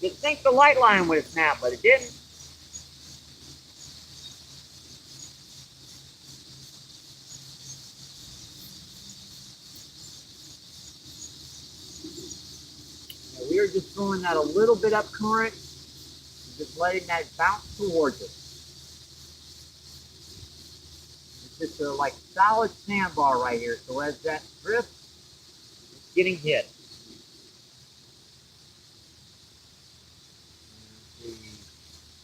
A: You'd think the light line would have snapped, but it didn't. Now, we are just throwing that a little bit up current, and just letting that bounce towards us. It's just a like solid sandbar right here. So as that drifts, it's getting hit.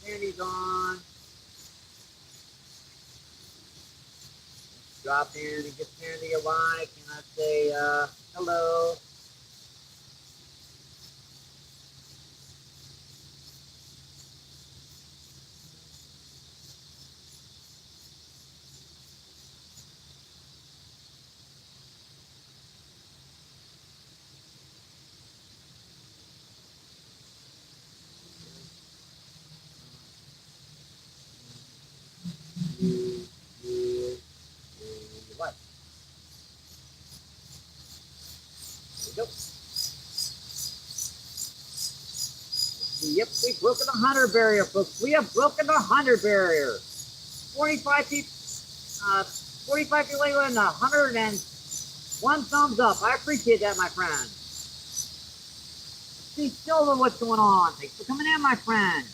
A: Sandy's on. Let's drop in and get Sandy a like. And I say hello. What? There we go. Yep, we've broken the 100 barrier, folks. We have broken the 100 barrier. 45 feet, 45 feet Layla and 101 thumbs up. I appreciate that, my friend. Let's see, Silver, what's going on? Thanks for coming in, my friend.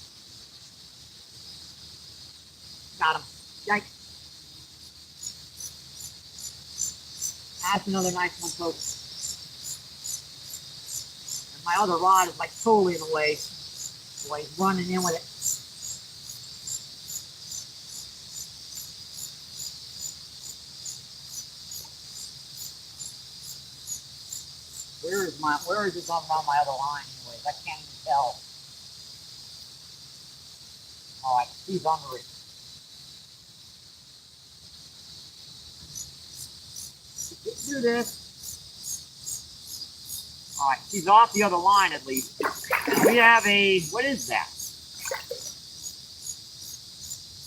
A: got him. Yikes. That's another nice one, folks. And my other rod is like totally in the way. Boy, he's running in with it. Where is it on my other line anyways? I can't even tell. Alright, he's under it. Do this. Alright, she's off the other line at least. We have a, what is that?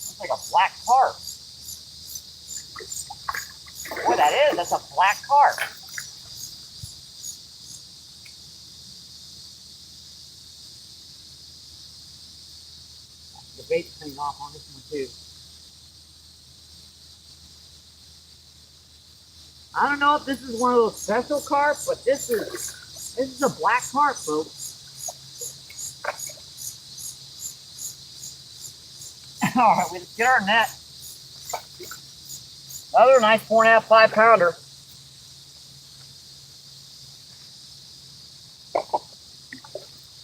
A: Looks like a black carp. Boy, that is, that's a black carp. The bait's cleaned off on this one too. I don't know if this is one of those special carp, but this is a black carp, folks. All right, let's get our net. Another nice 4.5, 5 pounder.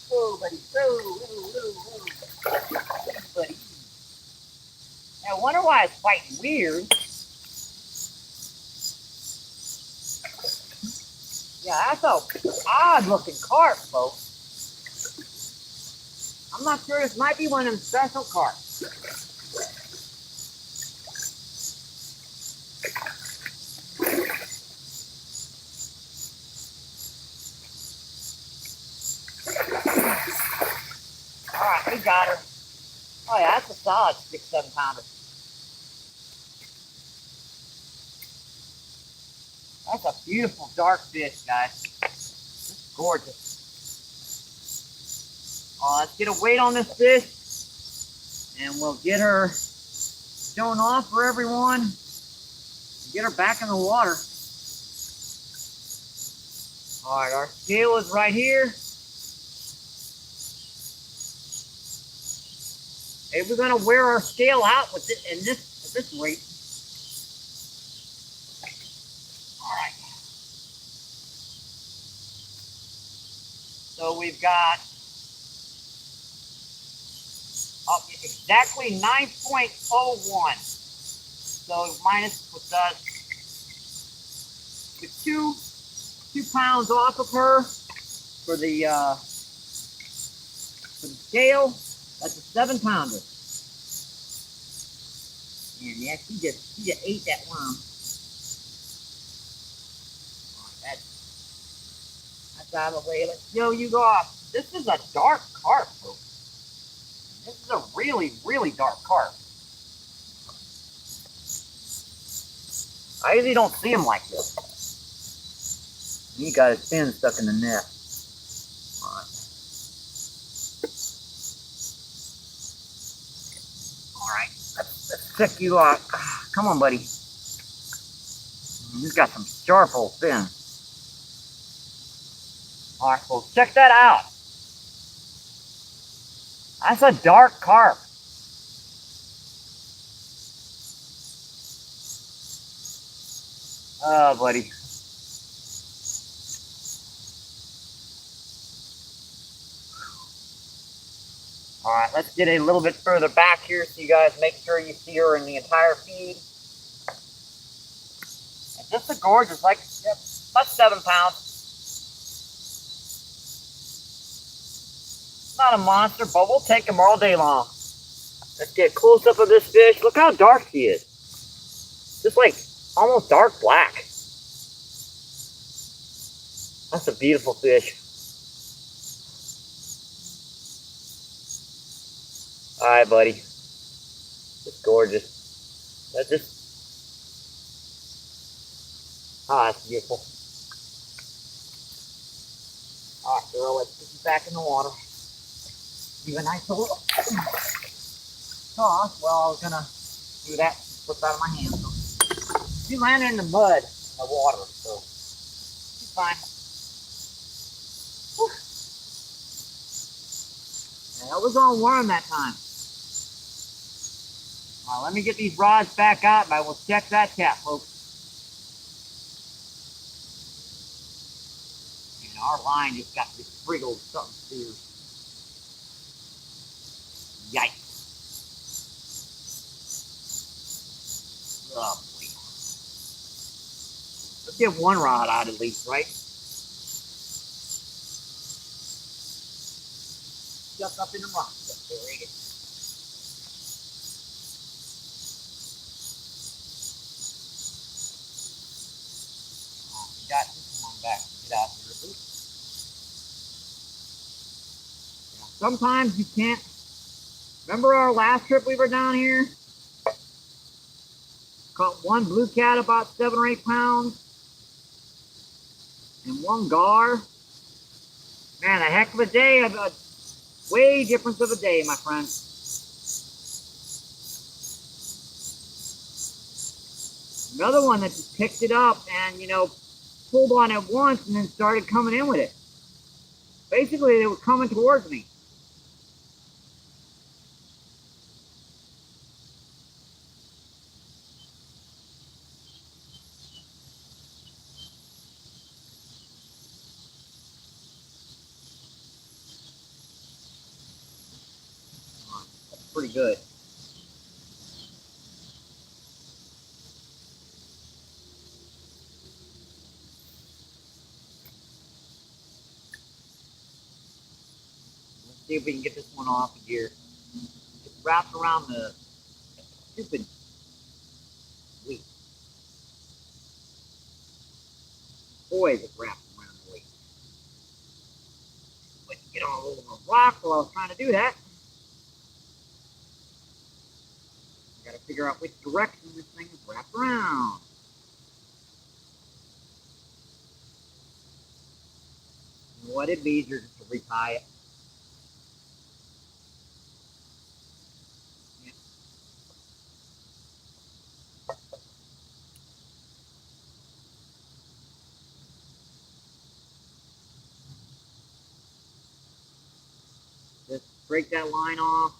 A: Whoa, buddy, whoa. Buddy. I wonder why it's fighting weird. Yeah, that's a odd looking carp, folks. I'm not sure, this might be one of them special carps. Alright, we got her. Oh yeah, that's a solid 6, 7 pounder. That's a beautiful dark fish, guys. It's gorgeous. Let's get a weight on this fish, and we'll get her shown off for everyone. Get her back in the water. All right, our scale is right here. Hey, we're gonna wear our scale out with it at this weight. All right. So we've got exactly 9.01. So minus what does the 2 pounds off of her for the scale. That's a 7 pounder. And yeah, she just ate that worm. Right, that's out of the way. Let's show you off. This is a dark carp, folks. This is a really, really dark carp. I usually don't see them like this. He got his fin stuck in the net. All right. All right, let's check you out. Come on, buddy. He's got some sharp old fin. All right, well, check that out. That's a dark carp. Oh, buddy. All right, let's get a little bit further back here so you guys make sure you see her in the entire feed. And just a gorgeous, like, yep, about 7 pounds. Not a monster, but we'll take him all day long. Let's get a close up of this fish. Look how dark she is. Just like almost dark black. That's a beautiful fish. All right, buddy. It's gorgeous. That's just, that's beautiful. All right, girl, let's get you back in the water. Give a nice little toss. Well, I was gonna do that, slip out of my hand. So she landed in the mud, in the water, so she's fine. Whew. And I was on worm that time. Let me get these rods back out and I will check that tap, folks. And our line just got this friggled something here. Yikes. Oh, boy. Let's get one rod out at least, right? Stuck up in the rocks up there, ain't it? We got this one back. Get out here, please. Yeah, sometimes you can't. Remember our last trip we were down here? Caught one blue cat about 7 or 8 pounds. And one gar. Man, a heck of a day. A way difference of a day, my friend. Another one that just picked it up and, pulled on it once and then started coming in with it. Basically, they were coming towards me. That's pretty good. Let's see if we can get this one off of here. It's wrapped around the stupid weight. Boy, is it wrapped around the weight. But get all over the rock while I was trying to do that. I gotta figure out which direction this thing is wrapped around. And what it'd be easier just to retie it. Yeah. Just break that line off.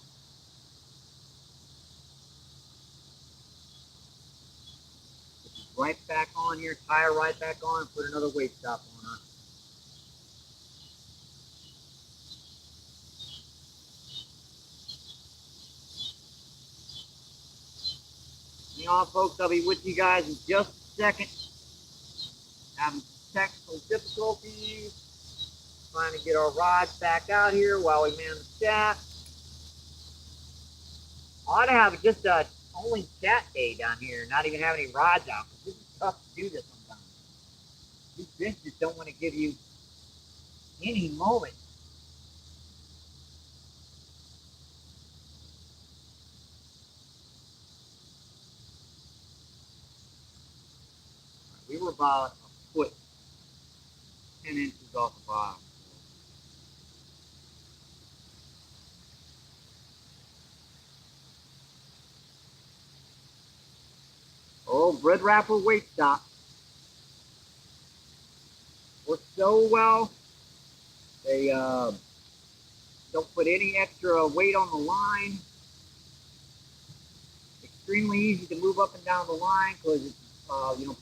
A: Right back on here, tie her right back on, and put another weight stop on her. Hang on, folks, I'll be with you guys in just a second. Having technical difficulties. Trying to get our rods back out here while we man the shaft. I ought to have just a only chat day down here, not even have any rods out, because this is tough to do this sometimes. These fish just don't want to give you any moment. We were about a foot, 10 inches off the bottom. Oh, bread wrapper weight stop. Works so well. They don't put any extra weight on the line. Extremely easy to move up and down the line because it's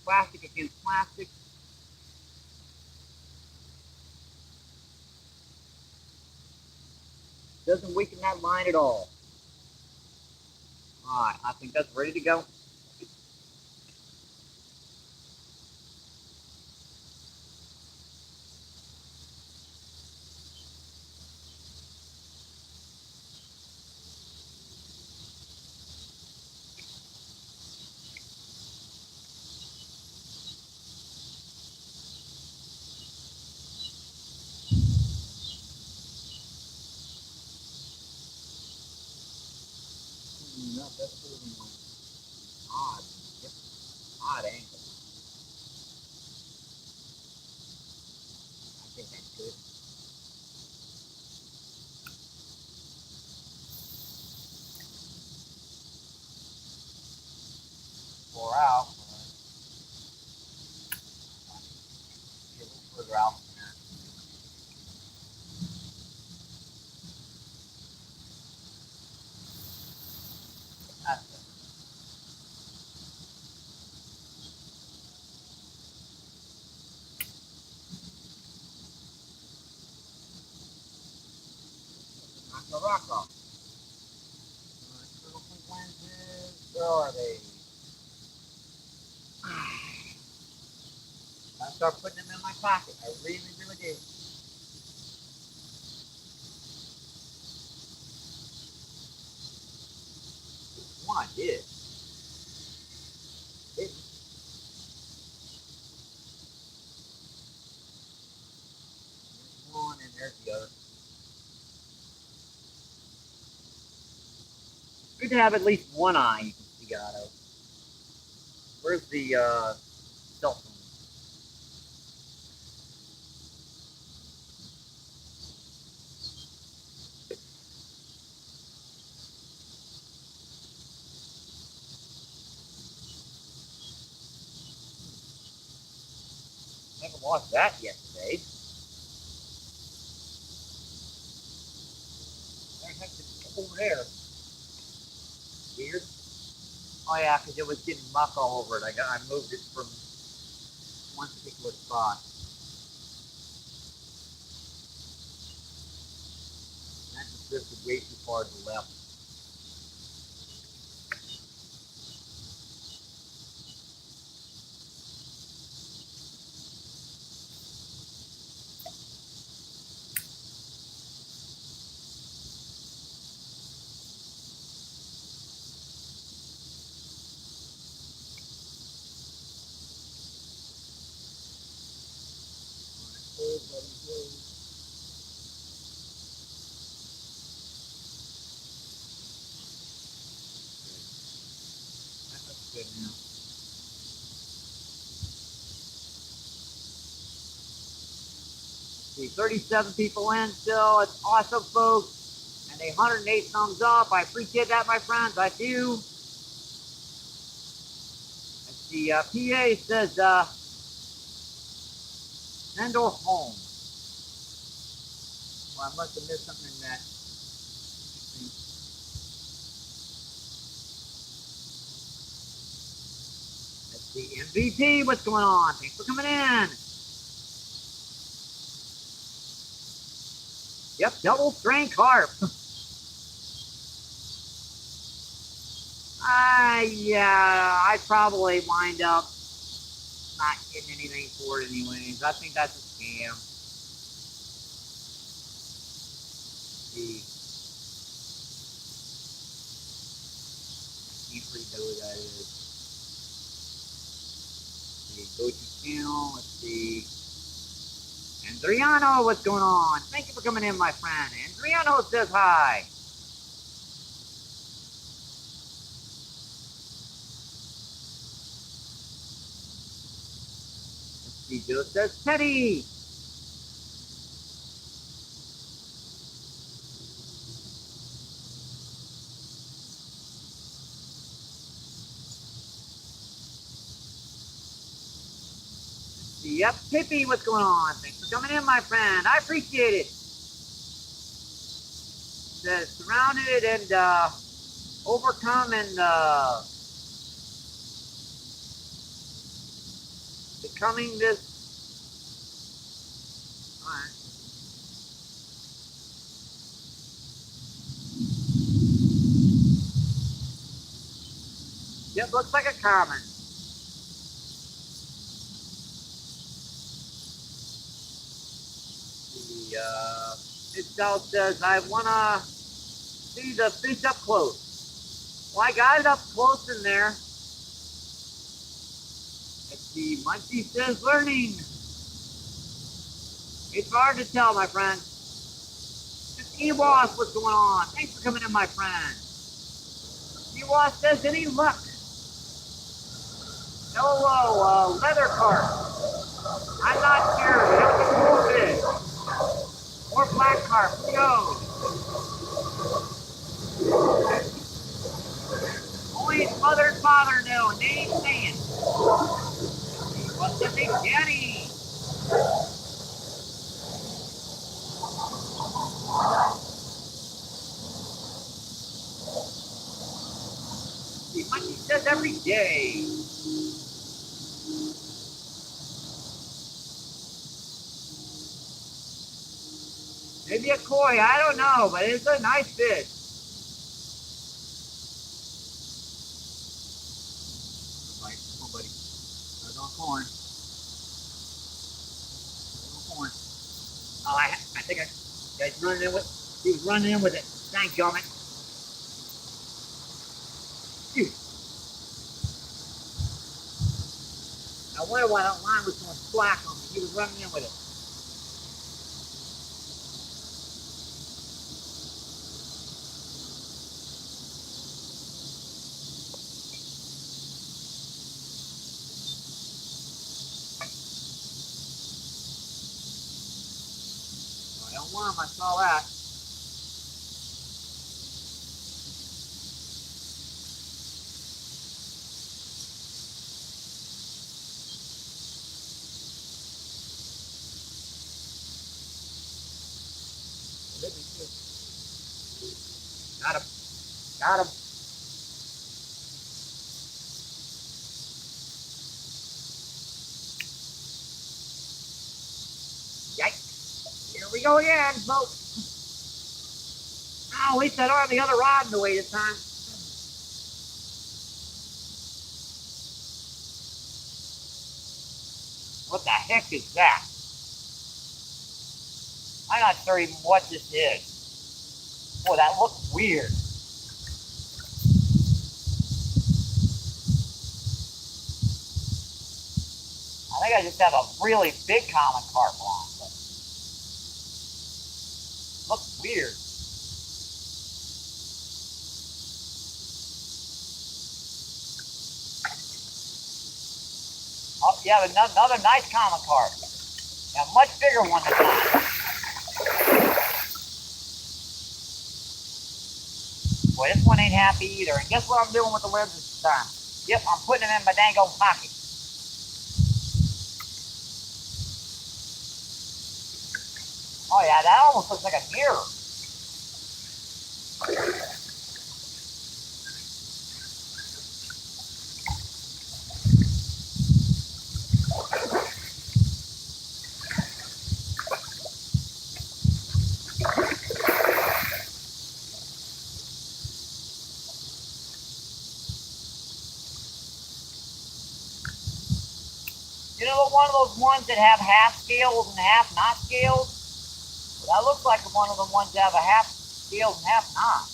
A: plastic against plastic. Doesn't weaken that line at all. All right, I think that's ready to go. No, that's holding one odd, odd angle. I think that's good. Pour out. Get a little further out from there. That's it. rock off. Lenses, where are they? I start putting them in my pocket. I really, really do. One I did. There's one and there's the other. Good to have at least one eye you can see out of. Where's the cell phone? I haven't lost that yet today. Where the heck did it go over there? Weird. Oh yeah, because it was getting muck all over it. I moved it from one particular spot. That just drifted way too far to the left. That's good now. See, 37 people in still. It's awesome, folks. And 108 thumbs up. I appreciate that, my friends. I do. The PA says, send her home. Well, I must have missed something in that. Let's see, MVP, what's going on? Thanks for coming in. Yep, double strength carp. Yeah, I'd probably wind up not getting anything for it anyways. I think that's a scam. See, I can't read who that is. Let's see, go to channel. Let's see. Andriano, what's going on? Thank you for coming in, my friend. Andriano says hi. Let's see, Joe says Teddy. Yep, Pippi, what's going on? Thanks for coming in, my friend. I appreciate it. Says surrounded and overcome and becoming this. All right. Yep, looks like a common. Itself says, I want to see the fish up close. Well, I got it up close in there. Let's see, Munchie says learning. It's hard to tell, my friend. Just Ewas, what's going on? Thanks for coming in, my friend. Ewas says, any luck? Hello, leather carp. I'm not sure. We have to cool fish. Or black carp. Who knows? Only his mother and father know, and they ain't saying. What's the big daddy? See, Mikey says every day. Maybe get koi. I don't know, but it's a nice fish. Come on, buddy. There's on corn. Corn. Oh, I think he's running in with. He was running in with it. Thank you, man. Dude. I wonder why that line was so slack on me. He was running in with it. I don't want him. I saw that. Got him. Got him. Yikes. Here we go again, folks. Oh, at least I don't have the other rod in the way this time. What the heck is that? I'm not sure even what this is. Boy, that looks weird. I think I just have a really big common carp on, but looks weird. Oh, yeah, another nice common carp. A much bigger one this time. Boy, this one ain't happy either. And guess what I'm doing with the webs this time? Yep, I'm putting them in my dang old pocket. Oh yeah, that almost looks like a mirror. You know, one of those ones that have half scales and half not scales? Well, that looks like one of the ones that have a half scales and half not.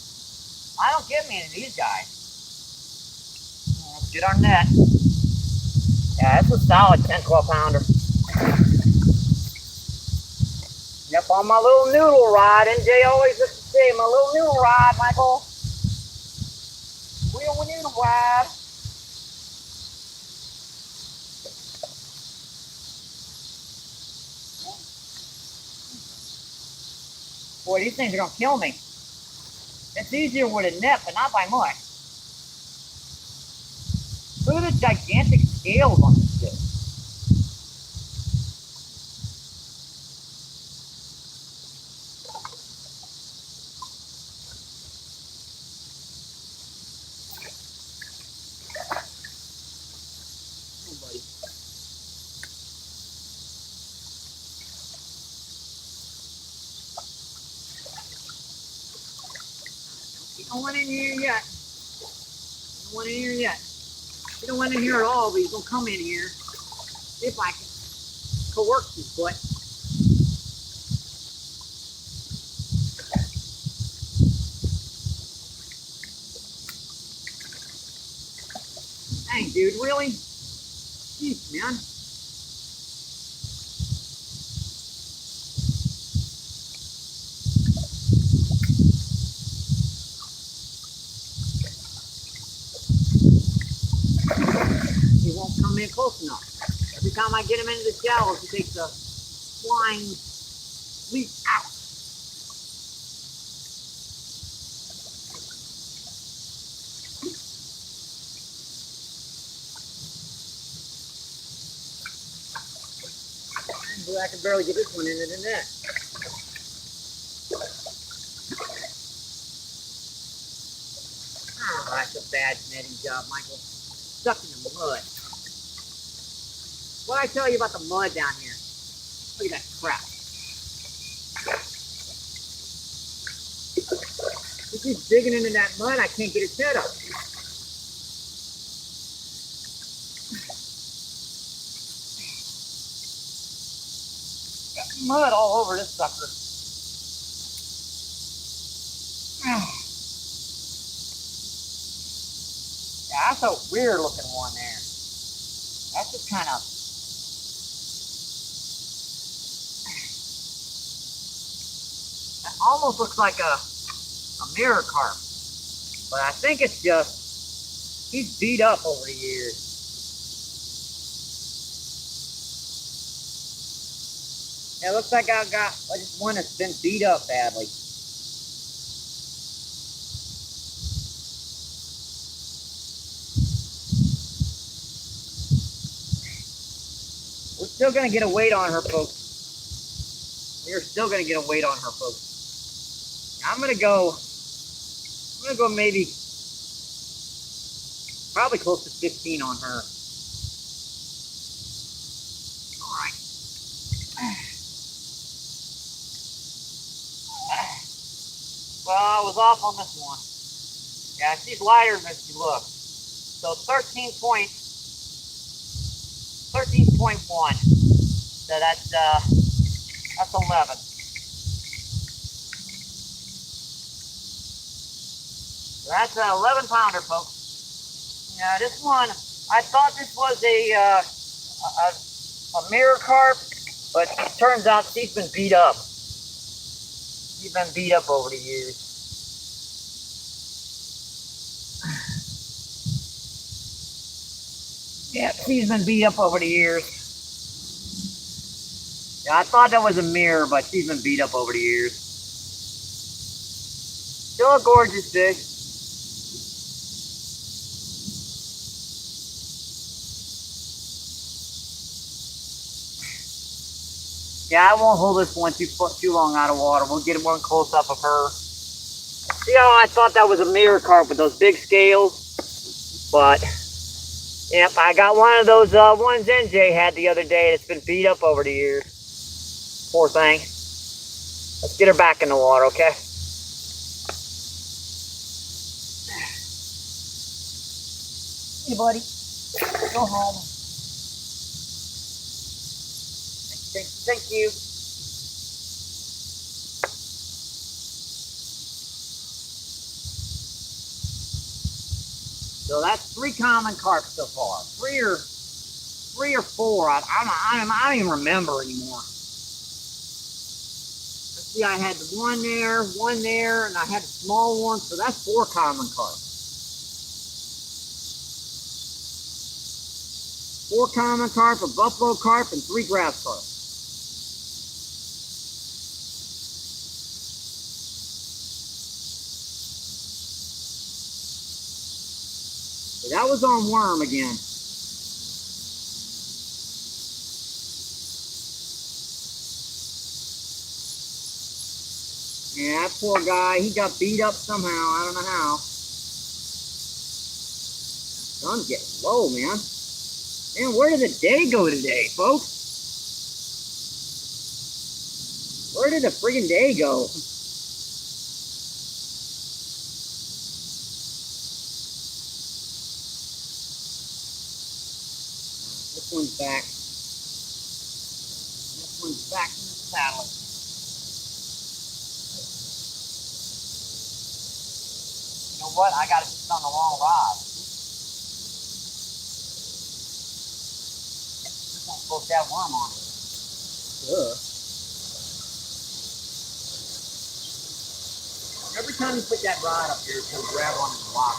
A: I don't get many of these guys. Let's get our net. Yeah, that's a solid 10, 12 pounder. Yep, on my little noodle rod. NJ always used to say, my little noodle rod, Michael. Real noodle rod. Boy, these things are going to kill me. It's easier with a net, but not by much. Look at the gigantic scales on this fish. Oh, buddy. Don't want in here yet. Don't want in here yet. He don't want in here at all, but he's gonna come in here. See if I can coerce his foot. Dang, dude, really? Jeez, man. He won't come in close enough. Every time I get him into the shallows, he takes a flying leap out. I can barely get this one into the net. Oh, that's a bad netting job, Michael. Stuck in the mud. What I tell you about the mud down here? Look at that crap. He's digging into that mud. I can't get his head up. Got mud all over this sucker. Yeah, that's a weird looking one there. That's just kind of... That almost looks like a mirror carp. But I think it's just, he's beat up over the years. Yeah, it looks like I just one that's been beat up badly. We're still gonna get a weight on her, folks. We're still gonna get a weight on her, folks. Now I'm gonna go maybe, probably close to 15 on her. All right. Well, I was off on this one. Yeah, she's lighter than she looks. So 13.1. So that's 11. So that's an 11 pounder, folks. Yeah, this one, I thought this was a mirror carp, but it turns out she's been beat up. She's been beat up over the years. Yeah, she's been beat up over the years. Yeah, I thought that was a mirror, but she's been beat up over the years. Still a gorgeous fish. Yeah, I won't hold this one too long out of water. We'll get one close up of her. See how I thought that was a mirror carp with those big scales? But, yep, I got one of those ones NJ had the other day that's been beat up over the years. Poor thing. Let's get her back in the water, okay? Hey, buddy. Go home. Thank you. So that's 3 common carp so far. Three or four. I don't even remember anymore. Let's see. I had one there, and I had a small one. So that's 4 common carp. 4 common carp, a buffalo carp, and 3 grass carp. So that was on worm again. Yeah, that poor guy, he got beat up somehow. I don't know how. Sun's getting low, man. Man, where did the day go today, folks? Where did the friggin' day go? This one's back. This one's back in the saddle. You know what? I got it just on the wrong rod. Supposed to have worm on it. Every time you put that rod up here, it's going to grab on the block.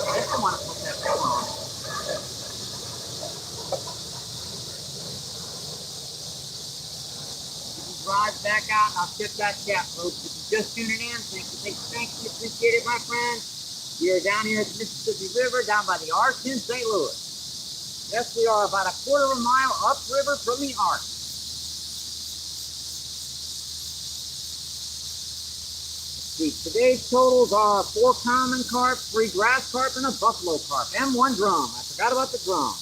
A: I just don't want to put that worm on. Get these rods back out and I'll tip that cap, folks. If you're just tuning in, thank you, appreciate it, my friends. We are down here at the Mississippi River, down by the Arch in St. Louis. Yes, we are about a quarter of a mile upriver from the Arch. Today's totals are 4 common carp, 3 grass carp, and a buffalo carp, and 1 drum. I forgot about the drum.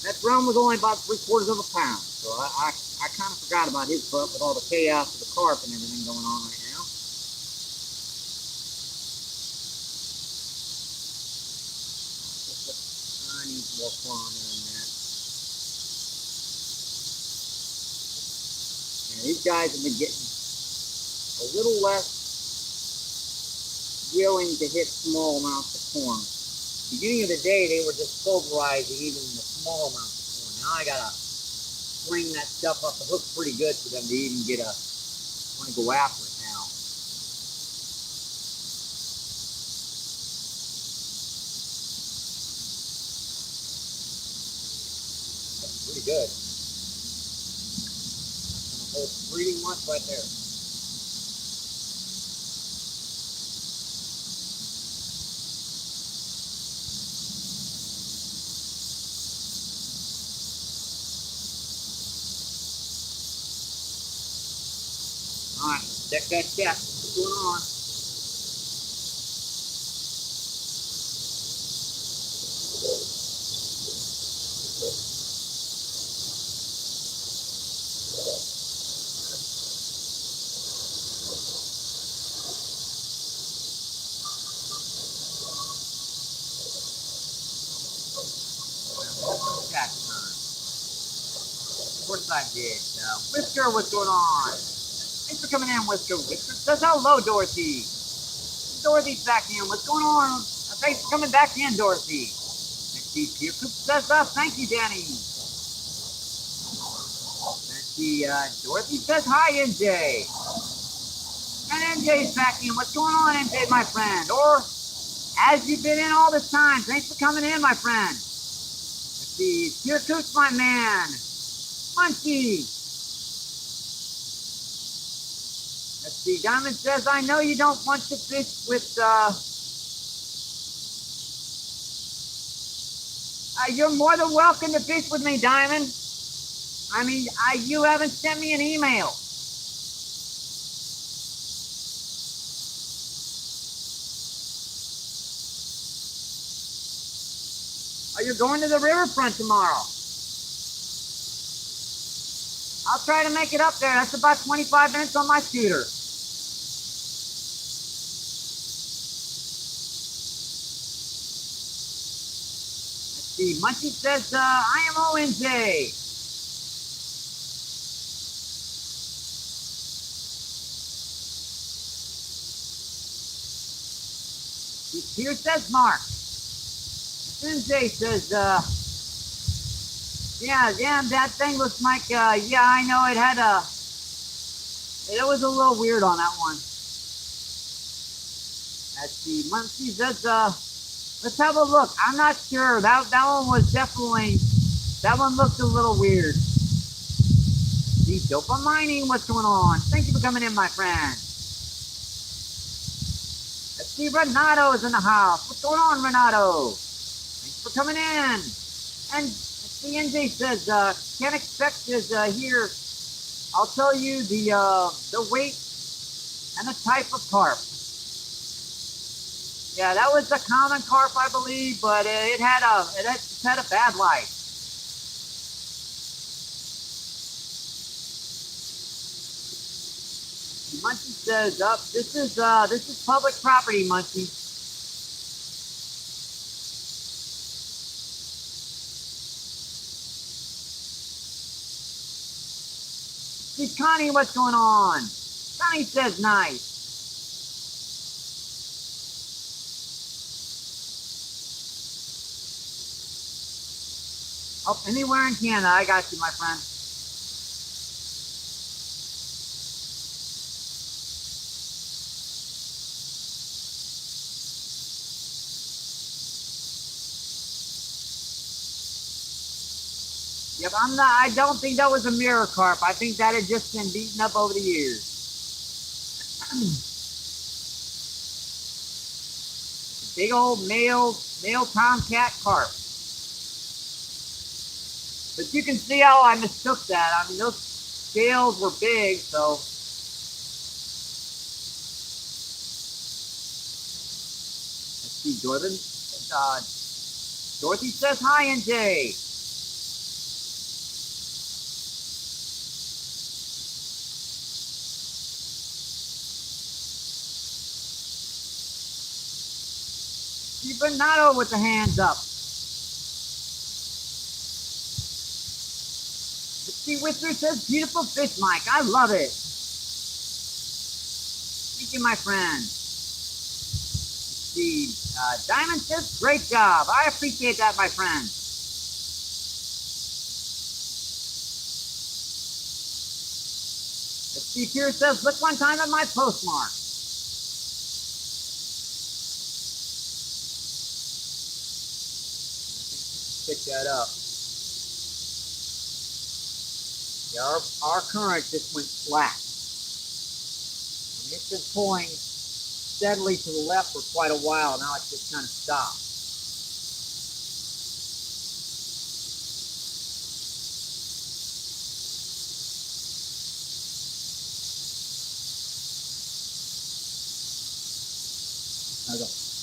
A: That drum was only about 3/4 of a pound. So I kind of forgot about his butt with all the chaos of the carp and everything going on right now. I need more corn in that. And these guys have been getting a little less willing to hit small amounts of corn. Beginning of the day, they were just pulverizing even the small amounts of corn. Now I gotta swing that stuff up the hook pretty good for them to even get a want to go after it now. That's pretty good. That's gonna hold breeding month right there. Alright, check that check. What's going on? Check. Of course I did. Whisker, what's going on? Thanks for coming in, Whisker. Whisker says hello, Dorothy. Dorothy's back in. What's going on? Thanks for coming back in, Dorothy. Let's see. Peer Coop says, thank you, Danny. Let's see. Dorothy says, hi, NJ. And NJ's back in. What's going on, NJ, my friend? Or, as you've been in all this time, thanks for coming in, my friend. Let's see. Peer Coop's my man. Munchie. Let's see, Diamond says, I know you don't want to fish with, you're more than welcome to fish with me, Diamond. I mean, you haven't sent me an email. Oh, you're going to the riverfront tomorrow. I'll try to make it up there. That's about 25 minutes on my scooter. Let's see. Munchie says, I am ONJ. Here says Mark. NJ says, yeah, that thing looks like, yeah, I know it had it was a little weird on that one. Let's see, Munchie says, let's have a look. I'm not sure. That one was definitely, that one looked a little weird. See, Dopa Mining, what's going on? Thank you for coming in, my friend. Let's see, Renato is in the house. What's going on, Renato? Thanks for coming in. And the NJ says, can't expect this here. I'll tell you the weight and the type of carp. Yeah, that was the common carp, I believe, but it had a bad life. Munchie says, this is public property, Munchie. See, Connie, what's going on? Connie says nice. Oh, anywhere in Canada, I got you, my friend. Yep, I don't think that was a mirror carp. I think that had just been beaten up over the years. Big old male tomcat carp. But you can see how I mistook that. I mean, those scales were big, so. Let's see, Dorothy says hi, NJ. See Bernardo with the hands up. Let's see, Whistler says, beautiful fish, Mike. I love it. Thank you, my friend. Let's see, Diamond says, great job. I appreciate that, my friend. Let's see, Pierce says, look one time at my postmark. Pick that up. Yeah, our current just went flat. And it's been pulling steadily to the left for quite a while. Now it's just kind of stopped.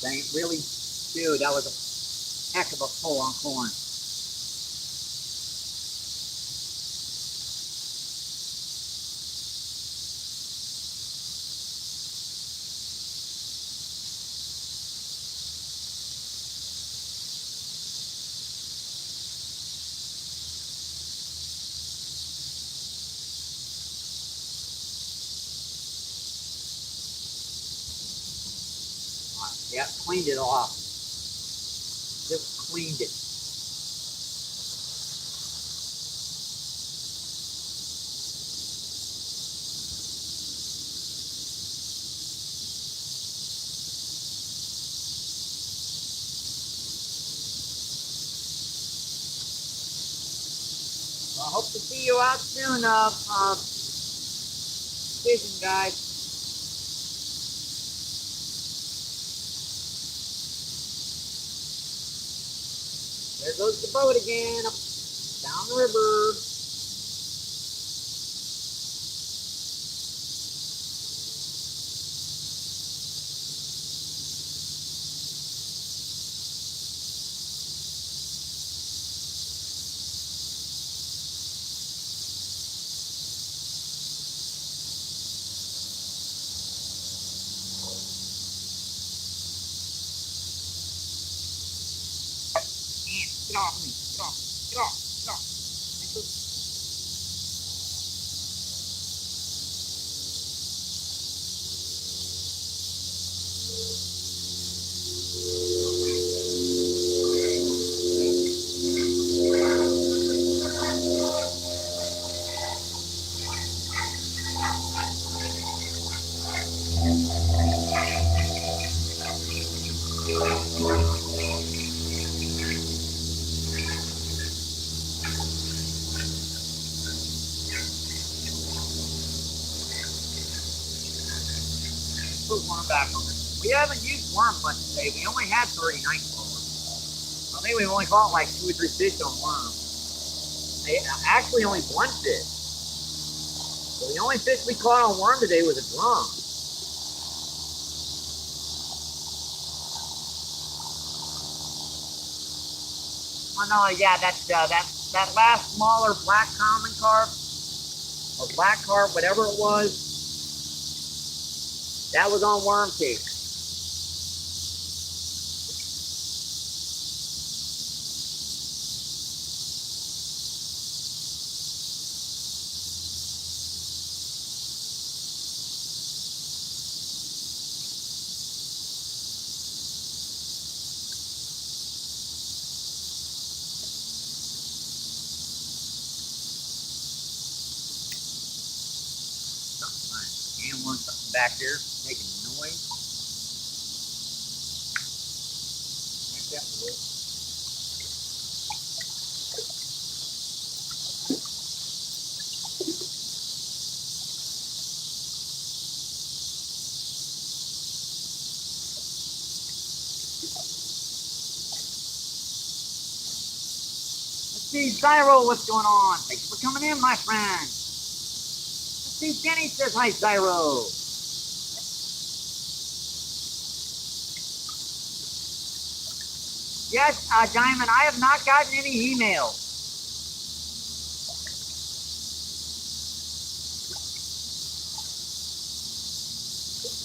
A: Dang it, really, dude, that was a heck of a pull on corn. Yeah, cleaned it off. Just cleaned it. Well, I hope to see you out soon, fishing guys. There goes the boat again, up down the river. Get off me, get off, get off, get off. Put worm back on this. We haven't used worm much today. We only had 30 night crawlers. I think we've only caught like 2 or 3 fish on worm. They actually only 1 fish. So the only fish we caught on worm today was a drum. Oh no, yeah, that's that last smaller black common carp or black carp, whatever it was. That was on worm cake. Something back there making noise. Like that wood. Let's see, Zyro, what's going on? Thank you for coming in, my friend. Let's see, Jenny says hi, Zyro. Yes, Diamond, I have not gotten any emails.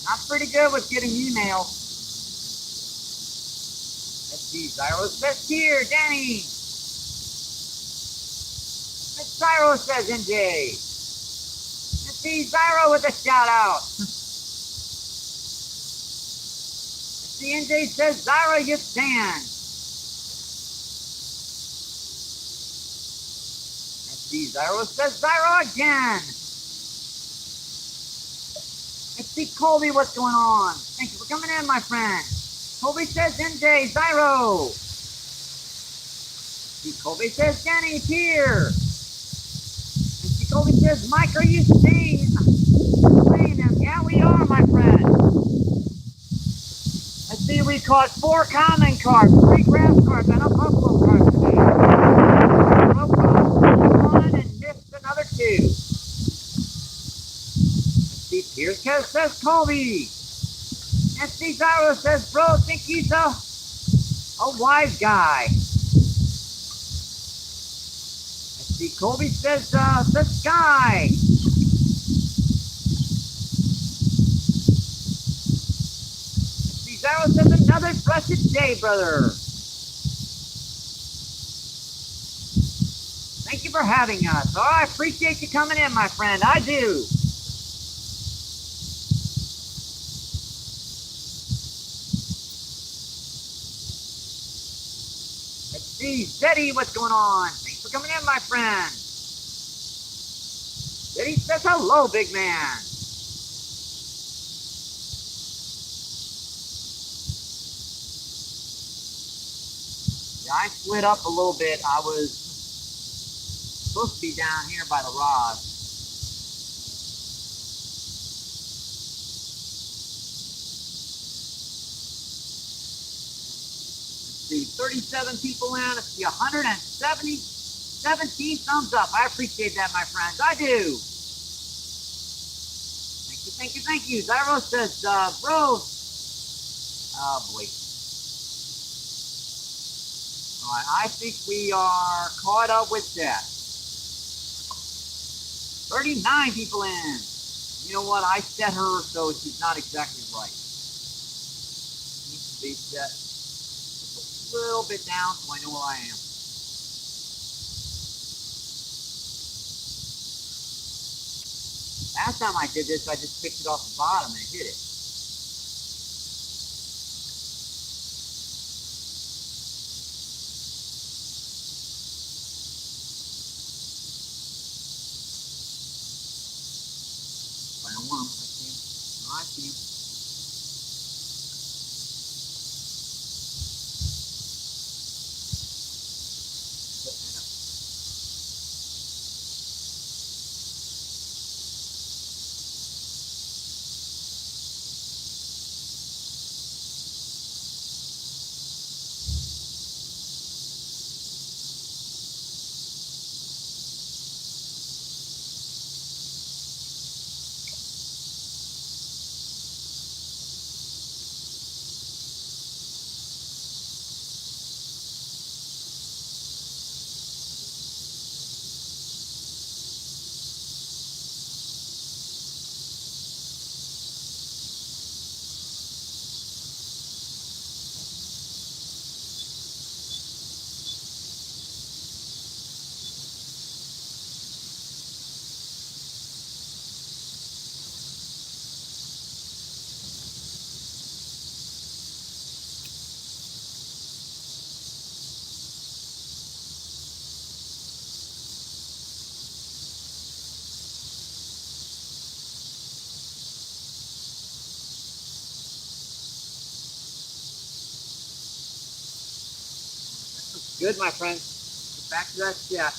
A: I'm pretty good with getting emails. See, Zyro says here, Danny. Miss Zyro says NJ. Let's see, Zyro with a shout out. Let's see, NJ says, Zyro, you stand. Let's see, Zyro says, Zyro again. Let's see, Colby, what's going on? Thank you for coming in, my friend. Colby says, NJ, Zyro. Let's see, Colby says, Danny's here. Let's see, Colby says, Mike, are you staying? Playing them? Yeah, we are, my friend. Let's see, we caught 4 common carp, 3 grass carp, and a buffalo carp today. Broke off 1 and missed another 2. Let's see, Pierce says Colby. Let's see, Zyro says, bro, think he's a wise guy. Let's see, Colby says, the sky. Let's see, Zyro says, another blessed day, brother. Thank you for having us. Oh, I appreciate you coming in, my friend. I do. See, Zeddy, what's going on? Thanks for coming in, my friend. Zeddy says hello, big man. Yeah, I slid up a little bit. I was supposed to be down here by the rod. See, 37 people in. Let's see, 117 thumbs up. I appreciate that, my friends. I do. Thank you, thank you, thank you. Zyro says, bro. Oh, boy. All right, I think we are caught up with that. 39 people in. You know what? I set her so she's not exactly right. Needs to be set a little bit down so I know where I am. Last time I did this, I just picked it off the bottom and hit it. I don't want him. I see him. No, I see him. Good, my friend. Get back to that set.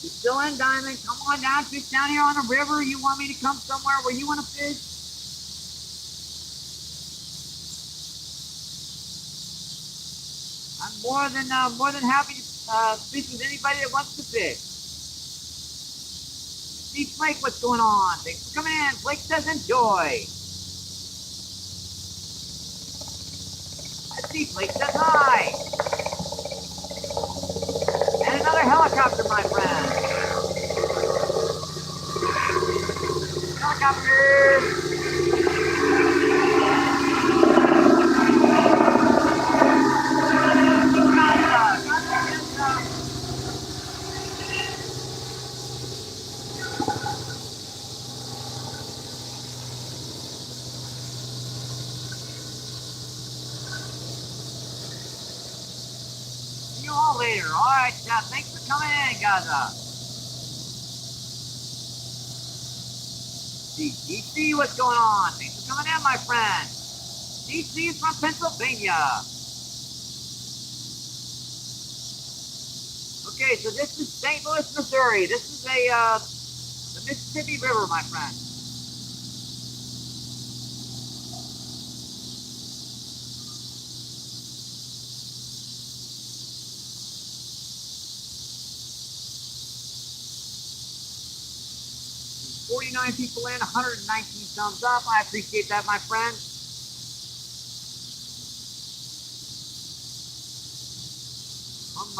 A: You're still in, Diamond. Come on down. Fish down here on the river. You want me to come somewhere where you want to fish? I'm more than happy to fish with anybody that wants to fish. See, Flake, what's going on? Thanks for coming in. Flake says enjoy. Let's see, Flake says hi. And another helicopter, my friend. Helicopter. later. All right, thanks for coming in, guys. DC, what's going on? Thanks for coming in, my friend. DC is from Pennsylvania. Okay, so this is St. Louis, Missouri. This is the Mississippi River, my friend. There's 49 people in, 119 thumbs up. I appreciate that, my friend. From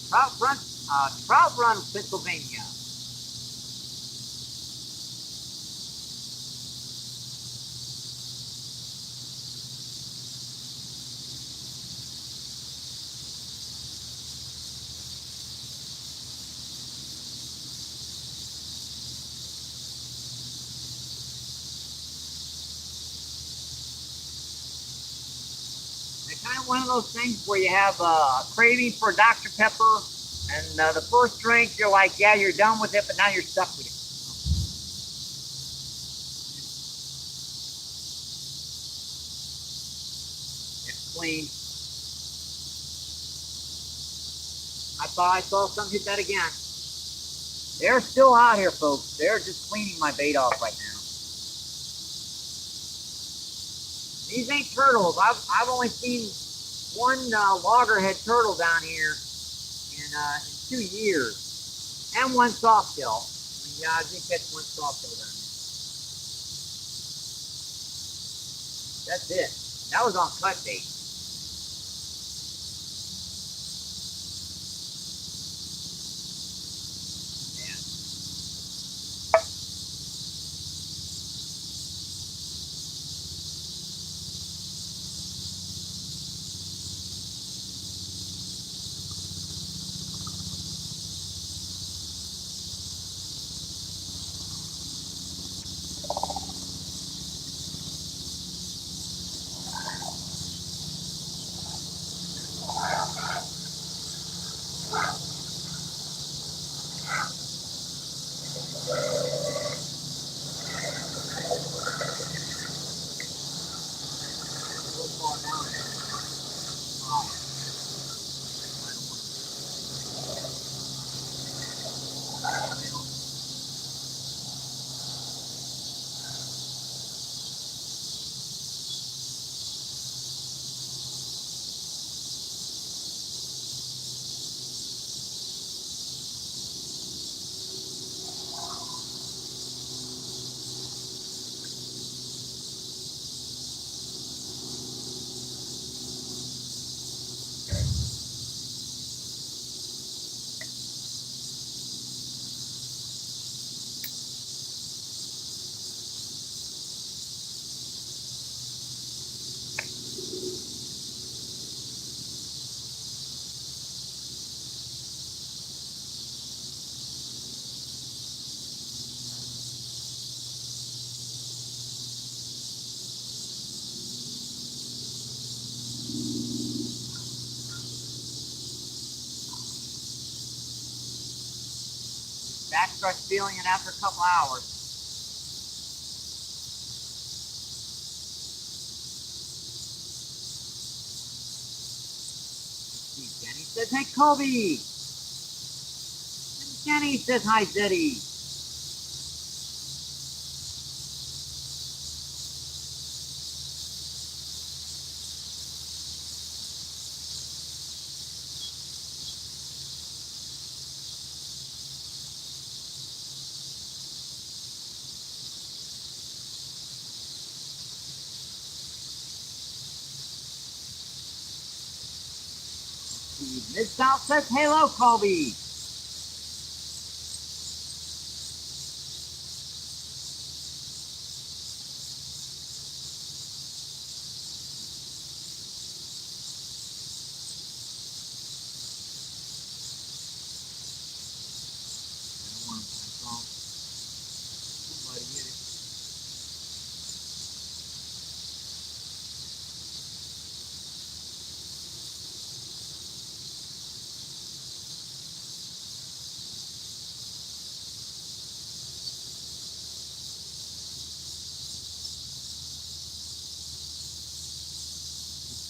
A: Trout Run, Pennsylvania. It's kind of one of those things where you have a craving for Dr. Pepper, and the first drink, you're like, yeah, you're done with it, but now you're stuck with it. It's clean. I thought I saw some hit that again. They're still out here, folks. They're just cleaning my bait off right now. These ain't turtles. I've only seen one loggerhead turtle down here in 2 years, and one sawtail. I mean, yeah, I did catch one sawtail down here. That's it. That was on cut bait. Back starts feeling it after a couple hours. Jenny says, hey, Kobe. And Jenny says, hi, Zeddy. Mid-South says, hello, Kobe.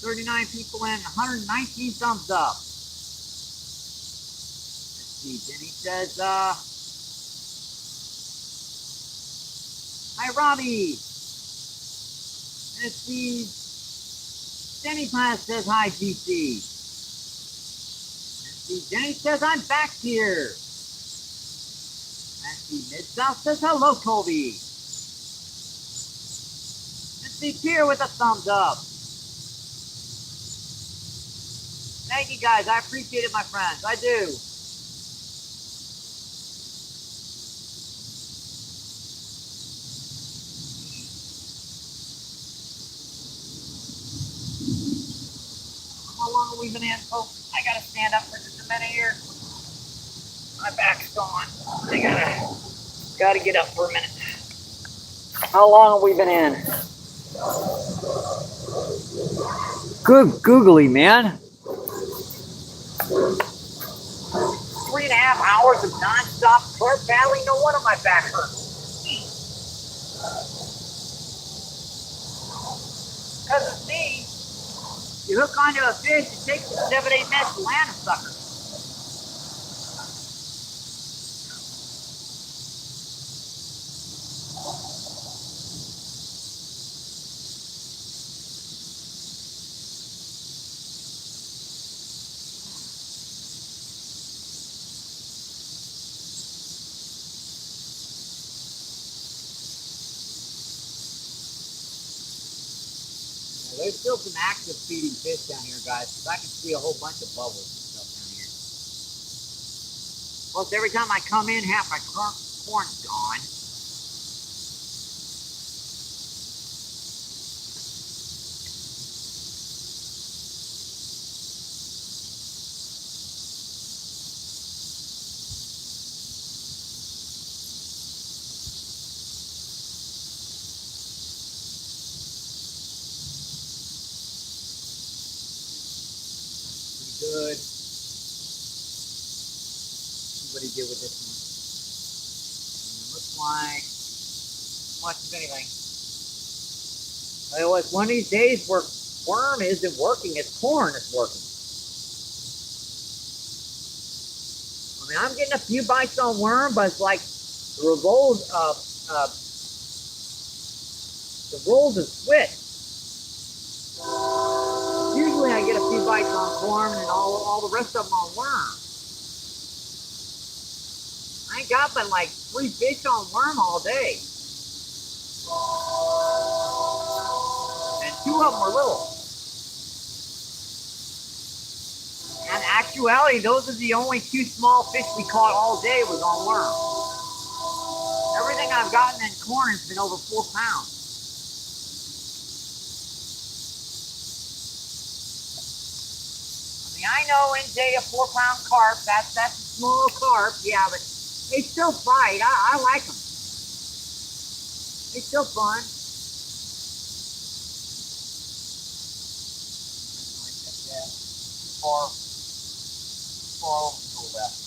A: 39 people in, 119 thumbs up. Let's see, Denny says, hi, Robbie. Let's see, Denny Pass says, hi, GC. Let's see, Denny says, I'm back here. Let's see, Mid-South says, hello, Colby. Let's see, Pierre with a thumbs up. Thank you, guys. I appreciate it, my friends. I do. How long have we been in, folks? I gotta stand up for just a minute here. My back's gone. I gotta get up for a minute. How long have we been in? Good googly, man. 3.5 hours of non-stop carp battling. No wonder my back hurts. Because of me, you hook onto a fish, it takes you 7-8 minutes to land a sucker. There's still some active feeding fish down here, guys, because I can see a whole bunch of bubbles and stuff down here. Plus, every time I come in, half my corn's gone. Good. See what he did with this one. And it looks like much of anything. Otherwise, one of these days where worm isn't working, it's corn that's working. I mean, I'm getting a few bites on worm, but it's like the rolls and switch. Usually I get a few bites on corn and all the rest of them on worm. I ain't got but like 3 fish on worm all day. And 2 of them were little. In actuality, those are the only 2 small fish we caught all day was on worm. Everything I've gotten in corn has been over 4 pounds. I know NJ a 4-pound carp, that's a small carp, yeah, but they still fight. I like them. They're still fun. Yeah. Far over to the left.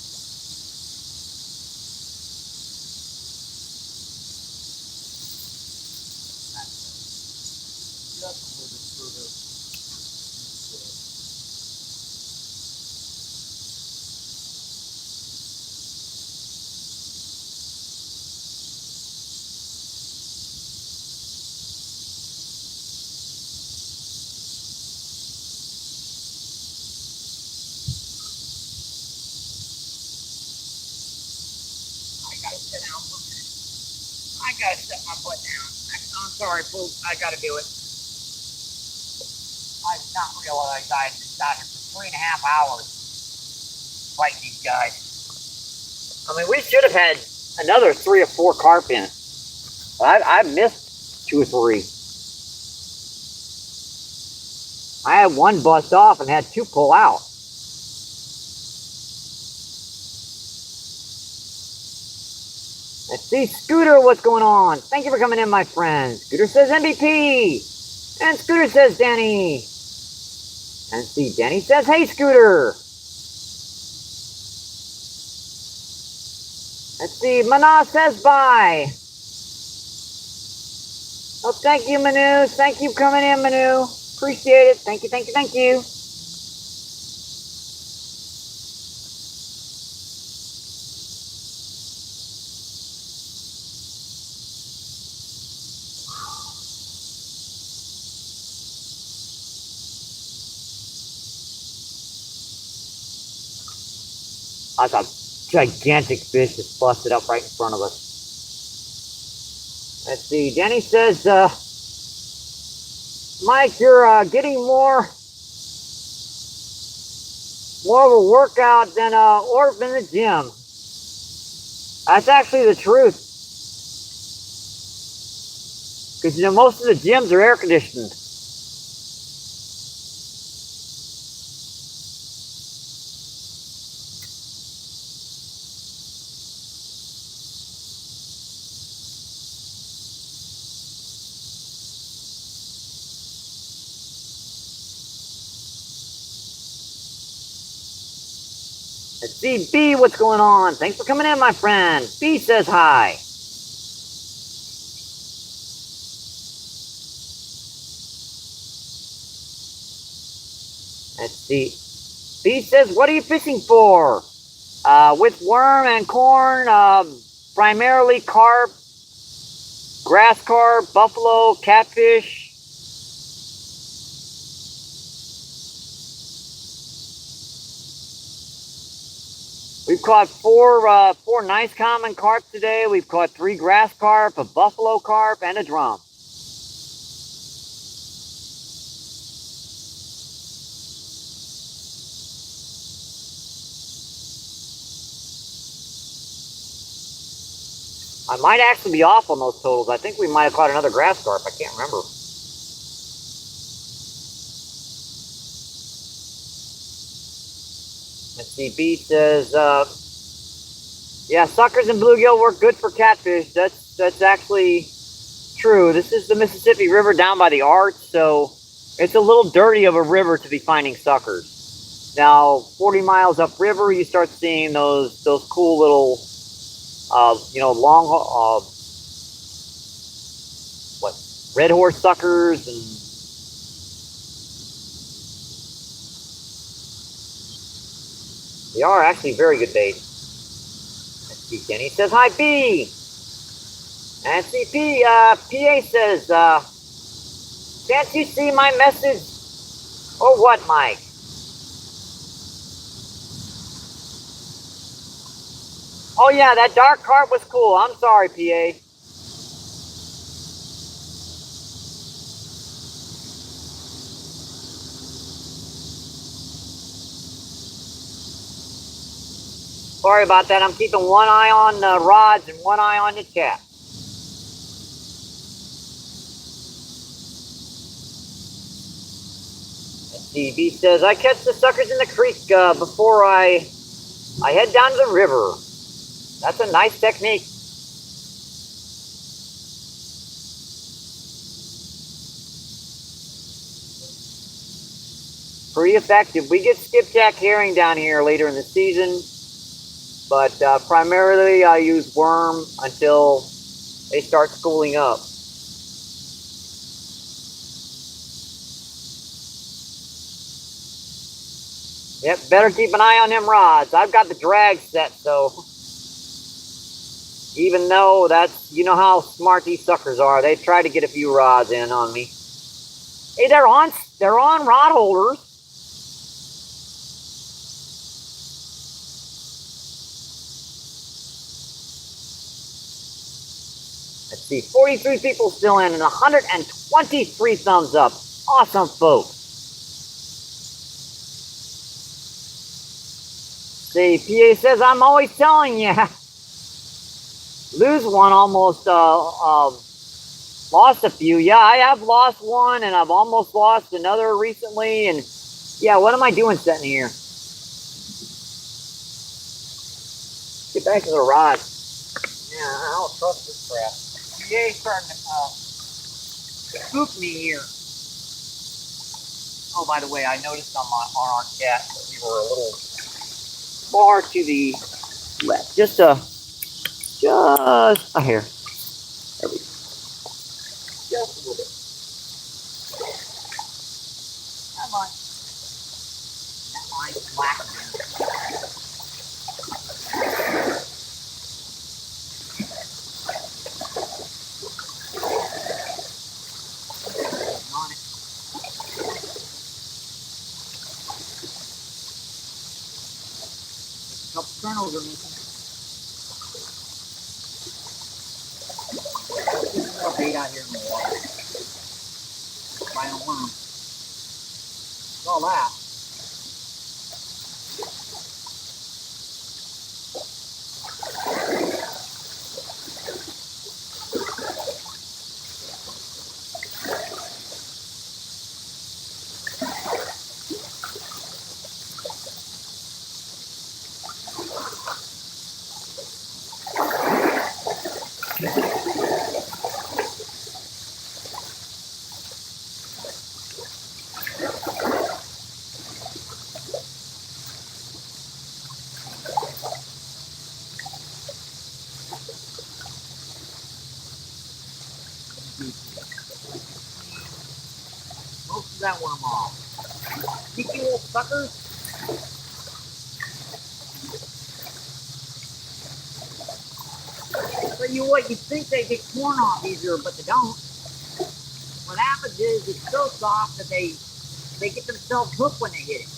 A: Just a little bit further. I gotta set my butt down. I'm sorry, folks. I gotta do it. I did not realize I had been out here for 3.5 hours fighting these guys. I mean, we should have had another 3 or 4 carp in. But I missed 2 or 3. I had 1 bust off and had 2 pull out. Let's see, Scooter, what's going on? Thank you for coming in, my friend. Scooter says MVP. And Scooter says Danny. And see, Danny says, hey, Scooter. Let's see, Mana says bye. Oh, thank you, Manu. Thank you for coming in, Manu. Appreciate it. Thank you, thank you, thank you. That's a gigantic fish just busted up right in front of us. Let's see. Denny says, Mike, you're getting more of a workout than Orb in the gym. That's actually the truth. Because, you know, most of the gyms are air conditioned. Let's see, B, what's going on? Thanks for coming in, my friend. B says hi. Let's see. B says, what are you fishing for? With worm and corn, primarily carp, grass carp, buffalo, catfish. We've caught four nice common carp today. We've caught 3 grass carp, a buffalo carp, and a drum. I might actually be off on those totals. I think we might have caught another grass carp. I can't remember. Let's see, B says, yeah, suckers and bluegill work good for catfish. That's actually true. This is the Mississippi River down by the Arch, so it's a little dirty of a river to be finding suckers. Now, 40 miles upriver, you start seeing those cool little, you know, long, red horse suckers and. They are actually very good bait. Let's see, Kenny says, hi, B. And CP, PA says, can't you see my message? Or what, Mike? Oh, yeah, that dark carp was cool. I'm sorry, PA. Sorry about that. I'm keeping one eye on rods and one eye on the chat. Let's see. B says, I catch the suckers in the creek before I head down to the river. That's a nice technique. Pretty effective. We get skipjack herring down here later in the season. But primarily I use worm until they start schooling up. Yep, better keep an eye on them rods. I've got the drag set, so even though that's, you know how smart these suckers are, they try to get a few rods in on me. Hey, they're on rod holders. Let's see, 43 people still in and 123 thumbs up. Awesome, folks. See, PA says, I'm always telling you. Lose one almost lost a few. Yeah, I have lost one and I've almost lost another recently. And yeah, what am I doing sitting here? Get back to the rod. Yeah, I don't trust this crap. PA's starting to spook me here. Oh, by the way, I noticed on our chat that we were a little far to the left. Just a hair. There we go. Just a little bit. nice black again. On it. Just a couple kernels are missing. There's more bait out here in the water. Final worm. That's all that. Most of that worm off. Sneaky little suckers. Tell you what, you'd think they get torn off easier, but they don't. What happens is it's so soft that they get themselves hooked when they hit it.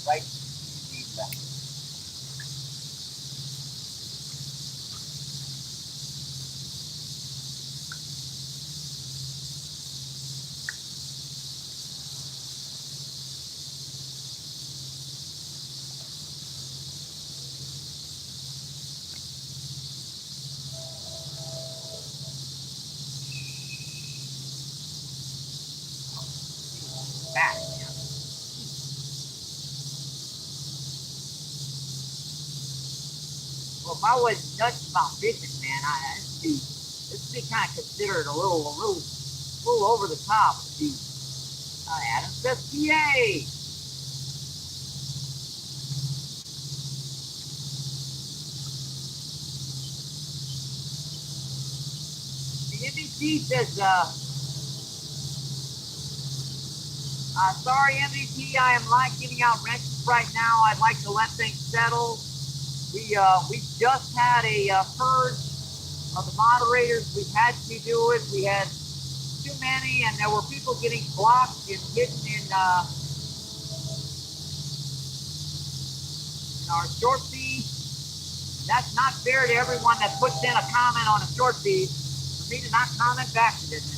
A: Right, need that. Back, man. Well, if I was nuts about fishing, man, this would be kind of considered a little over the top. See, Adam says, "Yay!" The MVP says, sorry, MVP, I am not giving out wrenches right now. I'd like to let things settle. We just had a purge of the moderators. We had to do it. We had too many, and there were people getting blocked and hidden in our short feed. That's not fair to everyone that puts in a comment on a short feed for me to not comment back to this.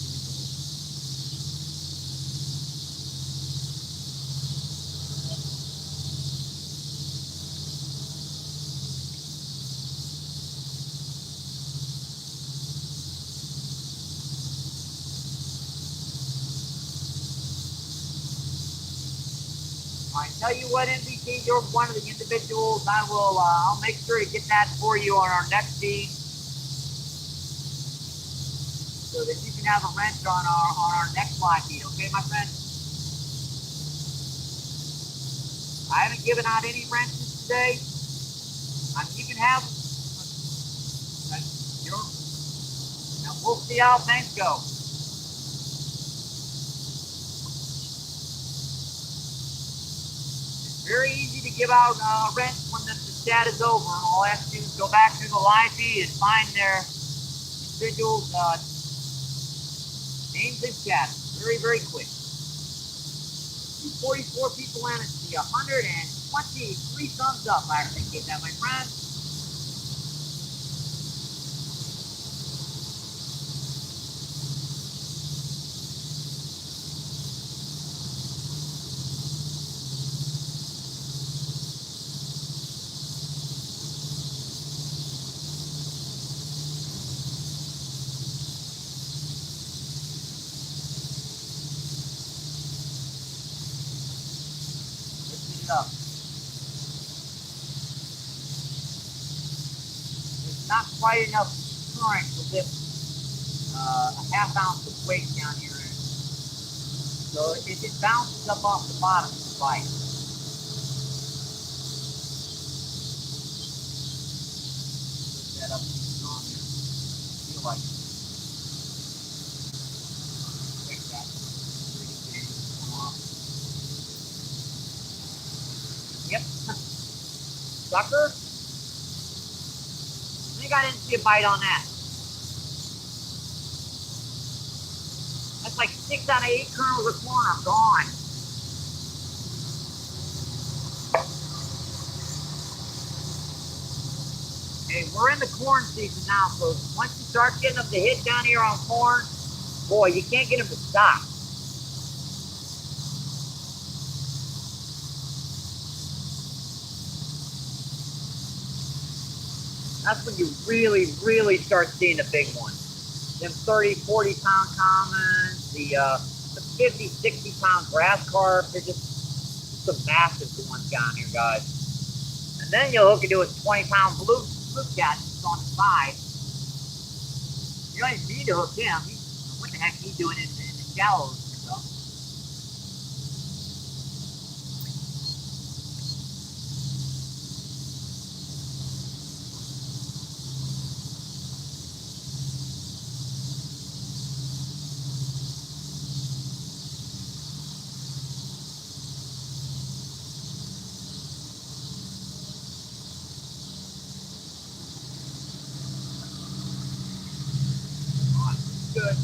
A: I tell you what, MVP, you're one of the individuals. I'll make sure to get that for you on our next feed, so that you can have a wrench on our next live feed. Okay, my friend? I haven't given out any wrenches today. You can have. Now we'll see how things go. Very easy to give out rents when the chat is over. All I have to do is go back to the live feed and find their individuals' names and chat. Very, very quick. 44 people in, it's the 123 thumbs up. I appreciate that, my friend. Up. not quite enough current to lift a half ounce of weight down here in it. So it bounces up off the bottom of the bite. Put that up on there. Feel like it. Take that. Come off. Yep. Sucker. I think I didn't see a bite on that. That's like 6 out of 8 kernels of corn are gone. Okay, we're in the corn season now, so once you start getting them to hit down here on corn, boy, you can't get them to stop. That's when you really, really start seeing the big ones. Them 30, 40 pound commons, the 50, 60 pound grass carp, they're just the massive ones down here, guys. And then you'll hook into a 20 pound blue cat on the side. You don't even need to hook him. What the heck is he doing in the shallows and stuff? Good.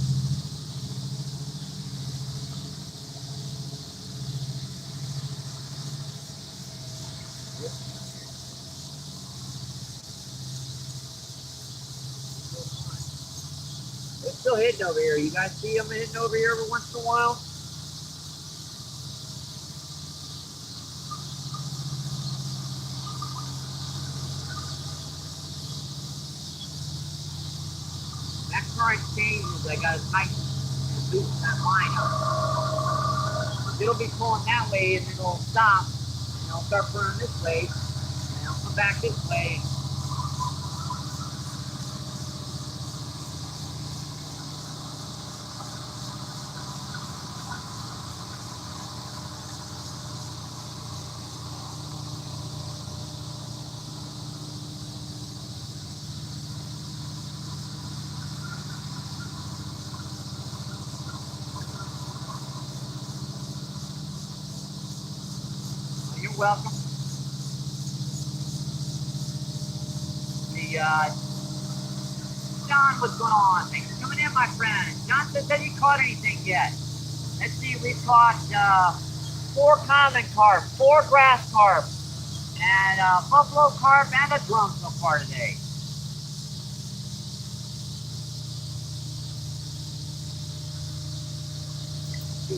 A: They're still hitting over here. You guys see them hitting over here every once in a while? That current changes. I got to tighten and loosen that line up. It'll be pulling that way and then it'll stop. And it'll start burning this way. And it'll come back this way. You're welcome. John, what's going on? Thanks for coming in, my friend. John says, have you caught anything yet? Let's see, we've caught 4 common carp, 4 grass carp, and buffalo carp, and a drum so far today.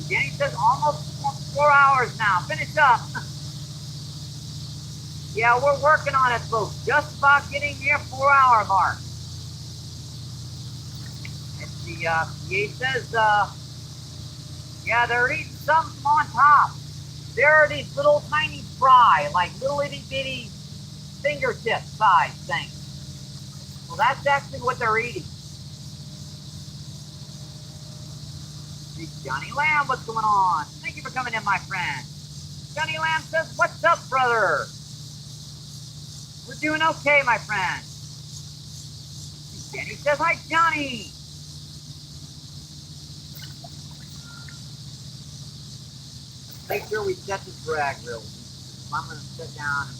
A: Jenny says almost 4 hours now. Finish up. Yeah, we're working on it, folks. Just about getting near 4-hour mark. And he says, yeah, they're eating something on top. There are these little tiny fry, like little itty bitty fingertip size things. Well, that's actually what they're eating. Johnny Lamb, what's going on? Thank you for coming in, my friend. Johnny Lamb says, what's up, brother? We're doing okay, my friend. Jenny says, hi, Johnny. Let's make sure we set the drag reel. I'm going to sit down and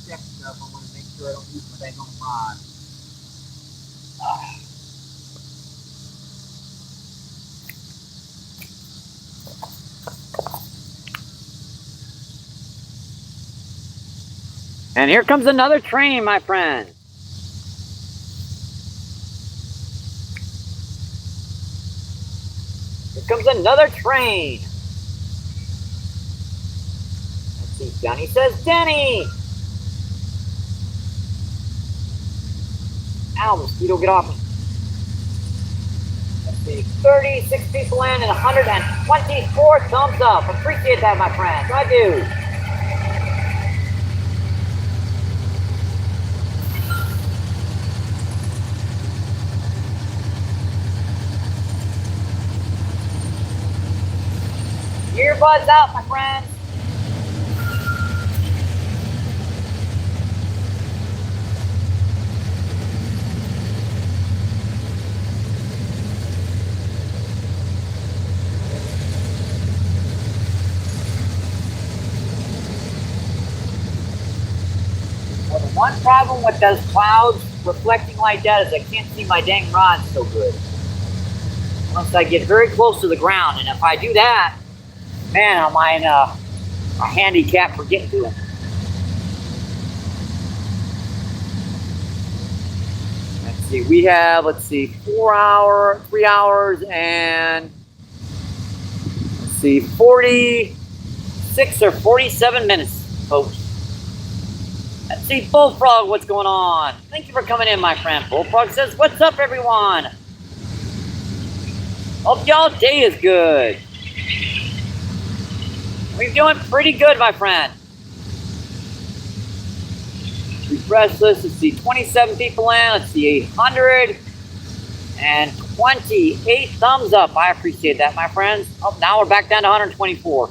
A: check stuff. I want to make sure I don't use my dang own rod. And here comes another train, my friend. Here comes another train. Let's see, Johnny says, Denny! Ow, mosquito, get off me. Let's see, 36 people in and 124 thumbs up. Appreciate that, my friends. I do. rods out, my friends. Well, the one problem with those clouds reflecting like that is I can't see my dang rods so good. Unless I get very close to the ground, and if I do that, man, am I in a handicap for getting to them. Let's see, we have, 3 hours and, 46 or 47 minutes, folks. Let's see, Bullfrog, what's going on? Thank you for coming in, my friend. Bullfrog says, what's up, everyone? Hope y'all day is good. We're doing pretty good, my friend. Refresh this. Let's see, 27 people in. Let's see, 828 thumbs up. I appreciate that, my friends. Oh, now we're back down to 124.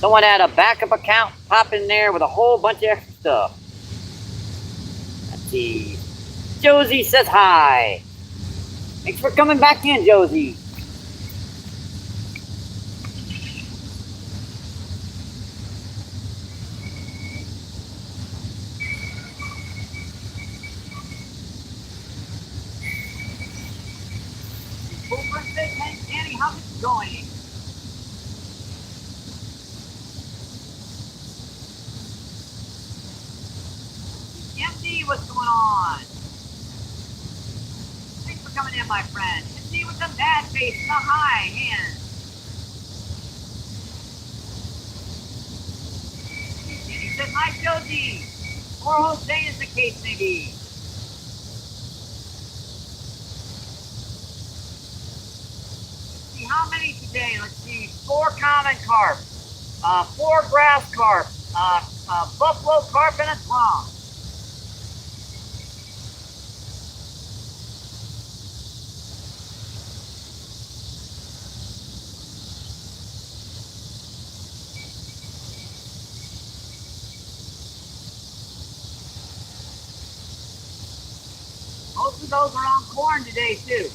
A: Someone had a backup account pop in there with a whole bunch of extra stuff. Let's see. Josie says hi. Thanks for coming back in, Josie. Danny, how's it going? MD, what's going on? Thanks for coming in, my friend. MD with the mad face and the high hand. Danny says, hi, Josie. Or Jose is the case, maybe. How many today? Let's see, 4 common carp, 4 grass carp, buffalo carp, and a drum. Most of those are on corn today, too.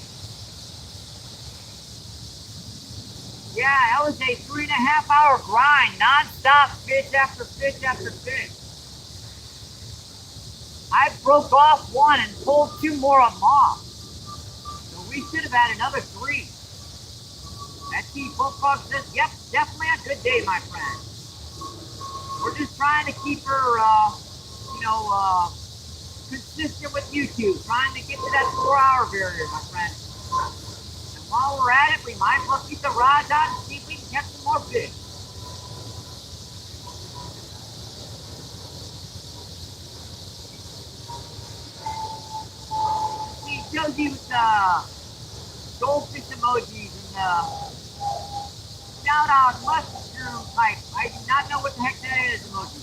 A: Yeah, that was a 3.5-hour grind, non-stop, fish after fish after fish. I broke off one and pulled 2 more of them off. So we should have had another 3. That T Bullfrog says, yep, definitely a good day, my friend. We're just trying to keep her, consistent with YouTube, trying to get to that 4-hour barrier, my friend. While we're at it, we might as well keep the rods out and see if we can catch some more fish. See Josie with the goldfish emojis and shout out mushroom type. I do not know what the heck that is emoji.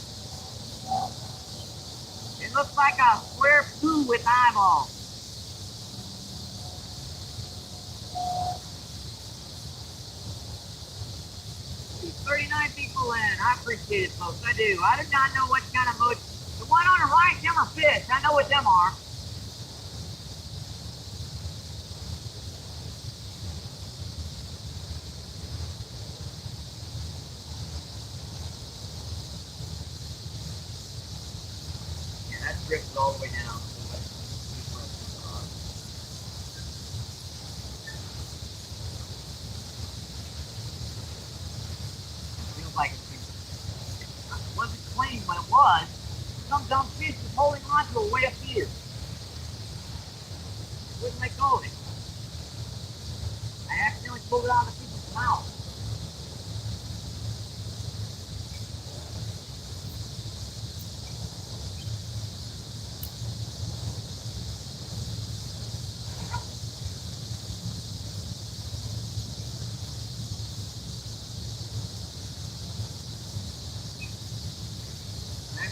A: It looks like a square poo with eyeballs. 39 people in. I appreciate it, folks. I do. I do not know what kind of emoji. The one on the right, them are fish. I know what them are. Yeah, that drifted all the way down. Like it wasn't clean when it was. Some dumb fish was holding on to it way up here. Wouldn't let go of it. I accidentally pulled it out of the people's mouth.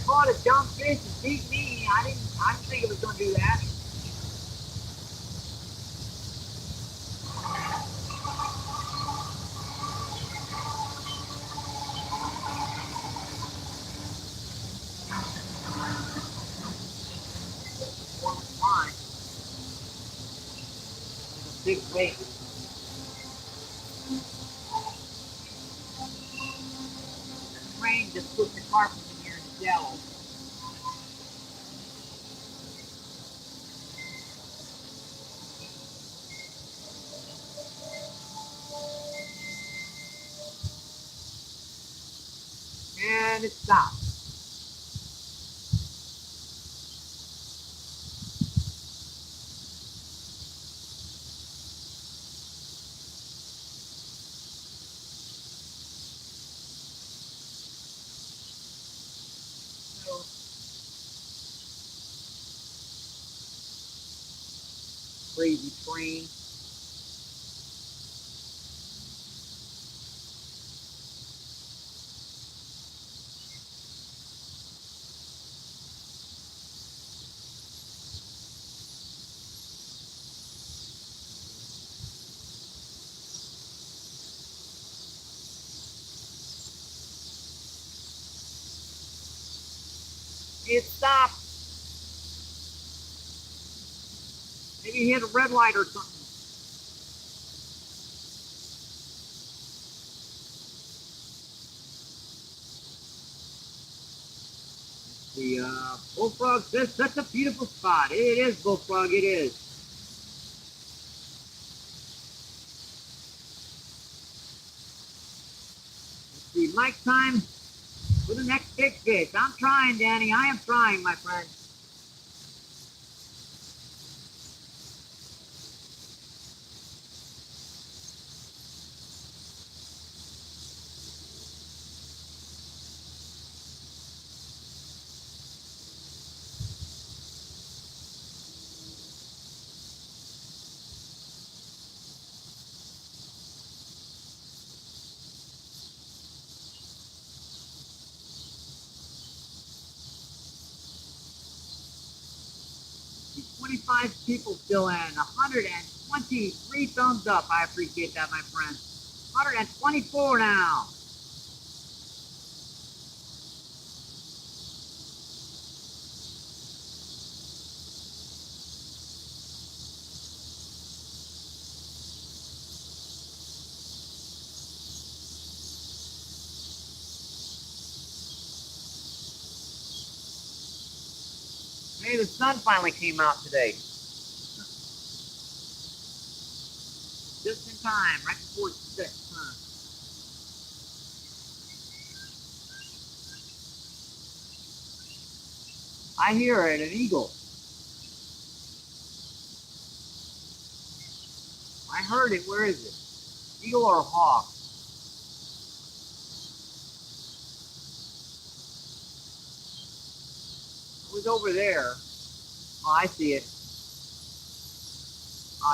A: Caught a dumb fish and beat me. I didn't think it was going to do that. big bait. The train just put the carp in here in the shallow. And it stopped. So, crazy train. It stopped. Maybe he hit a red light or something. The bullfrog says such a beautiful spot. It is, bullfrog, it is. Let's see, mic time for the next big fish. I'm trying, Danny. I am trying, my friend. The 25 people still in. 123 thumbs up. I appreciate that, my friend. 124 now. Hey, the sun finally came out today. Just in time, right before it's 6, huh? I hear it, an eagle. I heard it. Where is it? Eagle or a hawk? It was over there. Oh, I see it.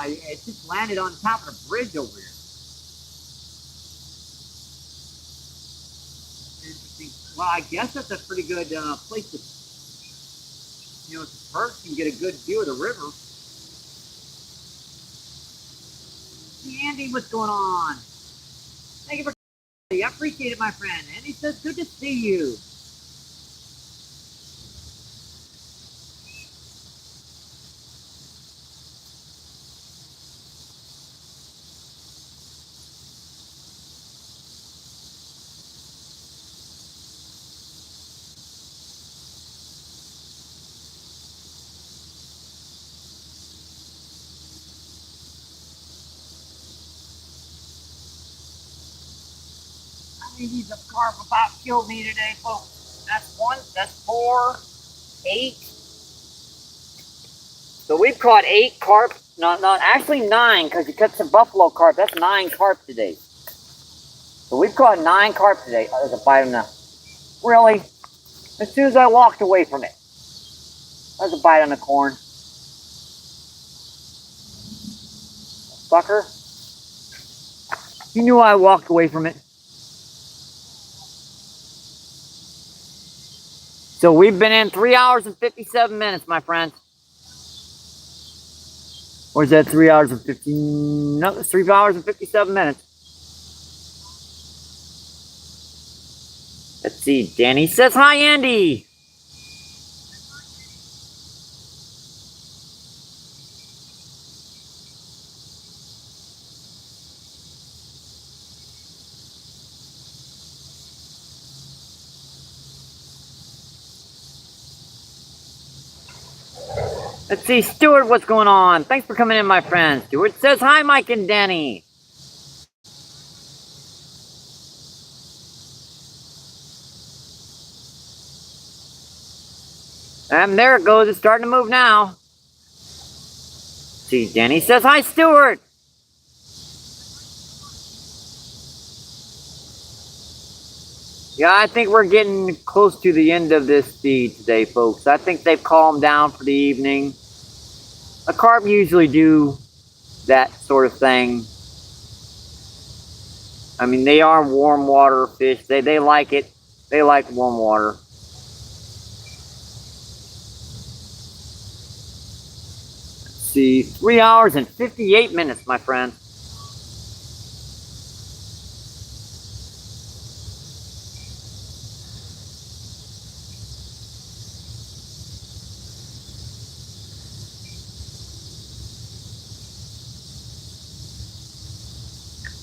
A: It just landed on top of the bridge over here. Interesting. Well, I guess that's a pretty good place to, to perch and get a good view of the river. Hey, Andy, what's going on? Thank you for. I appreciate it, my friend. Andy says, good to see you. I mean, he's a carp about killed me today, folks. That's 1, that's 4, 8. So we've caught 8 carp. Not actually 9, because you cut some buffalo carp. That's 9 carp today. So we've caught 9 carp today. Oh, there's a bite on the. Really? As soon as I walked away from it. There's a bite on the corn. Sucker. You knew I walked away from it. So we've been in 3 hours and 57 minutes, my friends. Or is that 3 hours and 15? No, it's 3 hours and 57 minutes. Let's see. Danny says, hi, Andy. Let's see, Stuart, what's going on? Thanks for coming in, my friend. Stuart says hi, Mike and Danny. And there it goes. It's starting to move now. See, Danny says hi, Stuart. Yeah, I think we're getting close to the end of this feed today, folks. I think they've calmed down for the evening. The carp usually do that sort of thing. I mean, they are warm water fish. They like it. They like warm water. Let's see, 3 hours and 58 minutes, my friend.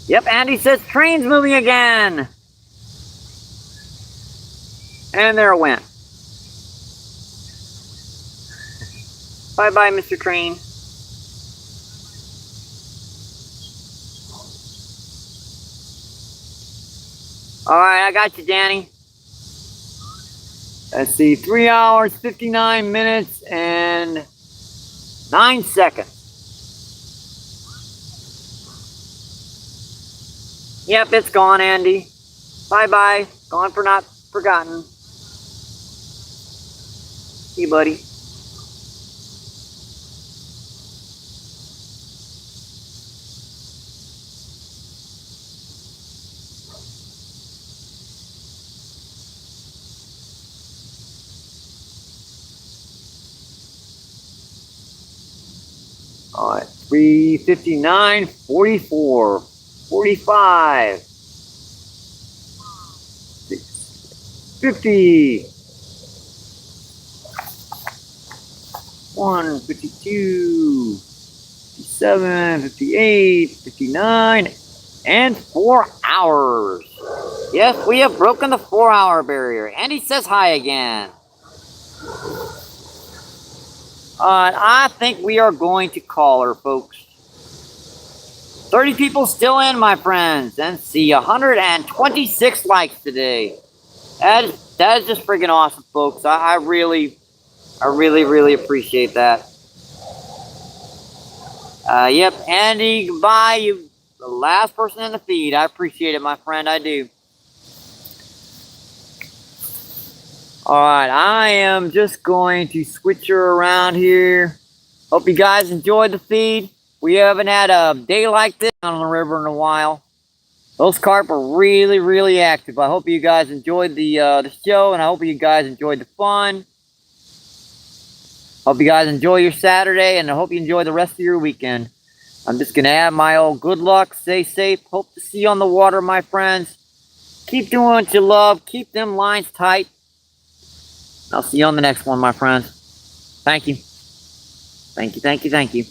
A: Yep, Andy says train's moving again. And there it went. Bye-bye, Mr. Train. All right, I got you, Danny. Let's see, 3 hours, 59 minutes, and 9 seconds. Yep, it's gone, Andy. Bye-bye. Gone for not forgotten. See you, buddy. All right, 3:59, 44. 45, 50, 1, 52, 57, 58, 59, and 4 hours. Yes, we have broken the 4-hour barrier. Andy says hi again. I think we are going to call her, folks. 30 people still in, my friends, and see 126 likes today. That is just freaking awesome, folks. I really appreciate that. Yep, Andy, goodbye. You the last person in the feed. I appreciate it, my friend. I do. All right, I am just going to switch her around here. Hope you guys enjoyed the feed. We haven't had a day like this on the river in a while. Those carp are really active. I hope you guys enjoyed the show, and I hope you guys enjoyed the fun. Hope you guys enjoy your Saturday, and I hope you enjoy the rest of your weekend. I'm just going to add my old good luck. Stay safe. Hope to see you on the water, my friends. Keep doing what you love. Keep them lines tight. I'll see you on the next one, my friends. Thank you. Thank you.